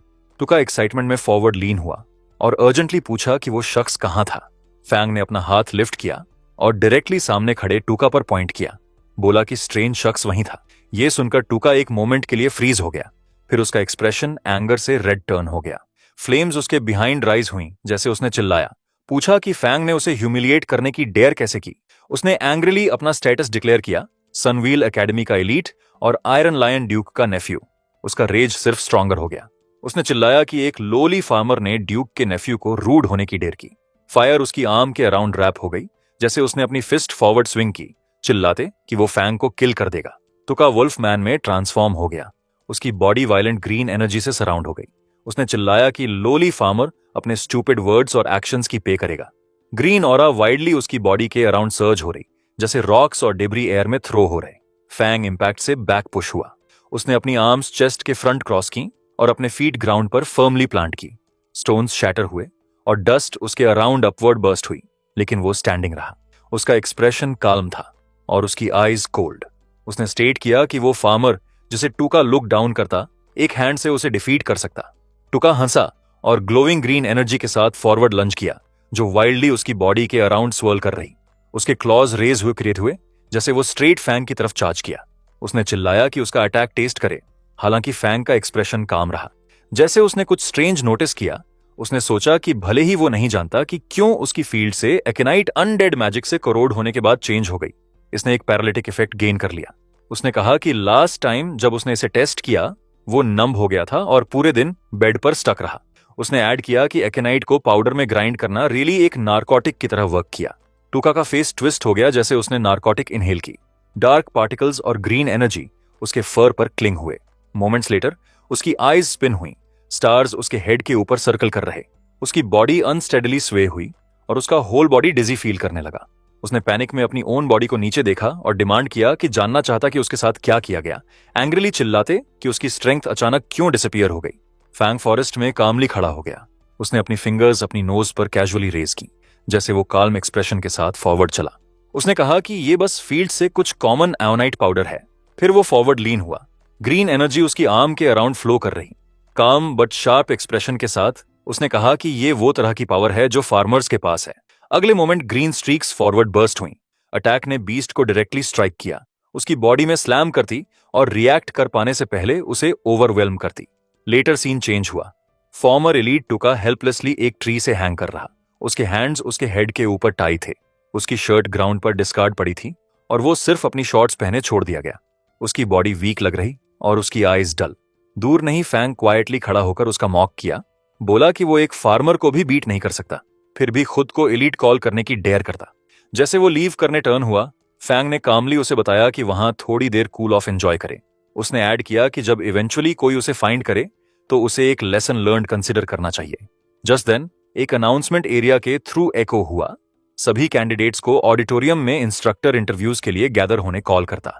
टूका एक्साइटमेंट में फॉरवर्ड लीन हुआ और अर्जेंटली पूछा कि वो शख्स कहां था। फैंग ने अपना हाथ लिफ्ट किया और डायरेक्टली सामने खड़े टूका पर पॉइंट किया, बोला कि स्ट्रेंज शख्स वहीं था। यह सुनकर टूका एक मोमेंट के लिए फ्रीज हो गया। फिर उसका एक्सप्रेशन एंगर से रेड टर्न हो गया। फ्लेम्स उसके बिहाइंड राइज हुई, जैसे उसने चिल्लाया, पूछा कि फैंग ने उसे ह्यूमिलिएट करने की डेयर कैसे की। उसने एंग्रीली अपना स्टेटस डिक्लेयर किया, सनवील एकेडमी का एलीट और आयरन लायन ड्यूक का नेफ्यू। उसका रेज सिर्फ स्ट्रॉन्गर हो गया। उसने चिल्लाया कि एक लोली फार्मर ने ड्यूक के नेफ्यू को रूड होने की डेयर की। फायर उसकी आर्म के अराउंड रैप हो गई, जैसे उसने अपनी फिस्ट फॉरवर्ड स्विंग की, चिल्लाते कि वो फैंग को किल कर देगा। टूका वुल्फ मैन में ट्रांसफॉर्म हो गया। उसकी बॉडी वायलेंट ग्रीन एनर्जी से सराउंड हो गई। उसने चिल्लाया कि लोली फार्मर अपने स्टूपिड वर्ड्स और एक्शंस की पे करेगा। ग्रीन ऑरा वाइडली उसकी बॉडी के अराउंड सर्ज हो रही, जैसे रॉक्स और डिब्री एयर में थ्रो हो रहे। फैंग इंपैक्ट से बैक पुश हुआ। उसने अपनी आर्म्स चेस्ट के फ्रंट क्रॉस की और अपने फीट ग्राउंड पर फर्मली प्लांट की। स्टोन्स शैटर हुए और डस्ट उसके अराउंड अपवर्ड बर्स्ट हुई, लेकिन वो स्टैंडिंग रहा। उसका एक्सप्रेशन काल्म था और उसकी आईज कोल्ड। उसने स्टेट किया कि वो फार्मर जिसे टूका लुक डाउन करता, एक हैंड से उसे डिफीट कर सकता। टूका हंसा और ग्लोइंग ग्रीन एनर्जी के साथ फॉरवर्ड लंज किया, जो वाइल्डली उसकी बॉडी के अराउंड स्वर्ल कर रही। उसके क्लॉज रेज हुए क्रिएट हुए, जैसे वो स्ट्रेट फैंग की तरफ चार्ज किया। उसने चिल्लाया कि उसका अटैक टेस्ट करे, हालांकि फैंग का एक्सप्रेशन काम रहा। जैसे उसने कुछ स्ट्रेंज नोटिस किया, उसने सोचा कि भले ही वो नहीं जानता कि क्यों उसकी फील्ड से एकेनाइट अनडेड मैजिक से करोड़ होने के बाद चेंज हो गई। इसने एक पैरालिटिक इफेक्ट गेन कर लिया। उसने कहा कि लास्ट टाइम जब उसने इसे टेस्ट किया, वो नंब हो गया था और पूरे दिन बेड पर स्टक रहा। उसने ऐड किया कि एकेनाइट को पाउडर में ग्राइंड करना रियली एक नारकोटिक की तरह वर्क किया। टूका का फेस ट्विस्ट हो गया, जैसे उसने नारकोटिक इनहेल की। डार्क पार्टिकल्स और ग्रीन एनर्जी उसके फर पर क्लिंग हुए। मोमेंट्स लेटर उसकी आईज स्पिन हुई, स्टार्स उसके हेड के ऊपर सर्कल कर रहे। उसकी बॉडी अनस्टेडली स्वे हुई और उसका होल बॉडी डिजी फील करने लगा। उसने पैनिक में अपनी ओन बॉडी को नीचे देखा और डिमांड किया कि जानना चाहता कि उसके साथ क्या किया गया, एंग्रीली चिल्लाते कि उसकी स्ट्रेंथ अचानक क्यों डिसअपीयर हो गई। फैंग फॉरेस्ट में कामली खड़ा हो गया। उसने अपनी फिंगर्स अपनी नोज पर कैजुअली रेज की, जैसे वो काल्म एक्सप्रेशन के साथ फॉरवर्ड चला। उसने कहा कि ये बस फील्ड से कुछ कॉमन एओनाइट पाउडर है। फिर वो फॉरवर्ड लीन हुआ। ग्रीन एनर्जी उसकी आर्म के अराउंड फ्लो कर रही। काम बट शार्प एक्सप्रेशन के साथ उसने कहा कि ये वो तरह की पावर है जो फार्मर्स के पास है। अगले moment green streaks forward burst हुई। अटैक ने बीस्ट को डायरेक्टली स्ट्राइक किया, उसकी बॉडी में स्लैम करती और रिएक्ट कर पाने से पहले उसे ओवरवेल्म करती। लेटर सीन चेंज हुआ। फॉर्मर एलीट टूका हेल्पलेसली एक ट्री से हैंग कर रहा। उसके हैंड्स उसके हेड के ऊपर टाई थे। उसकी शर्ट ग्राउंड पर डिस्कार्ड पड़ी थी और वो सिर्फ अपनी शॉर्ट्स पहने छोड़ दिया गया। उसकी बॉडी वीक लग रही और उसकी आईज डल। दूर नहीं फैंग क्वाइटली खड़ा होकर उसका मॉक किया, बोला कि वो एक फार्मर को भी बीट नहीं कर सकता, फिर भी खुद को एलीट कॉल करने की डेयर करता। जैसे वो लीव करने टर्न हुआ, फैंग ने कामली उसे बताया कि वहां थोड़ी देर कूल ऑफ एंजॉय करे। उसने ऐड किया कि जब इवेंचुअली कोई उसे फाइंड करे तो उसे एक लेसन लर्न कंसिडर करना चाहिए। जस्ट देन एक अनाउंसमेंट एरिया के थ्रू एको हुआ। सभी कैंडिडेट्स को ऑडिटोरियम में इंस्ट्रक्टर इंटरव्यूज के लिए गैदर होने कॉल करता।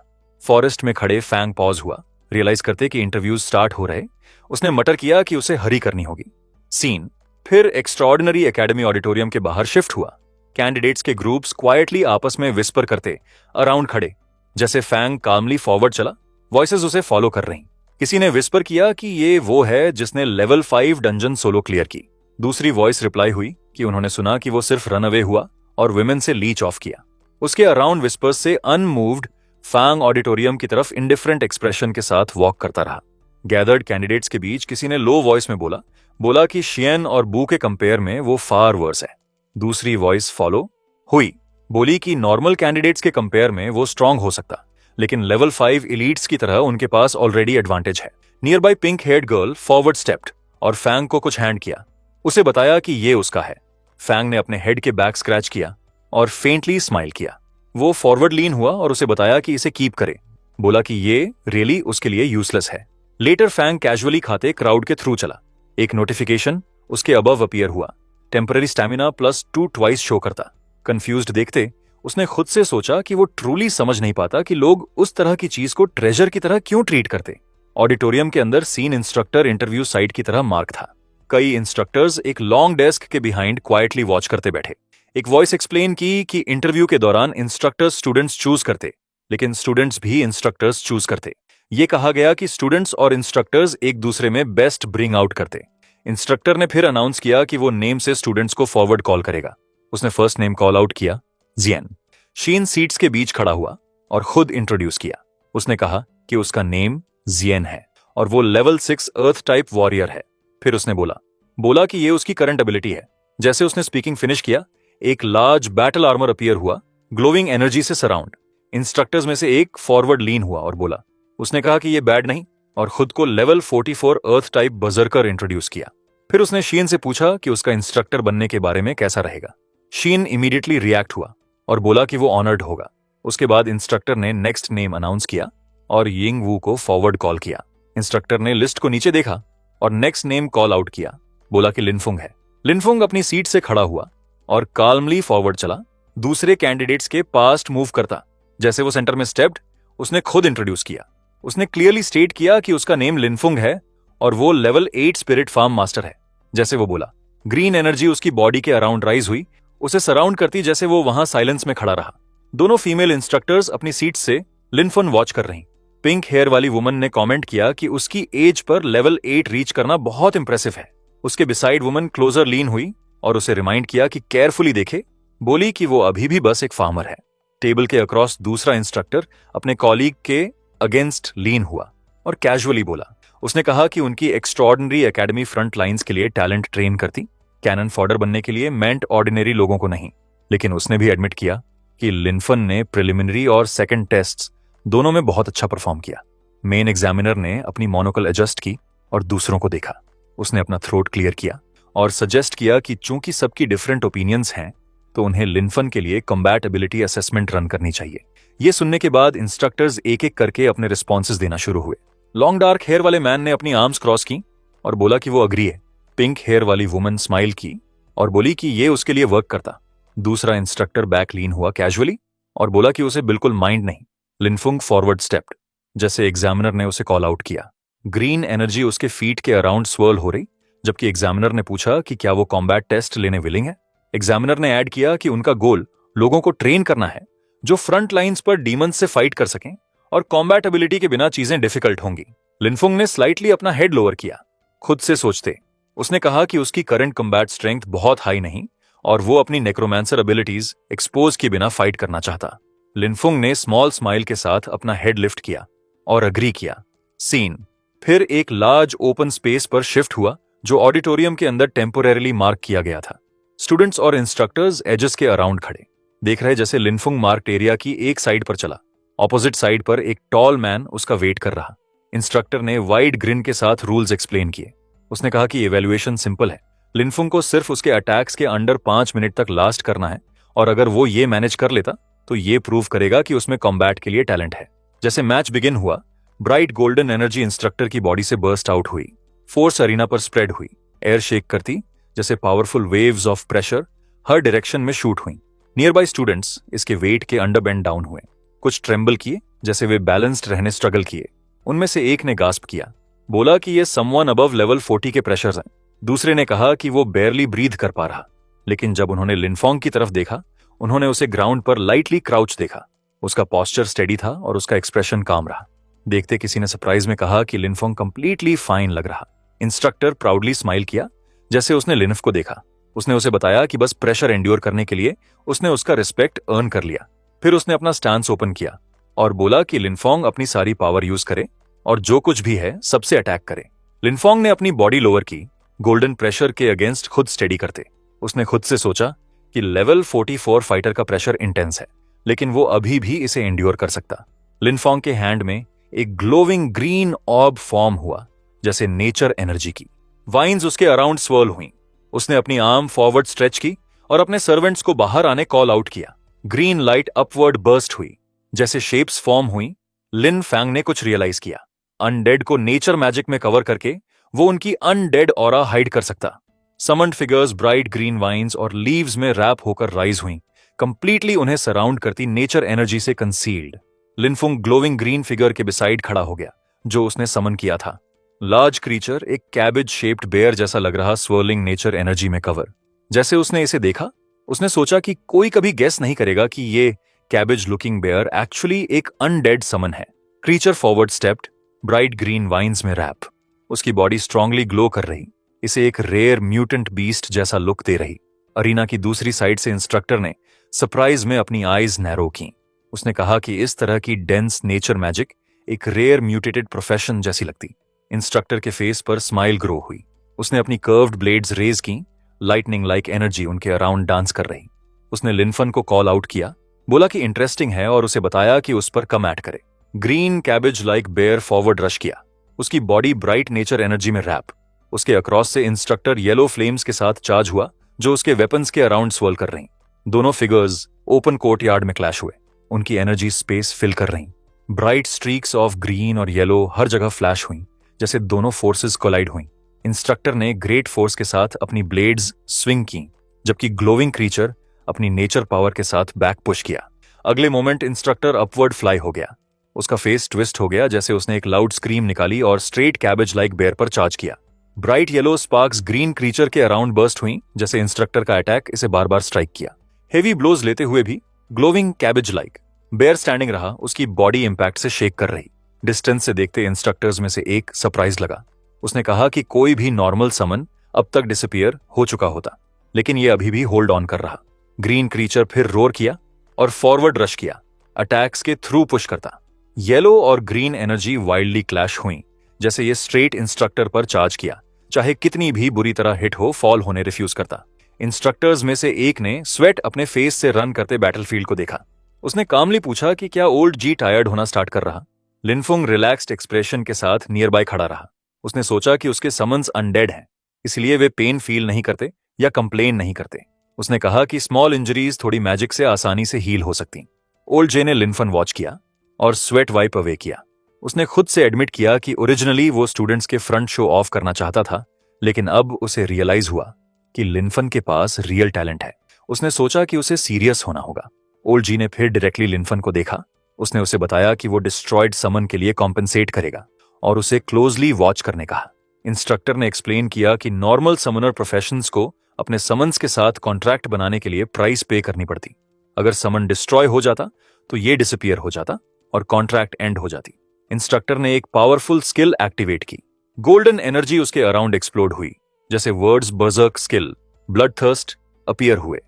फॉरेस्ट में खड़े फैंग पॉज हुआ, रियलाइज करते कि इंटरव्यूज स्टार्ट हो रहे। उसने मटर किया कि उसे हरी करनी होगी। सीन फिर एक्स्ट्राऑर्डिनरी एकेडमी ऑडिटोरियम के बाहर शिफ्ट हुआ। कैंडिडेट्स के ग्रुप्स क्वाइटली आपस में विस्पर करते अराउंड खड़े। जैसे फैंग कामली फॉरवर्ड चला, वॉइसेस उसे फॉलो कर रही। किसी ने विस्पर किया कि ये वो है जिसने लेवल 5 डंजन सोलो क्लियर की। दूसरी वॉइस रिप्लाई हुई कि उन्होंने सुना कि वो सिर्फ रन अवे हुआ और विमेन से लीच ऑफ किया। उसके अराउंड विस्पर्स से अनमूव्ड फैंग ऑडिटोरियम की तरफ इंडिफरेंट एक्सप्रेशन के साथ वॉक करता रहा। गैदर्ड कैंडिडेट्स के बीच किसी ने लो वॉइस में बोला बोला कि शियन और बू के कंपेयर में वो फार वर्स है। दूसरी वॉइस फॉलो हुई, बोली कि नॉर्मल कैंडिडेट्स के कंपेयर में वो स्ट्रांग हो सकता, लेकिन लेवल 5 इलीट्स की तरह उनके पास ऑलरेडी एडवांटेज है। Near by pink heard girl forward stepped और फैंग को कुछ हैंड किया, उसे बताया कि ये उसका है। फैंग ने अपने हेड के बैक स्क्रैच किया और फेंटली स्माइल किया। वो फॉरवर्ड लीन हुआ और उसे बताया कि इसे कीप करे, बोला कि ये रियली उसके लिए यूजलेस है। लेटर फैंग कैजुअली खाते क्राउड के थ्रू चला। एक नोटिफिकेशन उसके अबव अपीयर हुआ, टेम्पररी स्टैमिना +2 ट्वाइस शो करता। कंफ्यूज्ड देखते उसने खुद से सोचा कि वो ट्रूली समझ नहीं पाता कि लोग उस तरह की चीज को ट्रेजर की तरह क्यों ट्रीट करते। ऑडिटोरियम के अंदर सीन इंस्ट्रक्टर इंटरव्यू साइट की तरह मार्क था। कई इंस्ट्रक्टर्स एक लॉन्ग डेस्क के बिहाइंड क्वाइटली वॉच करते बैठे। एक वॉइस एक्सप्लेन की कि इंटरव्यू के दौरान इंस्ट्रक्टर्स स्टूडेंट्स चूज करते, लेकिन स्टूडेंट्स भी इंस्ट्रक्टर्स चूज करते। ये कहा गया कि स्टूडेंट्स और इंस्ट्रक्टर्स एक दूसरे में बेस्ट ब्रिंग आउट करते। इंस्ट्रक्टर ने फिर अनाउंस किया कि वो नेम से स्टूडेंट्स को फॉरवर्ड कॉल करेगा। उसने फर्स्ट नेम कॉल आउट किया, जियन। शीन सीट्स के बीच खड़ा हुआ और खुद इंट्रोड्यूस किया। उसने कहा कि उसका नेम जियन है और वो लेवल 6 अर्थ टाइप वॉरियर है। फिर उसने बोला कि ये उसकी करंट एबिलिटी है। जैसे उसने स्पीकिंग फिनिश किया, एक लार्ज बैटल आर्मर अपीयर हुआ, ग्लोइंग एनर्जी से सराउंड। इंस्ट्रक्टर्स में से एक फॉरवर्ड लीन हुआ और बोला, उसने कहा कि ये बैड नहीं, और खुद को लेवल 44 अर्थ टाइप बजरकर इंट्रोड्यूस किया। फिर उसने शीन से पूछा कि उसका इंस्ट्रक्टर बनने के बारे में कैसा रहेगा। शीन इमीडिएटली रिएक्ट हुआ और बोला कि वो ऑनर्ड होगा। उसके बाद इंस्ट्रक्टर ने नेक्स्ट नेम अनाउंस किया और यिंग वू को फॉरवर्ड कॉल किया। इंस्ट्रक्टर ने लिस्ट को नीचे देखा और नेक्स्ट नेम कॉल आउट किया, बोला कि लिनफुंग है। लिनफुंग अपनी सीट से खड़ा हुआ और काल्मली फॉरवर्ड चला, दूसरे कैंडिडेट्स के पास्ट मूव करता। जैसे वो सेंटर में स्टेप्ड, उसने खुद इंट्रोड्यूस किया। उसने क्लियरली स्टेट किया कि उसका नेम लिनफुंग है और वो लेवल 8 स्पिरिट फार्म मास्टर है। जैसे वो बोला, ग्रीन एनर्जी उसकी बॉडी के अराउंड राइज हुई, उसे सराउंड करती जैसे वो वहां साइलेंस में खड़ा रहा। दोनों फीमेल इंस्ट्रक्टर्स अपनी सीट से लिनफुन वॉच कर रही। पिंक हेयर वाली वुमन ने कमेंट किया कि उसकी एज पर लेवल 8 रीच करना बहुत इंप्रेसिव है। उसके बिसाइड वुमन क्लोजर लीन हुई और उसे रिमाइंड किया कि केयरफुली देखे, बोली कि वो अभी भी बस एक फार्मर है। टेबल के अक्रॉस दूसरा इंस्ट्रक्टर अपने कॉलीग के अगेंस्ट लीन हुआ और कैजुअली बोला। उसने कहा कि उनकी एक्स्ट्रॉर्डिनरी एकेडमी फ्रंट लाइंस के लिए टैलेंट ट्रेन करती, कैनन फॉडर बनने के लिए मेंट ऑर्डिनरी लोगों को नहीं। लेकिन उसने भी एडमिट किया कि लिनफन ने प्रिलिमिनरी और सेकंड टेस्ट्स दोनों में बहुत अच्छा परफॉर्म किया। मेन एग्जामिनर ने अपनी मोनोकल एडजस्ट की और दूसरों को देखा। उसने अपना थ्रोट क्लियर किया और सजेस्ट किया कि चूंकि सबकी डिफरेंट ओपिनियंस हैं, तो उन्हें लिनफन के लिए कॉम्बैट एबिलिटी असेसमेंट रन करनी चाहिए। ये सुनने के बाद इंस्ट्रक्टर्स एक एक करके अपने रिस्पॉन्सेज देना शुरू हुए। लॉन्ग डार्क हेयर वाले मैन ने अपनी आर्म्स क्रॉस की और बोला कि वो अग्री है। पिंक हेयर वाली वुमन स्माइल की और बोली कि ये उसके लिए वर्क करता। दूसरा इंस्ट्रक्टर बैक लीन हुआ कैजुअली और बोला कि उसे बिल्कुल माइंड नहीं। लिनफुंग फॉरवर्ड स्टेप्ड, जैसे एग्जामिनर ने उसे कॉल आउट किया। ग्रीन एनर्जी उसके फीट के अराउंड स्वर्ल हो रही, जबकि एग्जामिनर ने पूछा कि क्या वो कॉम्बैट टेस्ट लेने विलिंग है। एग्जामिनर ने ऐड किया कि उनका गोल लोगों को ट्रेन करना है जो फ्रंट लाइंस पर डीमंस से फाइट कर सकें, और कॉम्बैट एबिलिटी के बिना चीजें डिफिकल्ट होंगी। लिनफुंग ने स्लाइटली अपना हेड लोअर किया, खुद से सोचते। उसने कहा कि उसकी करंट कॉम्बैट स्ट्रेंथ बहुत हाई नहीं और वो अपनी नेक्रोमैंसर एबिलिटीज एक्सपोज किए बिना फाइट करना चाहता। लिनफुंग ने स्मॉल स्माइल के साथ अपना हेड लिफ्ट किया और अग्री किया। सीन फिर एक लार्ज ओपन स्पेस पर शिफ्ट हुआ जो ऑडिटोरियम के अंदर टेम्पोरेरीली मार्क किया गया था। स्टूडेंट्स और इंस्ट्रक्टर्स एजेस के अराउंड खड़े देख रहे, जैसे लिनफुंग मार्क्ड एरिया की एक साइड पर चला। ऑपोजिट साइड पर एक टॉल मैन उसका वेट कर रहा। इंस्ट्रक्टर ने वाइड ग्रिन के साथ रूल्स एक्सप्लेन किए। उसने कहा कि इवैल्यूएशन सिंपल है। लिनफुंग को सिर्फ उसके अटैक्स के अंडर 5 मिनट तक लास्ट करना है, और अगर वो ये मैनेज कर लेता तो ये प्रूव करेगा कि उसमें कॉम्बैट के लिए टैलेंट है। जैसे मैच बिगिन हुआ, ब्राइट गोल्डन एनर्जी इंस्ट्रक्टर की बॉडी से बर्स्ट आउट हुई, फोर्स अरीना पर स्प्रेड हुई, एयर शेक करती जैसे powerful waves of pressure her direction में शूट हुई। नियर बाय स्टूडेंट्स इसके वेट के अंडर बेंड डाउन हुए, कुछ ट्रेम्बल किए जैसे वे बैलेंस्ड रहने स्ट्रगल किए। उनमें से एक ने गास्प किया, बोला कि ये समवन अबव लेवल 40 के प्रेशर्स हैं। दूसरे ने कहा कि वो बेयरली ब्रीथ कर पा रहा। लेकिन जब उन्होंने लिनफोंग की तरफ देखा, उन्होंने उसे ग्राउंड पर लाइटली क्राउच देखा। उसका पॉस्चर स्टेडी था और उसका एक्सप्रेशन काम रहा। देखते किसी ने सरप्राइज में कहा कि लिनफोंग कंप्लीटली फाइन लग रहा। इंस्ट्रक्टर प्राउडली स्माइल किया जैसे उसने लिनफ को देखा। उसने उसे बताया कि बस प्रेशर एंड्योर करने के लिए उसने उसका रिस्पेक्ट अर्न कर लिया। फिर उसने अपना स्टांस ओपन किया और बोला कि लिनफोंग अपनी सारी पावर यूज करे और जो कुछ भी है सबसे अटैक करे। लिनफोंग ने अपनी बॉडी लोअर की, गोल्डन प्रेशर के अगेंस्ट खुद स्टेडी करते। उसने खुद से सोचा कि लेवल 44 फाइटर का प्रेशर इंटेंस है, लेकिन वो अभी भी इसे एंड्योर कर सकता। लिनफोंग के हैंड में एक ग्लोविंग ग्रीन ऑर्ब फॉर्म हुआ, जैसे नेचर एनर्जी की। वाइन्स उसके अराउंड स्वर्ल हुई। उसने अपनी आर्म फॉरवर्ड स्ट्रेच की और अपने सर्वेंट्स को बाहर आने कॉल आउट किया। ग्रीन लाइट अपवर्ड बर्स्ट हुई, जैसे शेप्स फॉर्म हुई। लिन फैंग ने कुछ रियलाइज किया, अनडेड को नेचर मैजिक में कवर करके वो उनकी अनडेड ऑरा हाइड कर सकता। Summoned figures bright green vines और लीव्स में रैप होकर राइज हुई, कंप्लीटली उन्हें सराउंड करती नेचर एनर्जी से concealed. Linfeng glowing green figure के बिसाइड खड़ा हो गया, जो उसने समन किया था। लार्ज क्रीचर एक कैबेज शेप्ड बेयर जैसा लग रहा, स्वर्लिंग नेचर एनर्जी में कवर। जैसे उसने इसे देखा, उसने सोचा कि कोई कभी गेस नहीं करेगा कि ये कैबेज लुकिंग बेयर एक्चुअली एक अनडेड समन है। Creature forward stepped, bright green vines में रैप। उसकी बॉडी स्ट्रांगली ग्लो कर रही, इसे एक रेयर म्यूटेंट बीस्ट जैसा लुक दे रही। अरीना की दूसरी साइड से इंस्ट्रक्टर ने सरप्राइज में अपनी आईज नैरो की। उसने कहा कि इस तरह की डेंस नेचर मैजिक एक रेयर म्यूटेटेड प्रोफेशन जैसी लगती। इंस्ट्रक्टर के फेस पर स्माइल ग्रो हुई। उसने अपनी कर्व्ड ब्लेड्स रेज की, लाइटनिंग लाइक एनर्जी उनके अराउंड डांस कर रही। उसने लिनफन को कॉल आउट किया, बोला कि इंटरेस्टिंग है और उसे बताया कि उस पर कम ऐड करे। Green cabbage like bear forward rush किया, उसकी बॉडी ब्राइट नेचर एनर्जी में रैप। उसके अक्रॉस से इंस्ट्रक्टर येलो फ्लेम्स के साथ चार्ज हुआ, जो उसके वेपन्स के अराउंड स्वर्ल कर रही। दोनों फिगर्स ओपन कोर्टयार्ड में क्लैश हुए, उनकी एनर्जी स्पेस फिल कर रही। ब्राइट स्ट्रीक्स ऑफ ग्रीन और येलो हर जगह फ्लैश हुई, जैसे दोनों फोर्सेस कोलाइड हुई। इंस्ट्रक्टर ने ग्रेट फोर्स के साथ अपनी ब्लेड्स स्विंग की, जबकि ग्लोविंग क्रीचर अपनी नेचर पावर के साथ बैक पुश किया। अगले मोमेंट इंस्ट्रक्टर अपवर्ड फ्लाई हो गया। उसका फेस ट्विस्ट हो गया, जैसे उसने एक लाउड स्क्रीम निकाली और स्ट्रेट कैबेज लाइक बेयर पर चार्ज किया। Bright yellow sparks green creature के अराउंड बर्स्ट हुई, जैसे इंस्ट्रक्टर का अटैक इसे बार बार स्ट्राइक किया। हेवी ब्लोज लेते हुए भी glowing cabbage like bear standing रहा, उसकी बॉडी इंपैक्ट से शेक कर रही। डिस्टेंस से देखते इंस्ट्रक्टर्स में से एक सरप्राइज लगा। उसने कहा कि कोई भी नॉर्मल समन अब तक डिसअपीयर हो चुका होता, लेकिन ये अभी भी होल्ड ऑन कर रहा। ग्रीन क्रीचर फिर रोर किया और फॉरवर्ड रश किया, अटैक्स के थ्रू पुश करता। येलो और ग्रीन एनर्जी वाइल्डली क्लैश हुई, जैसे ये स्ट्रेट इंस्ट्रक्टर पर चार्ज किया। चाहे कितनी भी बुरी तरह हिट हो, फॉल होने रिफ्यूज करता। इंस्ट्रक्टर्स में से एक ने स्वेट अपने फेस से रन करते बैटलफील्ड को देखा। उसने कामली पूछा कि क्या ओल्ड जी टायर्ड होना स्टार्ट कर रहा। लिनफुंग रिलैक्स्ड एक्सप्रेशन के साथ नियर बाय खड़ा रहा। उसने सोचा कि उसके समन्स अनडेड हैं, इसलिए वे पेन फील नहीं करते या कंप्लेन नहीं करते। उसने कहा कि स्मॉल इंजरीज थोड़ी मैजिक से आसानी से हील हो सकती। ओल्ड जे ने लिनफन वॉच किया और स्वेट वाइप अवे किया। उसने खुद से एडमिट किया कि ओरिजिनली वो स्टूडेंट्स के फ्रंट शो ऑफ करना चाहता था, लेकिन अब उसे रियलाइज हुआ कि लिनफन के पास रियल टैलेंट है। उसने सोचा कि उसे सीरियस होना होगा। ओल्ड जी ने फिर डायरेक्टली लिनफन को देखा। उसने उसे बताया कि वो डिस्ट्रॉयड समन के लिए कॉम्पेंसेट करेगा और उसे क्लोजली वॉच करने कहा। इंस्ट्रक्टर ने एक्सप्लेन किया कि नॉर्मल समनर प्रोफेशंस को अपने समन्स के साथ कॉन्ट्रैक्ट बनाने के लिए प्राइस पे करनी पड़ती। अगर समन डिस्ट्रॉय हो जाता तो ये डिसअपीयर हो जाता और कॉन्ट्रैक्ट एंड हो जाती। इंस्ट्रक्टर ने एक पावरफुल स्किल एक्टिवेट की। गोल्डन एनर्जी उसके अराउंड एक्सप्लोड हुई, जैसे words berserk skill, blood thirst appear हुए।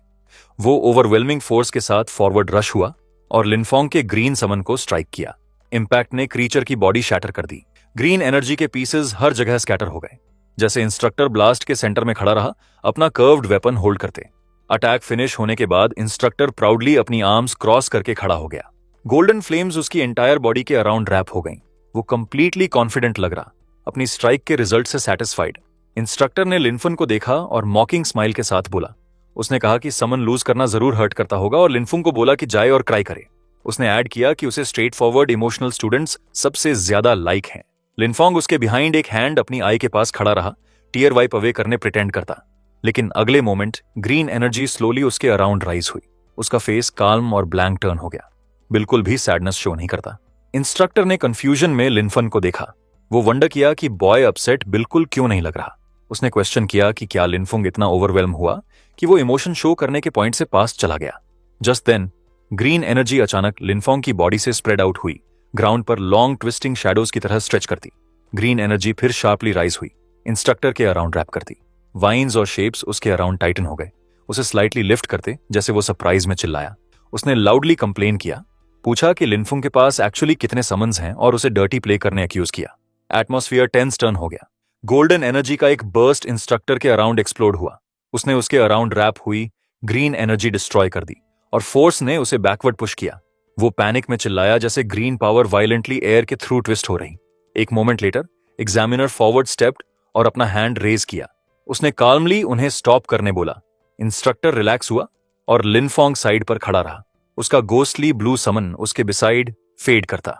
वो ओवरवेलमिंग फोर्स के साथ फॉरवर्ड रश हुआ और लिनफोंग के ग्रीन समन को स्ट्राइक किया। इंपैक्ट ने क्रीचर की बॉडी शैटर कर दी। ग्रीन एनर्जी के पीसेस हर जगह स्कैटर हो गए। जैसे इंस्ट्रक्टर ब्लास्ट के सेंटर में खड़ा रहा, अपना कर्व्ड वेपन होल्ड करते। अटैक फिनिश होने के बाद इंस्ट्रक्टर प्राउडली अपनी आर्म्स क्रॉस करके खड़ा हो गया। गोल्डन फ्लेम्स उसकी एंटायर बॉडी के अराउंड रैप हो गईं। वो कंप्लीटली कॉन्फिडेंट लग रहा, अपनी स्ट्राइक के रिजल्ट से सैटिस्फाइड। इंस्ट्रक्टर ने लिनफन को देखा और मॉकिंग स्माइल के साथ बोला। उसने कहा कि समन लूज करना जरूर हर्ट करता होगा और लिनफुंग को बोला कि जाए और क्राई करे। उसने ऐड किया कि उसे स्ट्रेट फॉरवर्ड इमोशनल स्टूडेंट्स सबसे ज्यादा लाइक हैं। लिनफोंग उसके बिहाइंड एक हैंड अपनी आई के पास खड़ा रहा, टीयर वाइप अवे करने प्रिटेंड करता। लेकिन अगले मोमेंट ग्रीन एनर्जी स्लोली उसके अराउंड राइज हुई। उसका फेस काल्म और ब्लैंक टर्न हो गया, बिल्कुल भी सैडनेस शो नहीं करता। इंस्ट्रक्टर ने कंफ्यूजन में लिनफन को देखा। वो वंडर किया कि बॉय अपसेट बिल्कुल क्यों नहीं लग रहा। उसने क्वेश्चन किया कि क्या लिनफुंग इतना ओवरवेल्म हुआ कि वो इमोशन शो करने के पॉइंट से पास चला गया। जस्ट देन ग्रीन एनर्जी अचानक लिनफोंग की बॉडी से स्प्रेड आउट हुई, ग्राउंड पर लॉन्ग ट्विस्टिंग शैडोज की तरह स्ट्रेच करती। ग्रीन एनर्जी फिर शार्पली राइज हुई, इंस्ट्रक्टर के अराउंड रैप करती। वाइन्स और शेप्स उसके अराउंड टाइटन हो गए, उसे स्लाइटली लिफ्ट करते, जैसे वो सरप्राइज में चिल्लाया। उसने लाउडली कंप्लेन किया, पूछा कि लिनफुंग के पास एक्चुअली कितने समन्स हैं और उसे डर्टी प्ले करने एक्यूज किया। एटमॉस्फेयर टेंस टर्न हो गया। गोल्डन एनर्जी का एक बर्स्ट इंस्ट्रक्टर के अराउंड एक्सप्लोड हुआ। उसने उसके अराउंड रैप हुई ग्रीन एनर्जी डिस्ट्रॉय कर दी और फोर्स ने उसे बैकवर्ड पुश किया। वो पैनिक में चिल्लाया जैसे ग्रीन पावर वायलेंटली एयर के थ्रू ट्विस्ट हो रही। एक moment later examiner forward stepped और अपना हैंड रेज किया। उसने काल्मली उन्हें स्टॉप करने बोला। इंस्ट्रक्टर रिलैक्स हुआ और लिनफोंग साइड पर खड़ा रहा। उसका गोस्टली ब्लू समन उसके बिसाइड फेड करता।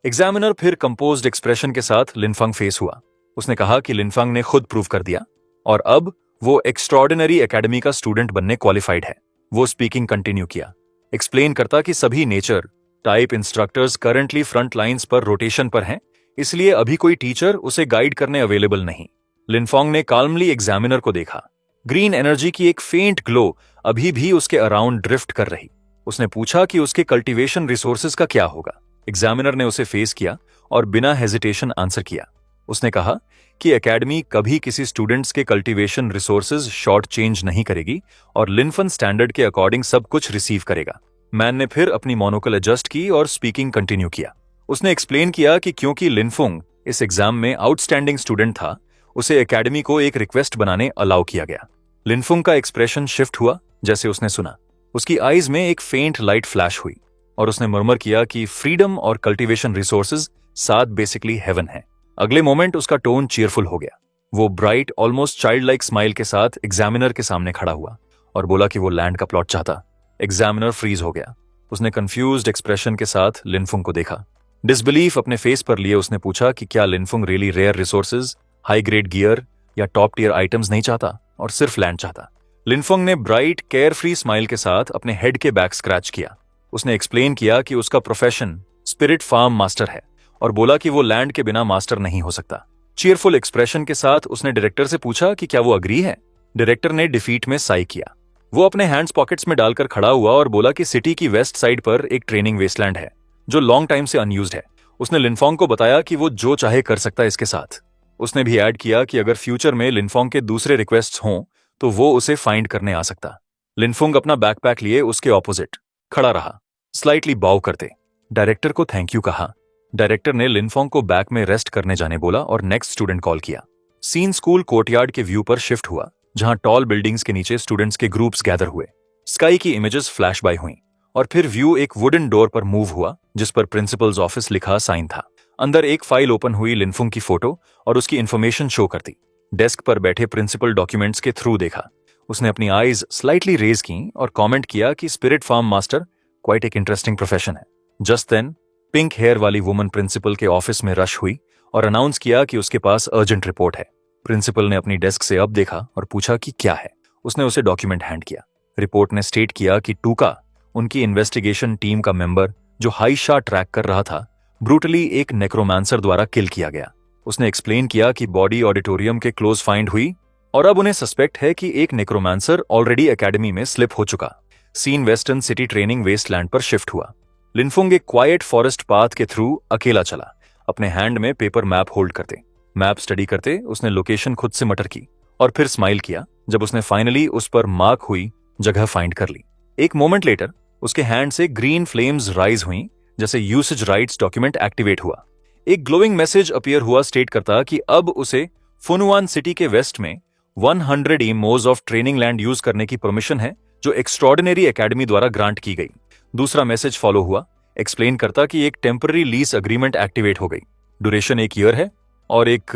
एग्जामिनर फिर कंपोज्ड एक्सप्रेशन के साथ लिनफंग फेस हुआ। उसने कहा कि लिनफंग ने खुद प्रूव कर दिया और अब वो एक्स्ट्रॉर्डिनरी एकेडमी का स्टूडेंट बनने क्वालिफाइड है। वो स्पीकिंग कंटिन्यू किया, एक्सप्लेन करता कि सभी nature type instructors currently front lines पर रोटेशन पर हैं, इसलिए अभी कोई टीचर उसे गाइड करने अवेलेबल नहीं। लिनफोंग ने काल्मली एग्जामिनर को देखा। ग्रीन एनर्जी की एक फेंट ग्लो अभी भी उसके अराउंड ड्रिफ्ट कर रही। उसने पूछा कि उसके कल्टीवेशन रिसोर्सेज का क्या होगा। एग्जामिनर ने उसे फेस किया और बिना हेजिटेशन आंसर किया। उसने कहा कि एकेडमी कभी किसी स्टूडेंट्स के कल्टीवेशन रिसोर्सेज शॉर्ट चेंज नहीं करेगी और लिनफन स्टैंडर्ड के अकॉर्डिंग सब कुछ रिसीव करेगा। मैन ने फिर अपनी मोनोकल एडजस्ट की और स्पीकिंग कंटिन्यू किया। उसने एक्सप्लेन किया कि क्योंकि लिनफुंग इस एग्जाम में आउटस्टैंडिंग स्टूडेंट था, उसे एकेडमी को एक रिक्वेस्ट बनाने अलाउ किया गया। लिनफुंग का एक्सप्रेशन शिफ्ट हुआ जैसे उसने सुना। उसकी आईज में एक फेंट लाइट फ्लैश हुई और उसने मुरमुर किया कि फ्रीडम और कल्टीवेशन रिसोर्सेज साथ बेसिकली हेवन है। अगले मोमेंट उसका टोन चीयरफुल हो गया। वो bright almost child like smile के साथ एग्जामिनर के सामने खड़ा हुआ और बोला कि वो लैंड का प्लॉट चाहता। एग्जामिनर फ्रीज हो गया। उसने कंफ्यूज्ड एक्सप्रेशन के साथ लिनफुंग को देखा। डिसबिलीफ अपने फेस पर लिए उसने पूछा कि क्या Linfung really rare resources, high grade gear या टॉप टियर आइटम्स नहीं चाहता और सिर्फ लैंड चाहता। लिनफुंग ने ब्राइट केयर फ्री स्माइल के साथ अपने हेड के बैक स्क्रैच किया। उसने एक्सप्लेन किया कि उसका प्रोफेशन स्पिरिट फार्म मास्टर है और बोला कि वो लैंड के बिना मास्टर नहीं हो सकता। चीयरफुल एक्सप्रेशन के साथ उसने डायरेक्टर से पूछा कि क्या वो अग्री है। डायरेक्टर ने डिफीट में साई किया। वो अपने हैंड्स पॉकेट्स में डालकर खड़ा हुआ और बोला कि सिटी की वेस्ट साइड पर एक ट्रेनिंग वेस्टलैंड है जो लॉन्ग टाइम से अनयूज्ड है। उसने लिनफोंग को बताया कि वो जो चाहे कर सकता है इसके साथ। उसने भी ऐड किया कि अगर फ्यूचर में लिनफोंग के दूसरे रिक्वेस्ट्स हों तो वो उसे फाइंड करने आ सकता। लिनफुंग अपना बैकपैक लिए उसके ऑपोजिट खड़ा रहा, स्लाइटली बाउ करते। डायरेक्टर को थैंक यू कहा। डायरेक्टर ने लिनफोंग को बैक में रेस्ट करने जाने बोला और नेक्स्ट स्टूडेंट कॉल किया। सीन स्कूल कोर्टयार्ड के व्यू पर शिफ्ट हुआ जहां टॉल बिल्डिंग्स के नीचे स्टूडेंट्स के ग्रुप्स गैदर हुए। स्काई की इमेजेस फ्लैश बाय हुई और फिर व्यू एक वुडन डोर पर मूव हुआ जिस पर प्रिंसिपल्स ऑफिस लिखा साइन था। अंदर एक फाइल ओपन हुई लिनफुंग की फोटो और उसकी इंफॉर्मेशन शो करती। डेस्क पर बैठे प्रिंसिपल डॉक्यूमेंट्स के थ्रू देखा। उसने अपनी आईज स्लाइटली रेज की और कमेंट किया कि स्पिरिट फार्म मास्टर क्वाइट एक इंटरेस्टिंग प्रोफेशन है। जस्ट देन पिंक हेयर वाली वुमन प्रिंसिपल के ऑफिस में रश हुई और अनाउंस किया कि उसके पास अर्जेंट रिपोर्ट है। प्रिंसिपल ने अपनी डेस्क से अब देखा और पूछा कि क्या है। उसने उसे डॉक्यूमेंट हैंड किया। रिपोर्ट ने स्टेट किया कि टूका, उनकी इन्वेस्टिगेशन टीम का मेंबर जो हाईशा ट्रैक कर रहा था, ब्रूटली एक नेक्रोमांसर द्वारा किल किया गया। उसने एक्सप्लेन किया कि बॉडी ऑडिटोरियम के क्लोज फाइंड हुई और अब उन्हें सस्पेक्ट है कि एक नेक्रोमांसर ऑलरेडी एकेडमी में स्लिप हो चुका। Scene western city training westland पर शिफ्ट हुआ। लिनफुंग एक क्वाइट फॉरेस्ट पाथ के थ्रू अकेला चला, अपने हैंड में पेपर मैप होल्ड करते। मैप स्टडी करते उसने लोकेशन खुद से मटर की और फिर स्माइल किया जब उसने फाइनली उस पर मार्क हुई जगह फाइंड कर ली। एक मोमेंट लेटर उसके हैंड से ग्रीन फ्लेम्स राइज हुई जैसे यूसेज राइट्स डॉक्यूमेंट एक्टिवेट हुआ। एक ग्लोइंग मैसेज अपीयर हुआ स्टेट करता कि अब उसे फुनुआन सिटी के वेस्ट में 100 एमोज ऑफ ट्रेनिंग लैंड यूज करने की परमिशन है जो एक्स्ट्रॉर्डिनरी एकेडमी द्वारा ग्रांट की गई। दूसरा मैसेज फॉलो हुआ, एक्सप्लेन करता कि एक टेम्पररी लीज अग्रीमेंट एक्टिवेट हो गई। ड्यूरेशन 1 ईयर है और एक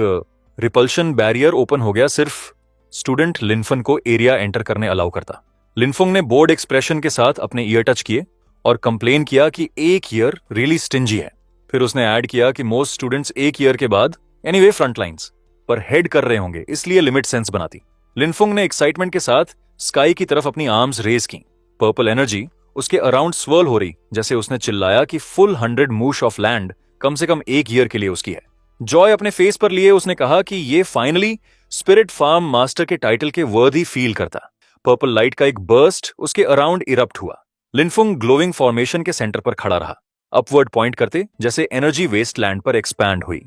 रिपल्शन बैरियर ओपन हो गया, सिर्फ स्टूडेंट लिनफन को एरिया एंटर करने अलाउ करता। लिनफुंग ने बोर्ड एक्सप्रेशन के साथ अपने ईयर टच किए और कंप्लेन किया कि 1 ईयर रियली स्टिंजी है। फिर उसने ऐड किया कि मोस्ट स्टूडेंट्स 1 ईयर के बाद एनीवे फ्रंट लाइंस पर हेड कर रहे होंगे, इसलिए लिमिट सेंस बनाती। लिनफुंग ने एक्साइटमेंट के साथ स्काई की तरफ अपनी आर्म्स रेज की। पर्पल एनर्जी उसके अराउंड स्वर्ल हो रही जैसे उसने चिल्लाया कि फुल 100 मूश ऑफ लैंड कम से कम 1 ईयर के लिए उसकी है। जॉय अपने फेस पर लिए उसने कहा कि ये फाइनली स्पिरिट फार्म मास्टर के टाइटल के वर्दी फील करता। पर्पल लाइट का एक बर्स्ट उसके अराउंड इरप्ट हुआ। लिनफुंग ग्लोइंग फॉर्मेशन के सेंटर पर खड़ा रहा, अपवर्ड पॉइंट करते जैसे एनर्जी वेस्टलैंड पर एक्सपैंड हुई।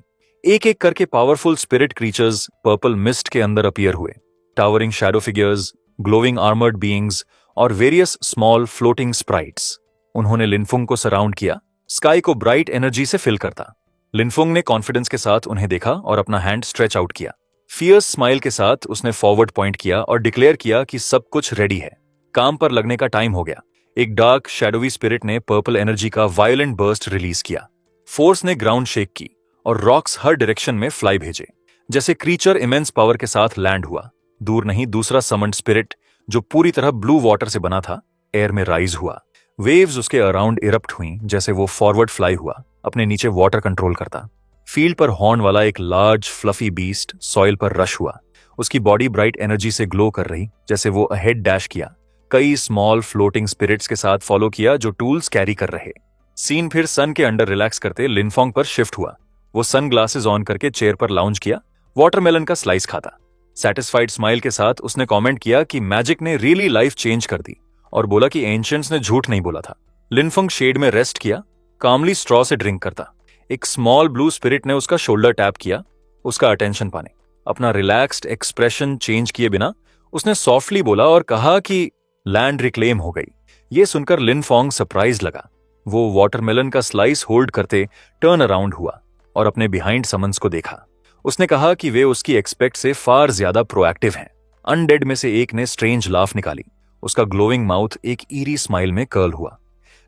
एक एक करके powerful spirit creatures purple mist के अंदर अपीयर हुए। Towering shadow figures, glowing armoured beings और वेरियस स्मॉल फ्लोटिंग स्प्राइट्स। उन्होंने लिनफुंग को सराउंड किया स्काई को ब्राइट एनर्जी से फिल करता। लिनफुंग ने कॉन्फिडेंस के साथ उन्हें देखा और अपना हैंड स्ट्रेच आउट किया। फियर्स स्माइल के साथ उसने फॉरवर्ड पॉइंट किया और डिक्लेयर किया कि सब कुछ रेडी है, काम पर लगने का टाइम हो गया। एक डार्क शैडोवी स्पिरिट ने पर्पल एनर्जी का वायलेंट बर्स्ट रिलीज किया। फोर्स ने ग्राउंड शेक की और रॉक्स हर डायरेक्शन में फ्लाई भेजे, जैसे क्रीचर इमेंस पावर के साथ लैंड हुआ। दूर नहीं, दूसरा समन्ड स्पिरिट जो पूरी तरह ब्लू वाटर से बना था, एयर में राइज हुआ। वेव्स उसके अराउंड इरप्ट हुई जैसे वो फॉरवर्ड फ्लाई हुआ, अपने नीचे वाटर कंट्रोल करता। फील्ड पर हॉर्न वाला एक लार्ज फ्लफी बीस्ट सॉइल पर रश हुआ। उसकी बॉडी ब्राइट एनर्जी से ग्लो कर रही, जैसे वो अहेड डैश किया। कई स्मॉल फ्लोटिंग स्पिरिट्स के साथ फॉलो किया जो टूल्स कैरी कर रहे। सीन फिर सन के अंडर रिलैक्स करते लिनफोंग पर शिफ्ट हुआ। वो सन ग्लासेस ऑन करके चेयर पर लाउंज किया, वाटरमेलन का स्लाइस खाता। सैटिस्फाइड स्माइल के साथ उसने कमेंट किया कि मैजिक ने रियली लाइफ चेंज कर दी और बोला कि एंशिएंट्स ने झूठ नहीं बोला था। लिनफोंग शेड में रेस्ट किया, कामली स्ट्रॉ से ड्रिंक करता। एक स्मॉल ब्लू स्पिरिट ने उसका शोल्डर टैप किया, उसका अटेंशन पाने। अपना रिलैक्स्ड एक्सप्रेशन चेंज किए बिना उसने सॉफ्टली बोला और कहा कि लैंड रिक्लेम हो गई। ये सुनकर लिनफोंग सरप्राइज लगा। वो वाटरमेलन का स्लाइस होल्ड करते टर्न अराउंड हुआ और अपने बिहाइंड समन्स को देखा। उसने कहा कि वे उसकी एक्सपेक्ट से फार ज्यादा प्रोएक्टिव हैं। अनडेड में से एक ने स्ट्रेंज लाफ निकाली। उसका ग्लोइंग माउथ एक ईरी स्माइल में कर्ल हुआ।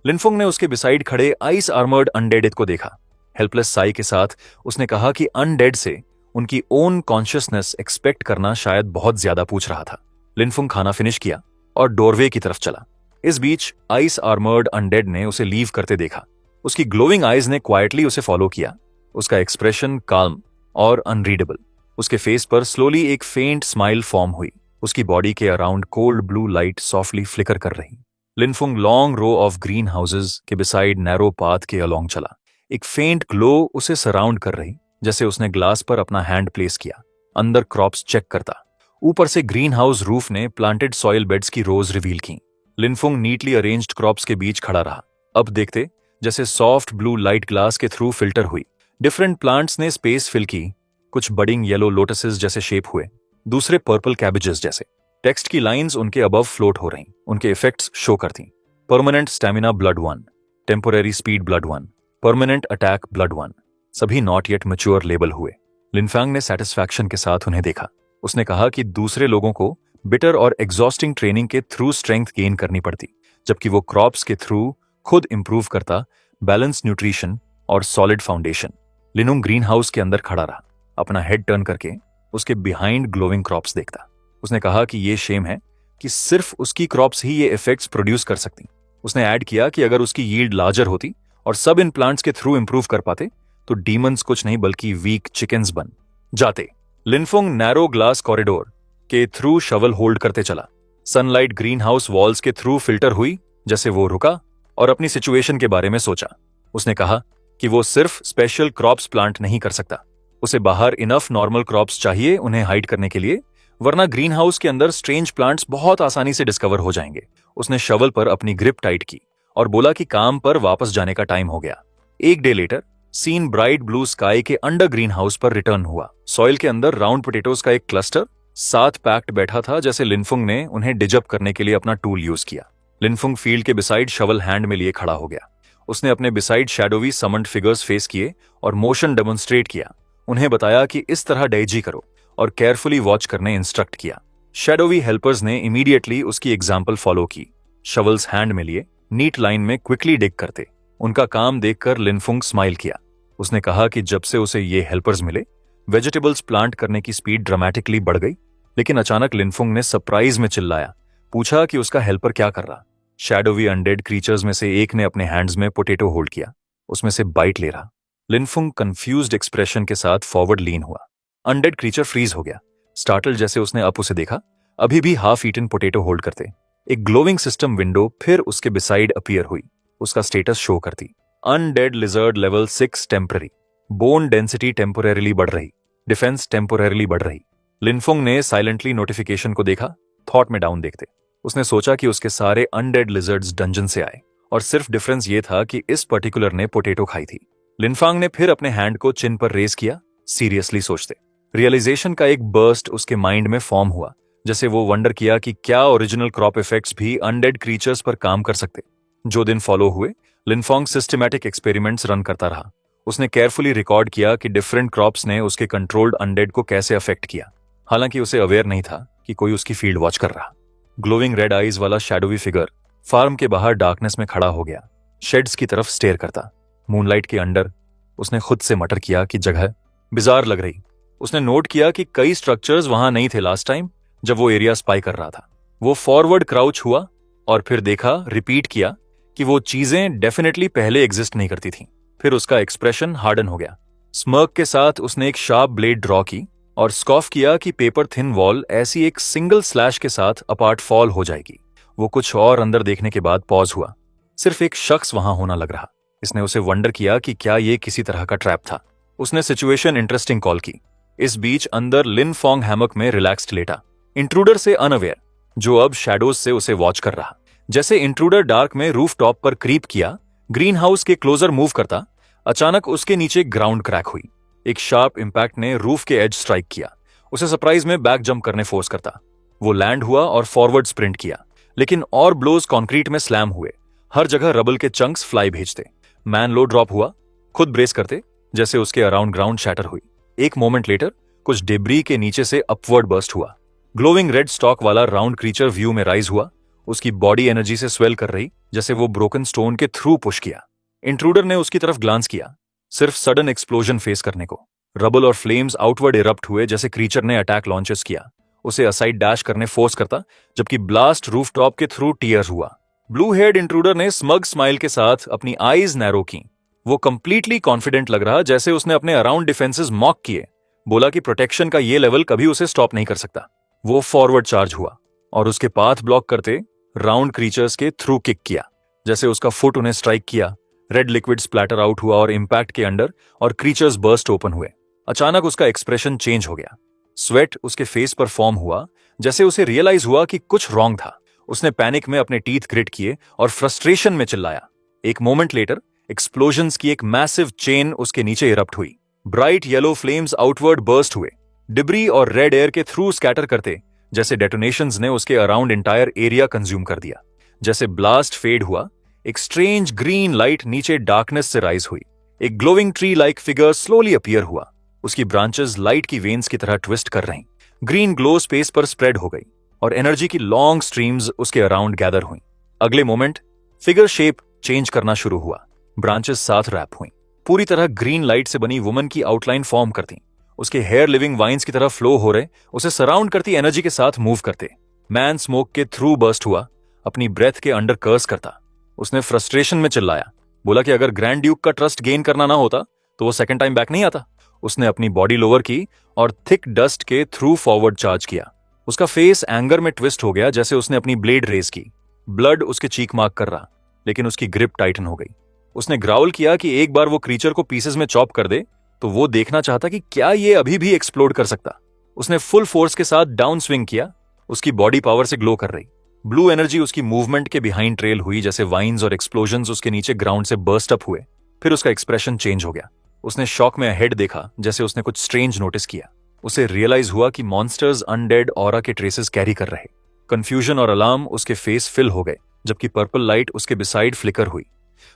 लिनफोंग ने उसके बिसाइड खड़े आइस आर्मर्ड अनडेड को देखा। हेल्पलेस साई के साथ उसने कहा कि अनडेड से उनकी ओन कॉन्शियसनेस एक्सपेक्ट करना शायद बहुत ज्यादा पूछ रहा था। लिनफोंग खाना फिनिश किया और डोरवे की तरफ चला। इस बीच आइस आर्मर्ड अनडेड ने उसे लीव करते देखा। उसकी ग्लोइंग आइज ने क्वाइटली उसे फॉलो किया। उसका एक्सप्रेशन काल्म और अनरीडेबल। उसके फेस पर स्लोली एक फेंट स्माइल फॉर्म हुई। उसकी बॉडी के around cold blue light softly flicker कर रही। Linfung long row of greenhouses के बिसाइड नैरो पाथ के अलोंग चला। एक फेंट ग्लो उसे सराउंड कर रही, जैसे उसने ग्लास पर अपना हैंड प्लेस किया। अंदर क्रॉप्स चेक करता। ऊपर से ग्रीन हाउस रूफ ने प्लांटेड सॉइल बेड्स की रोज रिवील की। लिनफुंग नीटली अरेंज्ड क्रॉप्स के बीच खड़ा रहा। अब देखते जैसे सॉफ्ट ब्लू लाइट ग्लास के थ्रू फिल्टर हुई। डिफरेंट प्लांट्स ने स्पेस फिल की। कुछ बडिंग येलो लोटसेस जैसे शेप हुए, दूसरे पर्पल कैबेजेस जैसे। टेक्स्ट की लाइंस उनके अबव फ्लोट हो रहीं, उनके इफेक्ट्स शो करती। Permanent stamina blood 1, temporary speed blood 1, permanent attack blood 1, सभी नॉट येट मैच्योर लेबल हुए। लिनफैंग ने सेटिस्फैक्शन के साथ उन्हें देखा। उसने कहा कि दूसरे लोगों को बिटर और एग्जॉस्टिंग ट्रेनिंग के थ्रू स्ट्रेंथ गेन करनी पड़ती, जबकि वो क्रॉप्स के थ्रू खुद इंप्रूव करता, बैलेंस न्यूट्रिशन और सॉलिड फाउंडेशन। लिनुंग ग्रीन हाउस के अंदर खड़ा रहा, अपना हेड टर्न करके उसके बिहाइंड ग्लोइंग क्रॉप्स देखता। उसने कहा कि ये शेम है कि सिर्फ उसकी क्रॉप्स ही ये इफेक्ट्स प्रोड्यूस कर सकती। उसने ऐड किया कि अगर उसकी यील्ड लार्जर होती और सब इन प्लांट्स के थ्रू इंप्रूव कर पाते तो डीमंस कुछ नहीं बल्कि वीक चिकन्स बन जाते। लिनफुंग नैरो ग्लास कॉरिडोर के थ्रू शवल होल्ड करते चला। सनलाइट ग्रीन हाउस वॉल्स के थ्रू फिल्टर हुई, जैसे वो रुका और अपनी सिचुएशन के बारे में सोचा। उसने कहा कि वो सिर्फ स्पेशल क्रॉप्स प्लांट नहीं कर सकता, उसे बाहर इनफ नॉर्मल क्रॉप्स चाहिए उन्हें हाइड करने के लिए, वरना ग्रीन हाउस के अंदर स्ट्रेंज प्लांट्स बहुत आसानी से डिस्कवर हो जाएंगे। उसने शवल पर अपनी ग्रिप टाइट की और बोला कि काम पर वापस जाने का टाइम हो गया। एक day later scene bright blue sky के अंडर ग्रीन हाउस पर रिटर्न हुआ। सॉइल के अंदर राउंड पोटेटोज का एक क्लस्टर साथ पैक्ड बैठा था, जैसे लिनफुंग ने उन्हें डिजअप करने के लिए अपना टूल यूज किया। लिनफुंग फील्ड के बिसाइड शवल हैंड में लिए खड़ा हो गया। उसने अपने बिसाइड शैडोवी समन्ड फिगर्स फेस किए और मोशन डेमोन्स्ट्रेट किया। उन्हें बताया कि इस तरह डेजी करो और केयरफुली वॉच करने इंस्ट्रक्ट किया। शैडोवी हेल्पर्स ने इमीडिएटली उसकी एग्जाम्पल फॉलो की। शवल्स हैंड में लिए नीट लाइन में क्विकली डिग करते। उनका काम देखकर लिनफुंग स्माइल किया। उसने कहा कि जब से उसे ये हेल्पर्स मिले, वेजिटेबल्स प्लांट करने की स्पीड ड्रामेटिकली बढ़ गई। लेकिन अचानक लिनफुंग ने सरप्राइज में चिल्लाया, पूछा कि उसका हेल्पर क्या कर रहा। शैडोवी अनडेड क्रीचर्स में से एक ने अपने हैंड्स में पोटेटो होल्ड किया, उसमें से बाइट ले रहा। लिनफुंग कंफ्यूज्ड एक्सप्रेशन के साथ फॉरवर्ड लीन हुआ। अनडेड क्रीचर फ्रीज हो गया। स्टार्टल जैसे उसने अप उसे देखा, अभी भी हाफ ईटन पोटेटो होल्ड करते। एक ग्लोइंग सिस्टम विंडो फिर उसके बिसाइड अपीयर हुई। उसका स्टेटस शो करती, undead lizard level 6 temporary, bone density temporarily बढ़ रही, डिफेंस टेम्पोरेरिली बढ़ रही। लिनफुंग ने साइलेंटली नोटिफिकेशन को देखा, थॉट में डाउन देखते। उसने सोचा कि उसके सारे अनडेड लिजर्ड्स डंजन से आए और सिर्फ डिफरेंस ये था कि इस पर्टिकुलर ने पोटेटो खाई थी। लिनफांग ने फिर अपने हैंड को चिन पर रेस किया, सीरियसली सोचते। रियलाइजेशन का एक बर्स्ट उसके माइंड में फॉर्म हुआ, जैसे वो वंडर किया कि क्या ओरिजिनल क्रॉप इफेक्ट्स भी अनडेड क्रीचर्स पर काम कर सकते। जो दिन फॉलो हुए, लिनफोंग सिस्टमैटिक एक्सपेरिमेंट्स रन करता रहा। उसने केयरफुली रिकॉर्ड किया कि डिफरेंट क्रॉप्स ने उसके कंट्रोल्ड अनडेड को कैसे अफेक्ट किया। हालांकि उसे अवेयर नहीं था कि कोई उसकी फील्ड वॉच कर रहा। ग्लोइंग रेड आईज वाला शैडोवी फिगर फार्म के बाहर डार्कनेस में खड़ा हो गया, शेड्स की तरफ स्टेयर करता। मूनलाइट के अंडर उसने खुद से मटर किया कि जगह बिजार लग रही। उसने नोट किया कि कई स्ट्रक्चर्स वहां नहीं थे लास्ट टाइम जब वो एरिया स्पाई कर रहा था। वो फॉरवर्ड क्राउच हुआ और फिर देखा, रिपीट किया कि वो चीजें डेफिनेटली पहले एग्जिस्ट नहीं करती थीं। फिर उसका एक्सप्रेशन हार्डन हो गया। स्मर्क के साथ उसने एक शार्प ब्लेड ड्रॉ की और स्कॉफ किया कि पेपर थिन वॉल ऐसी एक सिंगल स्लैश के साथ अपार्ट फॉल हो जाएगी। वो कुछ और अंदर देखने के बाद पॉज हुआ। सिर्फ एक शख्स वहां होना लग रहा। इसने उसे वंडर किया कि क्या ये किसी तरह का ट्रैप था। उसने सिचुएशन इंटरेस्टिंग कॉल की। इस बीच अंदर लिनफोंग हैमक में रिलैक्स्ड लेटा, इंट्रूडर से अनअवेयर, जो अब शैडोज से उसे वॉच कर रहा। जैसे इंट्रूडर डार्क में रूफ टॉप पर क्रीप किया, ग्रीन हाउस के क्लोजर मूव करता, अचानक उसके नीचे ग्राउंड क्रैक हुई। एक शार्प इंपैक्ट ने रूफ के एज स्ट्राइक किया। उसे सरप्राइज में बैक जंप करने फोर्स करता। वो लैंड हुआ और फॉरवर्ड स्प्रिंट किया, लेकिन और ब्लोज कंक्रीट में स्लैम हुए। हर जगह रबल के चंक्स फ्लाई भेजते। मैन लो ड्रॉप हुआ, खुद ब्रेस करते जैसे उसके अराउंड ग्राउंड शैटर हुई। एक मोमेंट लेटर कुछ डेब्री के नीचे से अपवर्ड बर्स्ट हुआ। ग्लोइंग रेड स्टॉक वाला राउंड क्रीचर व्यू में राइज हुआ, उसकी बॉडी एनर्जी से स्वेल कर रही जैसे वो ब्रोकन स्टोन के थ्रू पुश किया। इंट्रूडर ने उसकी तरफ ग्लांस किया, सिर्फ सडन एक्सप्लोजन फेस करने को। रबल और फ्लेम्स आउटवर्ड इरप्ट हुए जैसे क्रीचर ने अटैक लॉन्चेस किया। उसे असाइड डैश करने फोर्स करता, जबकि ब्लास्ट रूफटॉप के थ्रू टीयर हुआ। ब्लू हेयर्ड इंट्रूडर ने स्मग स्माइल के साथ अपनी आईज नैरो की। वो कंप्लीटली कॉन्फिडेंट लग रहा, जैसे उसने अपने अराउंड डिफेंसेस मॉक किए। बोला कि प्रोटेक्शन का ये लेवल कभी उसे स्टॉप नहीं कर सकता। वो फॉरवर्ड चार्ज हुआ और उसके पाथ ब्लॉक करते राउंड क्रीचर्स के थ्रू किक किया। जैसे उसका फुट उन्हें स्ट्राइक किया, रेड लिक्विड स्प्लैटर आउट हुआ और इंपैक्ट के अंडर और क्रीचर्स बर्स्ट ओपन हुए। अचानक उसका एक्सप्रेशन चेंज हो गया। स्वेट उसके फेस पर फॉर्म हुआ, जैसे उसे रियलाइज हुआ कि कुछ रॉन्ग था। उसने पैनिक में अपने टीथ ग्रिट किए और फ्रस्ट्रेशन में चिल्लाया। एक मोमेंट लेटर एक्सप्लोजन्स की एक मैसिव चेन उसके नीचे इरप्ट हुई। Bright yellow flames outward burst हुए, डिब्री और रेड एयर के थ्रू स्कैटर करते जैसे डेटोनेशंस ने उसके अराउंड एंटायर एरिया कंज्यूम कर दिया। जैसे ब्लास्ट फेड हुआ, एक स्ट्रेंज ग्रीन लाइट नीचे डार्कनेस से राइज हुई। एक glowing tree like figure slowly appear हुआ। उसकी ब्रांचेस लाइट की वेन्स की तरह ट्विस्ट कर रहीं। ग्रीन ग्लो स्पेस पर स्प्रेड हो गई और एनर्जी की लॉन्ग स्ट्रीम्स उसके अराउंड गैदर हुई। अगले मोमेंट फिगर शेप चेंज करना शुरू हुआ। ब्रांचेस साथ रैप हुई, पूरी तरह ग्रीन लाइट से बनी वुमन की आउटलाइन फॉर्म करती। उसके हेयर लिविंग वाइन्स की तरह फ्लो हो रहे, उसे सराउंड करती एनर्जी के साथ मूव करते। मैन स्मोक के थ्रू बर्स्ट हुआ, अपनी ब्रेथ के अंडर कर्स करता। उसने फ्रस्ट्रेशन में चिल्लाया, बोला कि अगर ग्रैंड ड्यूक का ट्रस्ट गेन करना ना होता तो वो सेकंड टाइम बैक नहीं आता। उसने अपनी बॉडी लोअर की और थिक डस्ट के थ्रू फॉरवर्ड चार्ज किया। उसका फेस एंगर में ट्विस्ट हो गया, जैसे उसने अपनी ब्लेड रेज की। ब्लड उसके चीक मार्क कर रहा, लेकिन उसकी ग्रिप टाइटन हो गई। उसने ग्राउल किया कि एक बार वो क्रीचर को पीसेस में चॉप कर दे तो वो देखना चाहता कि क्या ये अभी भी एक्सप्लोड कर सकता। उसने फुल फोर्स के साथ डाउन स्विंग किया, उसकी बॉडी पावर से ग्लो कर रही। ब्लू एनर्जी उसकी मूवमेंट के बिहाइंड ट्रेल हुई, जैसे वाइन्स और एक्सप्लोजन्स उसके नीचे ग्राउंड से बर्स्ट अप हुए। फिर उसका एक्सप्रेशन चेंज हो गया। उसने शॉक में हेड देखा, जैसे उसने कुछ स्ट्रेंज नोटिस किया। उसे रियलाइज हुआ कि मॉन्स्टर्स अनडेड ऑरा के ट्रेसेस कैरी कर रहे। कंफ्यूजन और अलार्म उसके फेस फिल हो गए, जबकि पर्पल लाइट उसके बिसाइड फ्लिकर हुई।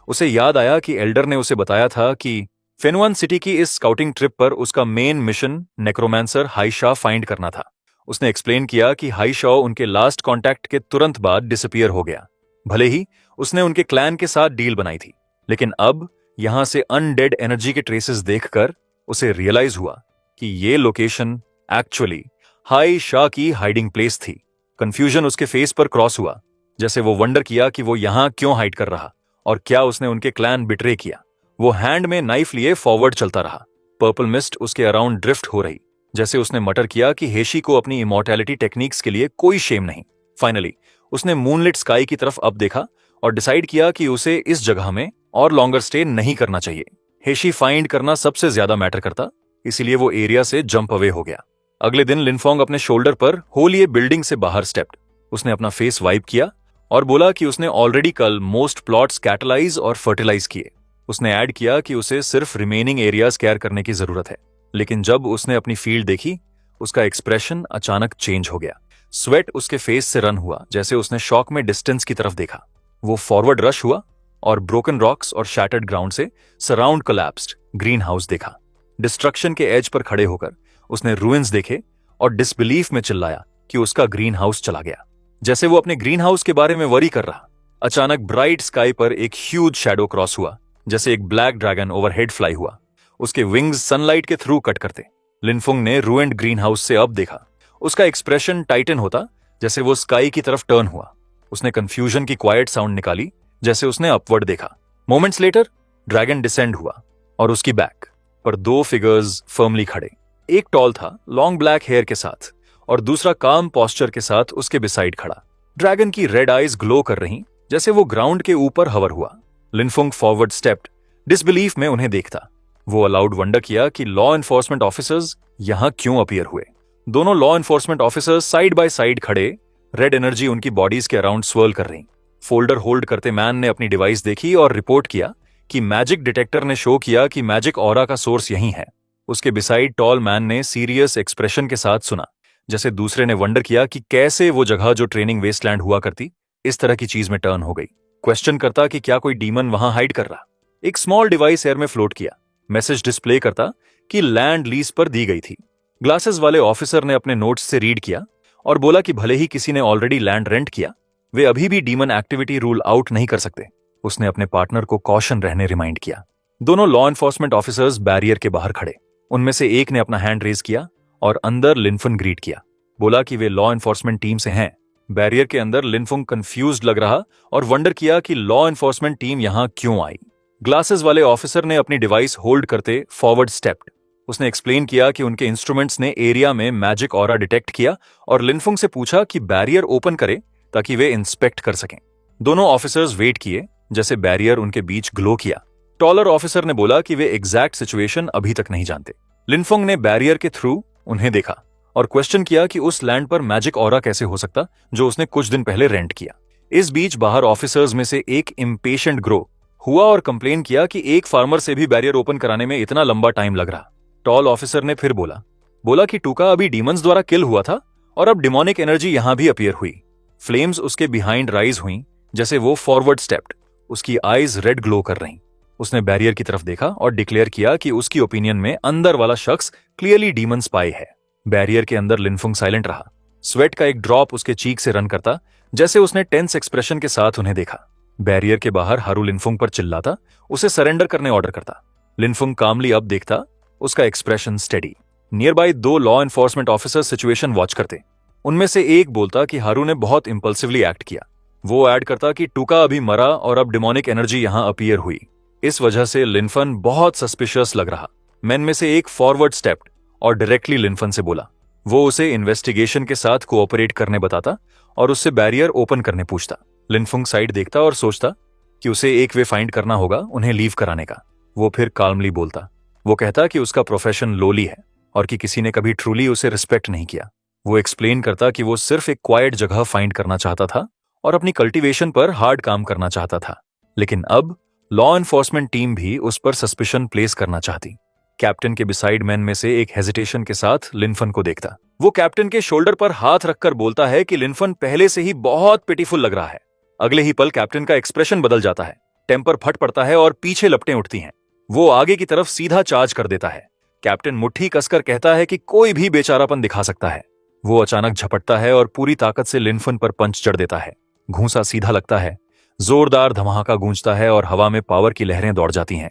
उसे याद आया कि एल्डर ने उसे बताया था कि फेनुआन सिटी की इस स्काउटिंग ट्रिप पर उसका मेन मिशन नेक्रोमैंसर हाइशा फाइंड करना था। उसने एक्सप्लेन किया कि हाइशा उनके लास्ट कॉन्टैक्ट के तुरंत बाद डिसअपीयर हो गया। भले ही उसने उनके क्लैन के साथ डील बनाई थी, लेकिन अब यहां से अनडेड एनर्जी के ट्रेसेस देखकर उसे रियलाइज हुआ कि ये लोकेशन एक्चुअली हाइशा की हाइडिंग प्लेस थी। कंफ्यूजन उसके फेस पर क्रॉस हुआ, जैसे वो वंडर किया कि वो यहां क्यों हाइड कर रहा और क्या उसने उनके क्लैन बिट्रे किया। वो हैंड में नाइफ लिए फॉरवर्ड चलता रहा। पर्पल मिस्ट उसके अराउंड ड्रिफ्ट हो रही, जैसे उसने मटर किया कि हेशी को अपनी इमॉर्टैलिटी टेक्निक्स के लिए कोई शेम नहीं। फाइनली उसने मूनलिट स्काई की तरफ अब देखा और डिसाइड किया कि उसे इस जगह में और लॉन्गर स्टे नहीं करना चाहिए। हेशी फाइंड करना सबसे ज्यादा मैटर करता, इसीलिए वो एरिया से जंप अवे हो गया। अगले दिन लिनफोंग अपने शोल्डर पर होलिए बिल्डिंग से बाहर स्टेप्ड। उसने अपना फेस वाइप किया और बोला कि उसने ऑलरेडी कल मोस्ट प्लॉट्स कैटलाइज और फर्टिलाइज किए। उसने ऐड किया कि उसे सिर्फ रिमेनिंग एरियाज केयर करने की जरूरत है। लेकिन जब उसने अपनी फील्ड देखी, उसका एक्सप्रेशन अचानक चेंज हो गया। स्वेट उसके फेस से रन हुआ, जैसे उसने शॉक में डिस्टेंस की तरफ देखा। वो फॉरवर्ड रश हुआ और ब्रोकन रॉक्स और शैटर्ड ग्राउंड से सराउंड कोलैप्स्ड ग्रीन हाउस देखा। डिस्ट्रक्शन के एज पर खड़े होकर उसने रूइंस देखे और डिसबिलीफ में चिल्लाया कि उसका ग्रीन हाउस चला गया। जैसे वो अपने ग्रीन हाउस के बारे में वरी कर रहा, अचानक ब्राइट स्काई पर एक ह्यूज शैडो क्रॉस हुआ, जैसे एक ब्लैक ड्रैगन ओवरहेड फ्लाई हुआ। उसके विंग्स सनलाइट के थ्रू कट करते। लिनफुंग ने रूइंड ग्रीन हाउस से अब देखा। उसका एक्सप्रेशन टाइटन होता, जैसे वो स्काई की तरफ टर्न हुआ। उसने कंफ्यूजन की क्वाइट साउंड निकाली, जैसे उसने अपवर्ड देखा। मोमेंट्स लेटर ड्रैगन डिसेंड हुआ और उसकी बैक पर दो फिगर्स फर्मली खड़े। एक टॉल था, लॉन्ग ब्लैक हेयर के साथ, और दूसरा काम पॉस्चर के साथ उसके बिसाइड खड़ा। ड्रैगन की रेड आईज ग्लो कर रही, जैसे वो ग्राउंड के ऊपर हवर हुआ। लिनफुंग फॉरवर्ड स्टेप्ड, डिसबिलीफ में उन्हें देखता। वो अलाउड वंडर किया कि लॉ एनफोर्समेंट ऑफिसर्स यहां क्यों अपीयर हुए। दोनों law enforcement officers side by side खड़े, रेड एनर्जी उनकी बॉडीज के अराउंड स्वर्ल कर रही। फोल्डर होल्ड करते मैन ने अपनी डिवाइस देखी और रिपोर्ट किया कि मैजिक डिटेक्टर ने शो किया कि मैजिक ऑरा का सोर्स यहीं है। उसके बिसाइड टॉल मैन ने सीरियस एक्सप्रेशन के साथ सुना, जैसे दूसरे ने वंडर किया कि कैसे वो जगह जो ट्रेनिंग वेस्टलैंड हुआ करती, इस तरह की चीज में टर्न हो गई। क्वेश्चन करता कि क्या कोई डीमन वहां हाइड कर रहा। एक स्मॉल डिवाइस एयर में फ्लोट किया, मैसेज डिस्प्ले करता कि लैंड लीज पर दी गई थी। ग्लासेस वाले ऑफिसर ने अपने नोट्स से रीड किया और बोला कि भले ही किसी ने ऑलरेडी लैंड रेंट किया, वे अभी भी डीमन एक्टिविटी रूल आउट नहीं कर सकते। उसने अपने पार्टनर को कॉशन रहने रिमाइंड किया। दोनों लॉ एनफोर्समेंट ऑफिसर्स बैरियर के बाहर खड़े। उनमें से एक ने अपना हैंड रेज किया और अंदर लिनफुंग ग्रीट किया, बोला कि वे लॉ एनफोर्समेंट टीम से हैं। बैरियर के अंदर लिनफुंग कंफ्यूज्ड लग रहा और वंडर किया कि लॉ एनफोर्समेंट टीम यहां क्यों आई। ग्लासेस वाले ऑफिसर ने अपनी डिवाइस होल्ड करते फॉरवर्ड स्टेप्ड। उसने एक्सप्लेन किया कि उनके इंस्ट्रूमेंट्स ने एरिया में मैजिक ऑरा डिटेक्ट किया और लिनफुंग से पूछा कि बैरियर ओपन करे ताकि वे इंस्पेक्ट कर सकें। दोनों ऑफिसर्स वेट किए, जैसे बैरियर उनके बीच ग्लो किया। टॉलर ऑफिसर ने बोला कि वे एग्जैक्ट सिचुएशन अभी तक नहीं जानते। लिनफुंग ने बैरियर के थ्रू उन्हें देखा और क्वेश्चन किया कि उस लैंड पर मैजिक ऑरा कैसे हो सकता जो उसने कुछ दिन पहले रेंट किया। इस बीच बाहर ऑफिसर्स में से एक इम्पेशेंट ग्रो हुआ और कंप्लेन किया कि एक फार्मर से भी बैरियर ओपन कराने में इतना लंबा टाइम लग रहा। टॉल ऑफिसर ने फिर बोला कि टूका अभी डीमंस द्वारा किल हुआ था और अब डिमोनिक एनर्जी यहां भी अपीयर हुई। फ्लेम्स उसके बिहाइंड राइज हुई, जैसे वो फॉरवर्ड स्टेप्ड। उसकी आईज रेड ग्लो कर रही। उसने बैरियर की तरफ देखा और डिक्लेयर किया कि उसकी ओपिनियन में अंदर वाला शख्स क्लियरली डीमन स्पाई है। बैरियर के अंदर लिनफुंग साइलेंट रहा। स्वेट का एक ड्रॉप उसके चीक से रन करता, जैसे उसने टेंस एक्सप्रेशन के साथ उन्हें देखा। बैरियर के बाहर हारू लिनफुंग पर चिल्लाता, उसे सरेंडर करने ऑर्डर करता। लिनफुंग कामली अब देखता, उसका एक्सप्रेशन स्टेडी। नियर बाय दो law enforcement officer situation watch करते। उनमें से एक बोलता कि हारू ने बहुत इंपल्सिवली एक्ट किया। वो ऐड करता कि टूका अभी मरा और अब डिमोनिक एनर्जी यहां अपीयर हुई। इस वजह से लिनफन बहुत सस्पिशियस लग रहा। मैन में से एक फॉरवर्ड स्टेप्ड और डायरेक्टली लिनफन से बोला। वो उसे इन्वेस्टिगेशन के साथ कोऑपरेट करने बताता और उससे बैरियर ओपन करने पूछता। लिनफुंग साइड देखता और सोचता कि उसे एक वे फाइंड करना होगा उन्हें लीव कराने का। वो फिर काल्मली बोलता। वो कहता कि उसका प्रोफेशन लोली है और कि किसी ने कभी ट्रूली उसे रिस्पेक्ट नहीं किया। वो एक्सप्लेन करता कि वो सिर्फ एक क्वाइट जगह फाइंड करना चाहता था और अपनी कल्टीवेशन पर हार्ड काम करना चाहता था, लेकिन अब लॉ एनफोर्समेंट टीम भी उस पर सस्पिशन प्लेस करना चाहती। कैप्टन के बिसाइड मैन में से एक हेजिटेशन के साथ लिनफन को देखता। वो कैप्टन के शोल्डर पर हाथ रखकर बोलता है कि लिनफन पहले से ही बहुत पिटीफुल लग रहा है। अगले ही पल कैप्टन का एक्सप्रेशन बदल जाता है, टेम्पर फट पड़ता है और पीछे लपटें उठती हैं। वो आगे की तरफ सीधा चार्ज कर देता है। कैप्टन मुट्ठी कसकर कहता है कि कोई भी बेचारापन दिखा सकता है। वो अचानक झपटता है और पूरी ताकत से लिनफन पर पंच चढ़ देता है। घूंसा सीधा लगता है, जोरदार धमाका गूंजता है और हवा में पावर की लहरें दौड़ जाती हैं।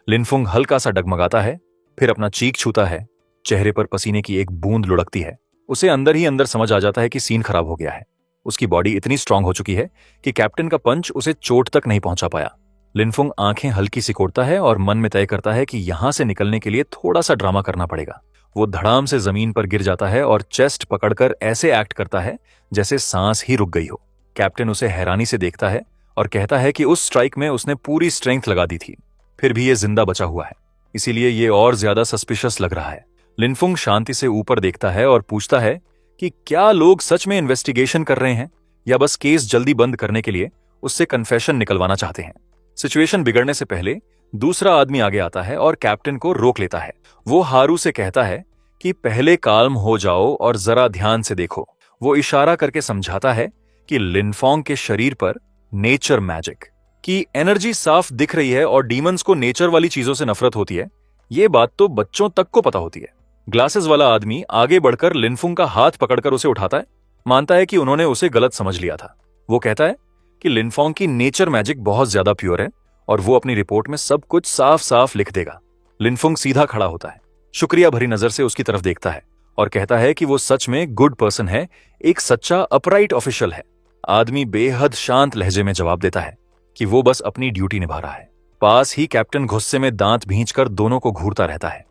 लिनफुंग हल्का सा डगमगाता है, फिर अपना चीक छूता है। चेहरे पर पसीने की एक बूंद लुढ़कती है। उसे अंदर ही अंदर समझ आ जाता है कि सीन खराब हो गया है। उसकी बॉडी इतनी स्ट्रांग हो चुकी है कि कैप्टन का पंच उसे चोट तक नहीं पहुंचा पाया। लिनफुंग आंखें हल्की सिकोड़ता है और मन में तय करता है कि यहां से निकलने के लिए थोड़ा सा ड्रामा करना पड़ेगा। वो धड़ाम से जमीन पर गिर जाता है और चेस्ट पकड़कर ऐसे एक्ट करता है जैसे सांस ही रुक गई हो। कैप्टन उसे हैरानी से देखता है और कहता है कि उस स्ट्राइक में उसने पूरी स्ट्रेंथ लगा दी थी, फिर भी ये जिंदा बचा हुआ है, इसीलिए ये और ज्यादा सस्पिशियस लग रहा है। लिनफुंग शांति से ऊपर देखता है और पूछता है कि क्या लोग सच में इन्वेस्टिगेशन कर रहे हैं या बस केस जल्दी बंद करने के लिए उससे कन्फेशन निकलवाना चाहते हैं। सिचुएशन बिगड़ने से पहले दूसरा आदमी आगे आता है और कैप्टन को रोक लेता है। वो हारू से कहता है कि पहले काल्म हो जाओ और जरा ध्यान से देखो। वो इशारा करके समझाता है कि लिनफोंग के शरीर पर नेचर मैजिक की एनर्जी साफ दिख रही है और डीमंस को नेचर वाली चीजों से नफरत होती है, ये बात तो बच्चों तक को पता होती है। ग्लासेस वाला आदमी आगे बढ़कर लिनफुंग का हाथ पकड़कर उसे उठाता है, मानता है कि उन्होंने उसे गलत समझ लिया था। वो कहता है कि लिनफोंग की नेचर मैजिक बहुत ज्यादा प्योर है और वो अपनी रिपोर्ट में सब कुछ साफ साफ लिख देगा। लिनफुंग सीधा खड़ा होता है, शुक्रिया भरी नजर से उसकी तरफ देखता है और कहता है कि वो सच में गुड पर्सन है, एक सच्चा अपराइट ऑफिशियल है। आदमी बेहद शांत लहजे में जवाब देता है कि वो बस अपनी ड्यूटी निभा रहा है। पास ही कैप्टन गुस्से में दांत भींचकर दोनों को घूरता रहता है।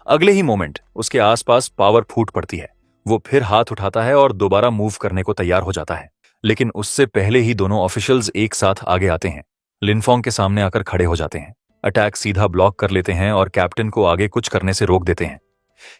अगले ही मोमेंट उसके आसपास पावर फूट पड़ती है। वो फिर हाथ उठाता है और दोबारा मूव करने को तैयार हो जाता है, लेकिन उससे पहले ही दोनों ऑफिशियल्स एक साथ आगे आते हैं, लिनफोंग के सामने आकर खड़े हो जाते हैं, अटैक सीधा ब्लॉक कर लेते हैं और कैप्टन को आगे कुछ करने से रोक देते हैं।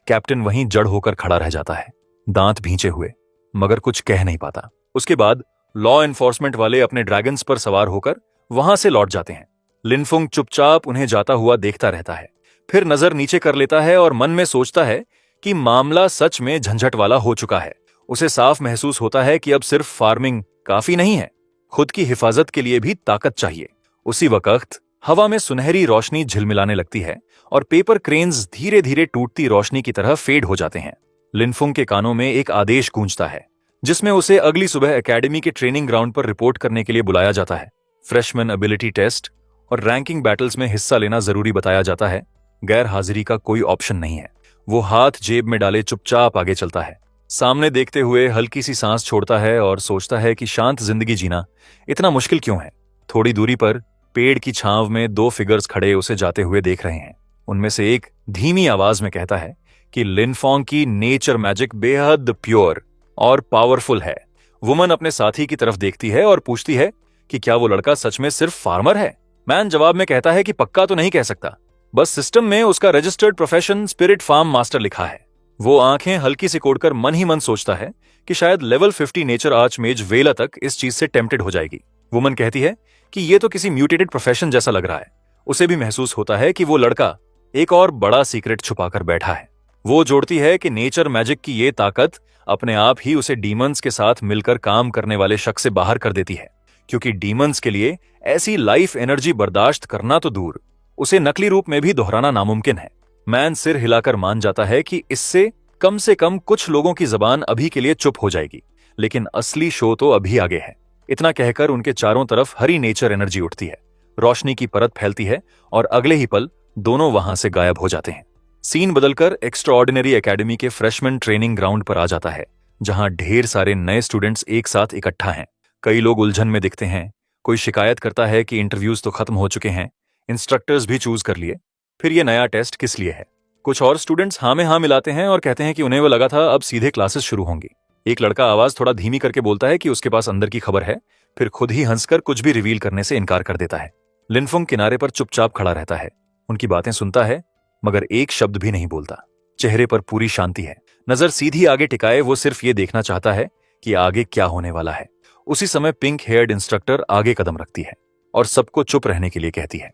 कैप्टन वहीं जड़ होकर खड़ा रह जाता है, दांत भींचे हुए, मगर कुछ कह नहीं पाता। उसके बाद लॉ एनफोर्समेंट वाले अपने ड्रैगन्स पर सवार होकर वहां से लौट जाते हैं। लिनफुंग चुपचाप उन्हें जाता हुआ देखता रहता है, फिर नजर नीचे कर लेता है और मन में सोचता है कि मामला सच में झंझट वाला हो चुका है। उसे साफ महसूस होता है कि अब सिर्फ फार्मिंग काफी नहीं है, खुद की हिफाजत के लिए भी ताकत चाहिए। उसी वक्त हवा में सुनहरी रोशनी झिलमिलाने लगती है और पेपर क्रेन्स धीरे धीरे टूटती रोशनी की तरह फेड हो जाते हैं। लिनफुंग के कानों में एक आदेश गूंजता है, जिसमें उसे अगली सुबह एकेडमी के ट्रेनिंग ग्राउंड पर रिपोर्ट करने के लिए बुलाया जाता है। फ्रेशमैन एबिलिटी टेस्ट और रैंकिंग बैटल्स में हिस्सा लेना जरूरी बताया जाता है। गैर हाजिरी का कोई ऑप्शन नहीं है। वो हाथ जेब में डाले चुपचाप आगे चलता है, सामने देखते हुए हल्की सी सांस छोड़ता है और सोचता है कि शांत जिंदगी जीना इतना मुश्किल क्यों है। थोड़ी दूरी पर पेड़ की छांव में दो फिगर्स खड़े उसे जाते हुए देख रहे हैं। उनमें से एक धीमी आवाज में कहता है कि लिनफोंग की नेचर मैजिक बेहद प्योर और पावरफुल है। वुमन अपने साथी की तरफ देखती है और पूछती है कि क्या वो लड़का सच में सिर्फ फार्मर है। मैन जवाब में कहता है कि पक्का तो नहीं कह सकता, बस सिस्टम में उसका registered profession spirit farm master लिखा है। वो आंखें हल्की से कोड़कर मन ही मन सोचता है कि शायद लेवल 50 नेचर आर्चमेज वेला तक इस चीज से टेम्प्टेड हो जाएगी। वुमन कहती है कि ये तो किसी म्यूटेटेड प्रोफेशन जैसा लग रहा है। उसे भी महसूस होता है कि वो लड़का एक और बड़ा सीक्रेट छुपाकर बैठा है। वो जोड़ती है कि नेचर मैजिक की ये ताकत अपने आप ही उसे डीमंस के साथ मिलकर काम करने वाले शख्स से बाहर कर देती है, क्योंकि डीमंस के लिए ऐसी लाइफ एनर्जी बर्दाश्त करना तो दूर, उसे नकली रूप में भी दोहराना नामुमकिन है। मैन सिर हिलाकर मान जाता है कि इससे कम से कम कुछ लोगों की जबान अभी के लिए चुप हो जाएगी, लेकिन असली शो तो अभी आगे है। इतना कहकर उनके चारों तरफ हरी नेचर एनर्जी उठती है, रोशनी की परत फैलती है और अगले ही पल दोनों वहां से गायब हो जाते हैं। सीन बदलकर एक्स्ट्राऑर्डिनरी एकेडमी के फ्रेशमैन ट्रेनिंग ग्राउंड पर आ जाता है, जहां ढेर सारे नए स्टूडेंट्स एक साथ इकट्ठा हैं। कई लोग उलझन में दिखते हैं, कोई शिकायत करता है कि इंटरव्यूज तो खत्म हो चुके हैं, इंस्ट्रक्टर्स भी चूज कर लिए, फिर ये नया टेस्ट किस लिए है। कुछ और स्टूडेंट्स हाँ में हाँ मिलाते हैं और कहते हैं कि उन्हें वो लगा था अब सीधे क्लासेस शुरू होंगी। एक लड़का आवाज थोड़ा धीमी करके बोलता है कि उसके पास अंदर की खबर है, फिर खुद ही हंसकर कुछ भी रिवील करने से इनकार कर देता है। लिनफुंग किनारे पर चुपचाप खड़ा रहता है, उनकी बातें सुनता है, मगर एक शब्द भी नहीं बोलता। चेहरे पर पूरी शांति है, नजर सीधी आगे टिकाए वो सिर्फ ये देखना चाहता है कि आगे क्या होने वाला है। उसी समय पिंक हेयर्ड इंस्ट्रक्टर आगे कदम रखती है और सबको चुप रहने के लिए कहती है।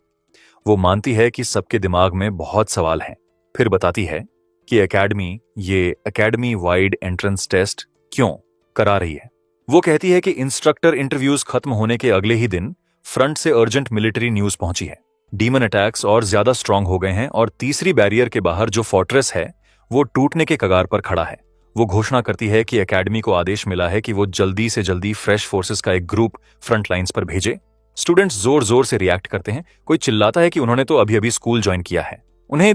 वो मानती है कि सबके दिमाग में बहुत सवाल हैं, फिर बताती है कि एकेडमी वाइड एंट्रेंस टेस्ट क्यों करा रही है। वो कहती है कि इंस्ट्रक्टर इंटरव्यूज खत्म होने के अगले ही दिन फ्रंट से अर्जेंट मिलिट्री न्यूज पहुंची है। डीमन अटैक्स और ज्यादा स्ट्रांग हो गए हैं और तीसरी बैरियर के बाहर जो फोर्ट्रेस है वो टूटने के कगार पर खड़ा है। वो घोषणा करती है कि एकेडमी को आदेश मिला है कि वो जल्दी से जल्दी फ्रेश फोर्सेस का एक ग्रुप फ्रंट लाइंस पर भेजे। स्टूडेंट्स जोर जोर से रिएक्ट करते हैं, कोई चिल्लाता है कि उन्होंने तो अभी अभी स्कूल ज्वाइन किया है, उन्हें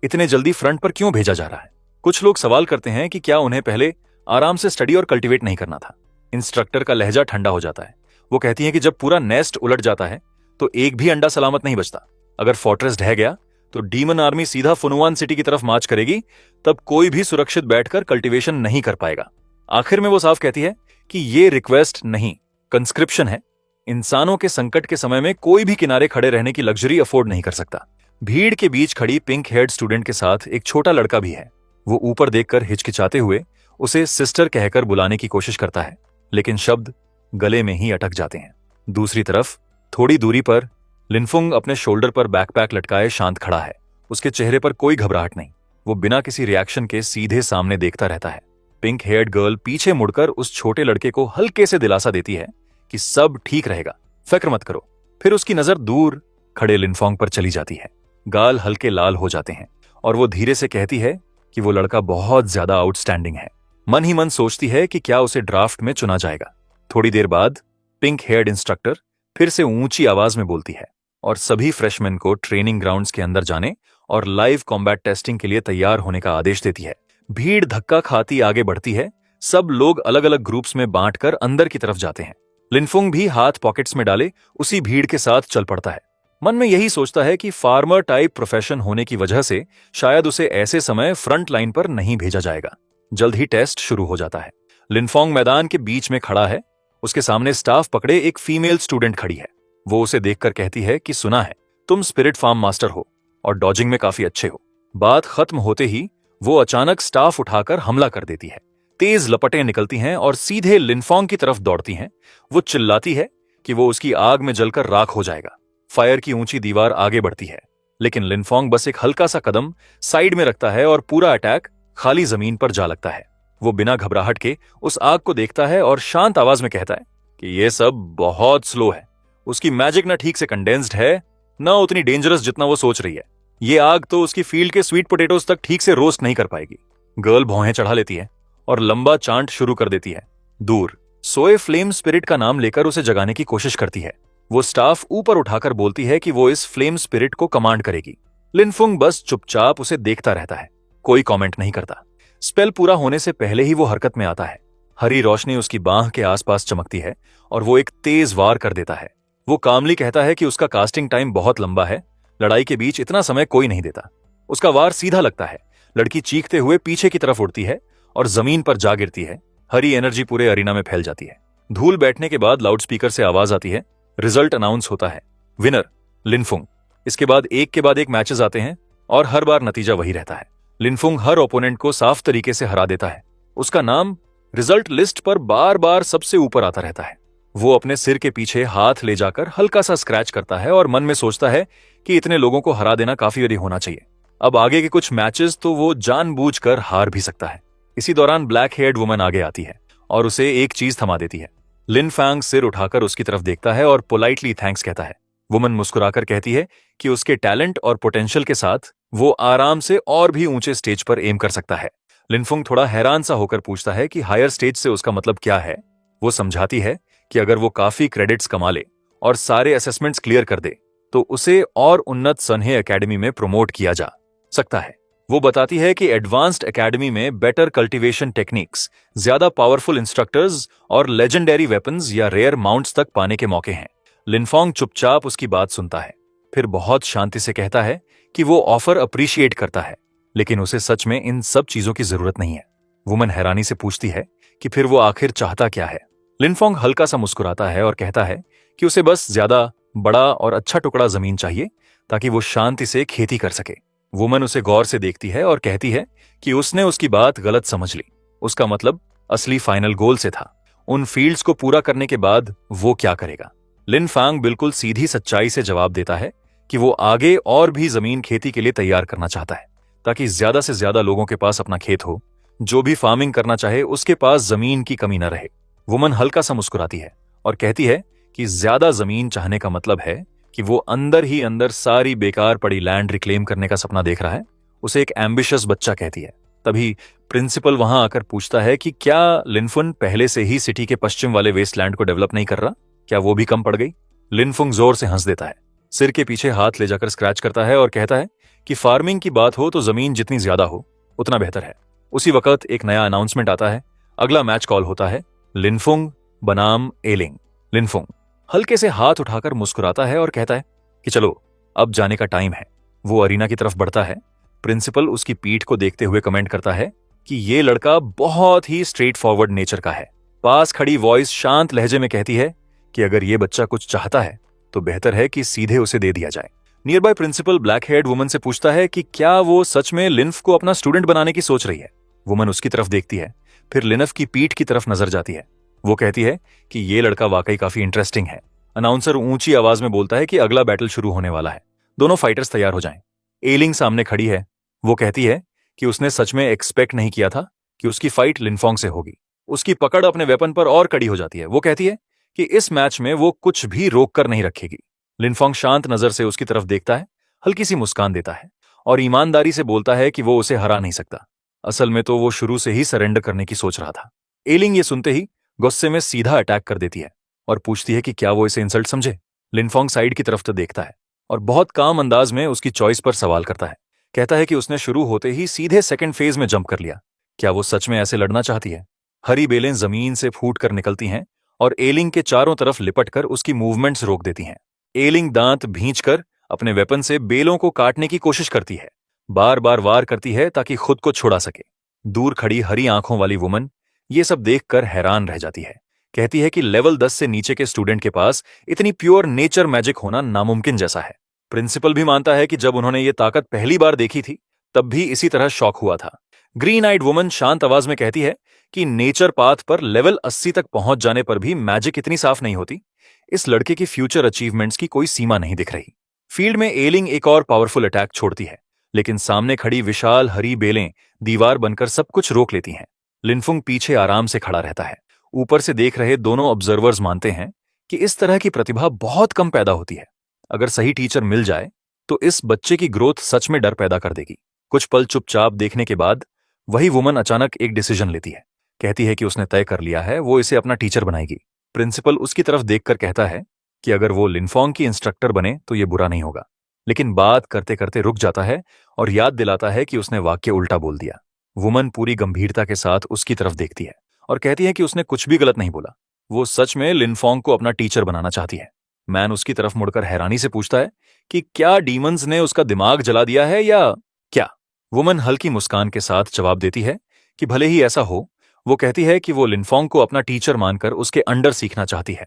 इतने जल्दी फ्रंट पर क्यों भेजा जा रहा है। कुछ लोग सवाल करते हैं कि क्या उन्हें पहले आराम से स्टडी और कल्टीवेट नहीं करना था। इंस्ट्रक्टर का लहजा ठंडा हो जाता है। वो कहती है कि जब पूरा नेस्ट उलट जाता है तो एक भी अंडा सलामत नहीं बचता। अगर फोर्ट्रेस ढह गया तो डीमन आर्मी सीधा फुनुआन सिटी की तरफ मार्च करेगी, तब कोई भी सुरक्षित बैठकर कल्टीवेशन नहीं कर पाएगा। आखिर में वो साफ कहती है कि ये रिक्वेस्ट नहीं, कंस्क्रिप्शन है। इंसानों के संकट के समय में कोई भी किनारे खड़े रहने की लग्जरी अफोर्ड नहीं कर सकता। भीड़ के बीच खड़ी पिंक हेयर्ड स्टूडेंट के साथ एक छोटा लड़का भी है। वो ऊपर देखकर हिचकिचाते हुए उसे सिस्टर कहकर बुलाने की कोशिश करता है, लेकिन शब्द गले में ही अटक जाते हैं। दूसरी तरफ थोड़ी दूरी पर लिनफुंग अपने शोल्डर पर बैकपैक लटकाए शांत खड़ा है। उसके चेहरे पर कोई घबराहट नहीं, वो बिना किसी रिएक्शन के सीधे सामने देखता रहता है। पिंक हेयर्ड गर्ल पीछे मुड़कर उस छोटे लड़के को हल्के से दिलासा देती है कि सब ठीक रहेगा, फिक्र मत करो। फिर उसकी नजर दूर खड़े लिनफोंग पर चली जाती है। गाल हल्के लाल हो जाते हैं और वो धीरे से कहती है कि वो लड़का बहुत ज्यादा आउटस्टैंडिंग है। मन ही मन सोचती है कि क्या उसे ड्राफ्ट में चुना जाएगा। थोड़ी देर बाद पिंक हेयर्ड इंस्ट्रक्टर फिर से ऊंची आवाज में बोलती है और सभी फ्रेशमैन को ट्रेनिंग ग्राउंड्स के अंदर जाने और लाइव कॉम्बैट टेस्टिंग के लिए तैयार होने का आदेश देती है। भीड़ धक्का खाती आगे बढ़ती है। सब लोग अलग अलग ग्रुप्स में बांटकर अंदर की तरफ जाते हैं। लिनफुंग भी हाथ पॉकेट्स में डाले उसी भीड़ के साथ चल पड़ता है। मन में यही सोचता है कि फार्मर टाइप प्रोफेशन होने की वजह से शायद उसे ऐसे समय फ्रंट लाइन पर नहीं भेजा जाएगा। जल्द ही टेस्ट शुरू हो जाता है। लिनफोंग मैदान के बीच में खड़ा है। उसके सामने स्टाफ पकड़े एक फीमेल स्टूडेंट खड़ी है। वो उसे देखकर कहती है कि सुना है तुम स्पिरिट फार्म मास्टर हो और डॉजिंग में काफी अच्छे हो। बात खत्म होते ही वो अचानक स्टाफ उठाकर हमला कर देती है। तेज लपटें निकलती हैं और सीधे लिनफोंग की तरफ दौड़ती हैं। वो चिल्लाती है कि वो उसकी आग में जलकर राख हो जाएगा। फायर की ऊंची दीवार आगे बढ़ती है, लेकिन लिनफोंग बस एक हल्का सा कदम साइड में रखता है और पूरा अटैक खाली जमीन पर जा लगता है। वो बिना घबराहट के उस आग को देखता है और शांत आवाज में कहता है कि ये सब बहुत स्लो है। उसकी मैजिक ना ठीक से कंडेंस्ड है, ना उतनी डेंजरस जितना वो सोच रही है। ये आग तो उसकी फील्ड के स्वीट पोटेटोज तक ठीक से रोस्ट नहीं कर पाएगी। गर्ल भौहें चढ़ा लेती है और लंबा चांट शुरू कर देती है। दूर सोए फ्लेम स्पिरिट का नाम लेकर उसे जगाने की कोशिश करती है। वो स्टाफ ऊपर उठाकर बोलती है कि वो इस फ्लेम स्पिरिट को कमांड करेगी। लिनफुंग बस चुपचाप उसे देखता रहता है, कोई कमेंट नहीं करता। स्पेल पूरा होने से पहले ही वो हरकत में आता है। हरी रोशनी उसकी बांह के आसपास चमकती है और वो एक तेज वार कर देता है। वो कामली कहता है कि उसका कास्टिंग टाइम बहुत लंबा है, लड़ाई के बीच इतना समय कोई नहीं देता। उसका वार सीधा लगता है। लड़की चीखते हुए पीछे की तरफ उड़ती है और जमीन पर जा गिरती है। हरी एनर्जी पूरे अरीना में फैल जाती है। धूल बैठने के बाद लाउडस्पीकर से आवाज आती है। रिजल्ट अनाउंस होता है। विनर लिनफुंग। इसके बाद एक के बाद एक मैचेस आते हैं और हर बार नतीजा वही रहता है। लिनफुंग हर ओपोनेंट को साफ तरीके से हरा देता है। उसका नाम रिजल्ट लिस्ट पर बार बार सबसे ऊपर आता रहता है। वो अपने सिर के पीछे हाथ ले जाकर हल्का सा स्क्रैच करता है और मन में सोचता है कि इतने लोगों को हरा देना काफी बड़ी होना चाहिए। अब आगे के कुछ मैचेस तो वो जानबूझकर हार भी सकता है। इसी दौरान ब्लैक हेयर्ड वुमन आगे आती है और उसे एक चीज थमा देती है। लिनफैंग सिर उठाकर उसकी तरफ देखता है और पोलाइटली थैंक्स कहता है। वुमन मुस्कुराकर कहती है कि उसके टैलेंट और पोटेंशियल के साथ वो आराम से और भी ऊंचे स्टेज पर एम कर सकता है। लिनफुंग थोड़ा हैरान सा होकर पूछता है कि हायर स्टेज से उसका मतलब क्या है। वो समझाती है कि अगर वो काफी क्रेडिट्स कमा ले और सारे असेसमेंट्स क्लियर कर दे तो उसे और उन्नत सन्हे एकेडमी में प्रमोट किया जा सकता है। वो बताती है कि एडवांस्ड एकेडमी में बेटर कल्टीवेशन टेक्निक्स, ज्यादा पावरफुल इंस्ट्रक्टर्स और लेजेंडरी वेपन्स या रेयर माउंट्स तक पाने के मौके हैं। लिनफोंग चुपचाप उसकी बात सुनता है, फिर बहुत शांति से कहता है कि वो ऑफर अप्रिशिएट करता है, लेकिन उसे सच में इन सब चीजों की जरूरत नहीं है। वुमन हैरानी से पूछती है कि फिर वो आखिर चाहता क्या है। लिनफोंग हल्का सा मुस्कुराता है और कहता है कि उसे बस ज्यादा बड़ा और अच्छा टुकड़ा जमीन चाहिए ताकि वो शांति से खेती कर सके। वुमन उसे गौर से देखती है और कहती है कि उसने उसकी बात गलत समझ ली। उसका मतलब असली फाइनल गोल से था। उन फील्ड्स को पूरा करने के बाद वो क्या करेगा। लिनफैंग बिल्कुल सीधी सच्चाई से जवाब देता है कि वो आगे और भी जमीन खेती के लिए तैयार करना चाहता है ताकि ज्यादा से ज्यादा लोगों के पास अपना खेत हो। जो भी फार्मिंग करना चाहे उसके पास जमीन की कमी न रहे। वुमन हल्का सा मुस्कुराती है और कहती है कि ज्यादा जमीन चाहने का मतलब है कि वो अंदर ही अंदर सारी बेकार पड़ी लैंड रिक्लेम करने का सपना देख रहा है। उसे एक एम्बिशियस बच्चा कहती है। तभी प्रिंसिपल वहां आकर पूछता है कि क्या लिनफुन पहले से ही सिटी के पश्चिम वाले वेस्टलैंड को डेवलप नहीं कर रहा, क्या वो भी कम पड़ गई। लिनफुंग जोर से हंस देता है, सिर के पीछे हाथ ले जाकर स्क्रैच करता है और कहता है कि फार्मिंग की बात हो तो जमीन जितनी ज्यादा हो उतना बेहतर है। उसी वक्त एक नया अनाउंसमेंट आता है। अगला मैच कॉल होता है। लिनफुंग बनाम एलिंग। लिनफुंग हल्के से हाथ उठाकर मुस्कुराता है और कहता है कि चलो अब जाने का टाइम है। वो अरीना की तरफ बढ़ता है। प्रिंसिपल उसकी पीठ को देखते हुए कमेंट करता है कि ये लड़का बहुत ही स्ट्रेट फॉरवर्ड नेचर का है। पास खड़ी वॉइस शांत लहजे में कहती है कि अगर ये बच्चा कुछ चाहता है तो बेहतर है कि सीधे उसे दे दिया जाए। Nearby principal black haired woman से पूछता है कि क्या वो सच में लिनफ को अपना स्टूडेंट बनाने की सोच रही है। वुमन उसकी तरफ देखती है, फिर लिनफ की पीठ की तरफ नजर जाती है। वो कहती है कि ये लड़का वाकई काफी इंटरेस्टिंग है। अनाउंसर ऊंची आवाज में बोलता है कि अगला बैटल शुरू होने वाला है, दोनों फाइटर्स तैयार हो जाएं। एलिंग सामने खड़ी है। वो कहती है कि उसने सच में एक्सपेक्ट नहीं किया था कि उसकी फाइट लिनफोंग से होगी। उसकी पकड़ अपने वेपन पर और कड़ी हो जाती है। वो कहती है कि इस मैच में वो कुछ भी रोक कर नहीं रखेगी। लिनफोंग शांत नजर से उसकी तरफ देखता है, हल्की सी मुस्कान देता है और ईमानदारी से बोलता है कि वो उसे हरा नहीं सकता। असल में तो वो शुरू से ही सरेंडर करने की सोच रहा था। एलिंग ये सुनते ही गुस्से में सीधा अटैक कर देती है और पूछती है कि क्या वो इसे इंसल्ट समझे। लिनफोंग साइड की तरफ तो देखता है और बहुत काम अंदाज में उसकी चॉइस पर सवाल करता है। कहता है कि उसने शुरू होते ही सीधे सेकंड फेज में जंप कर लिया। क्या वो सच में ऐसे लड़ना चाहती है? हरी बेलें जमीन से फूट कर निकलती हैं और एलिंग के चारों तरफ लिपट कर उसकी मूवमेंट्स रोक देती हैं। एलिंग दांत भींचकर अपने वेपन से बेलों को काटने की कोशिश करती है, बार बार वार करती है ताकि खुद को छुड़ा सके। दूर खड़ी हरी आंखों वाली वुमन ये सब देखकर हैरान रह जाती है। कहती है कि लेवल 10 से नीचे के स्टूडेंट के पास इतनी प्योर नेचर मैजिक होना नामुमकिन जैसा है। प्रिंसिपल भी मानता है कि जब उन्होंने ये ताकत पहली बार देखी थी तब भी इसी तरह शॉक हुआ था। ग्रीन आइड वुमन शांत आवाज में कहती है कि नेचर पाथ पर लेवल 80 तक पहुंच जाने पर भी मैजिक इतनी साफ नहीं होती। इस लड़के की फ्यूचर अचीवमेंट्स की कोई सीमा नहीं दिख रही। फील्ड में एलिंग एक और पावरफुल अटैक छोड़ती है, लेकिन सामने खड़ी विशाल हरी बेलें दीवार बनकर सब कुछ रोक लेती हैं। लिनफुंग पीछे आराम से खड़ा रहता है। ऊपर से देख रहे दोनों ऑब्जर्वर्स मानते हैं कि इस तरह की प्रतिभा बहुत कम पैदा होती है। अगर सही टीचर मिल जाए तो इस बच्चे की ग्रोथ सच में डर पैदा कर देगी। कुछ पल चुपचाप देखने के बाद वही वुमन अचानक एक डिसीजन लेती है। कहती है कि उसने तय कर लिया है, वो इसे अपना टीचर बनाएगी। प्रिंसिपल उसकी तरफ देखकर कहता है कि अगर वो लिनफोंग की इंस्ट्रक्टर बने तो ये बुरा नहीं होगा, लेकिन बात करते करते रुक जाता है और याद दिलाता है कि उसने वाक्य उल्टा बोल दिया। वुमन पूरी गंभीरता के साथ उसकी तरफ देखती है और कहती है कि उसने कुछ भी गलत नहीं बोला। वो सच में लिनफोंग को अपना टीचर बनाना चाहती है। मैन उसकी तरफ मुड़कर हैरानी से पूछता है कि क्या डीमंस ने उसका दिमाग जला दिया है या क्या? वुमन हल्की मुस्कान के साथ जवाब देती है कि भले ही ऐसा हो। वो कहती है कि वो लिनफोंग को अपना टीचर मानकर उसके अंडर सीखना चाहती है।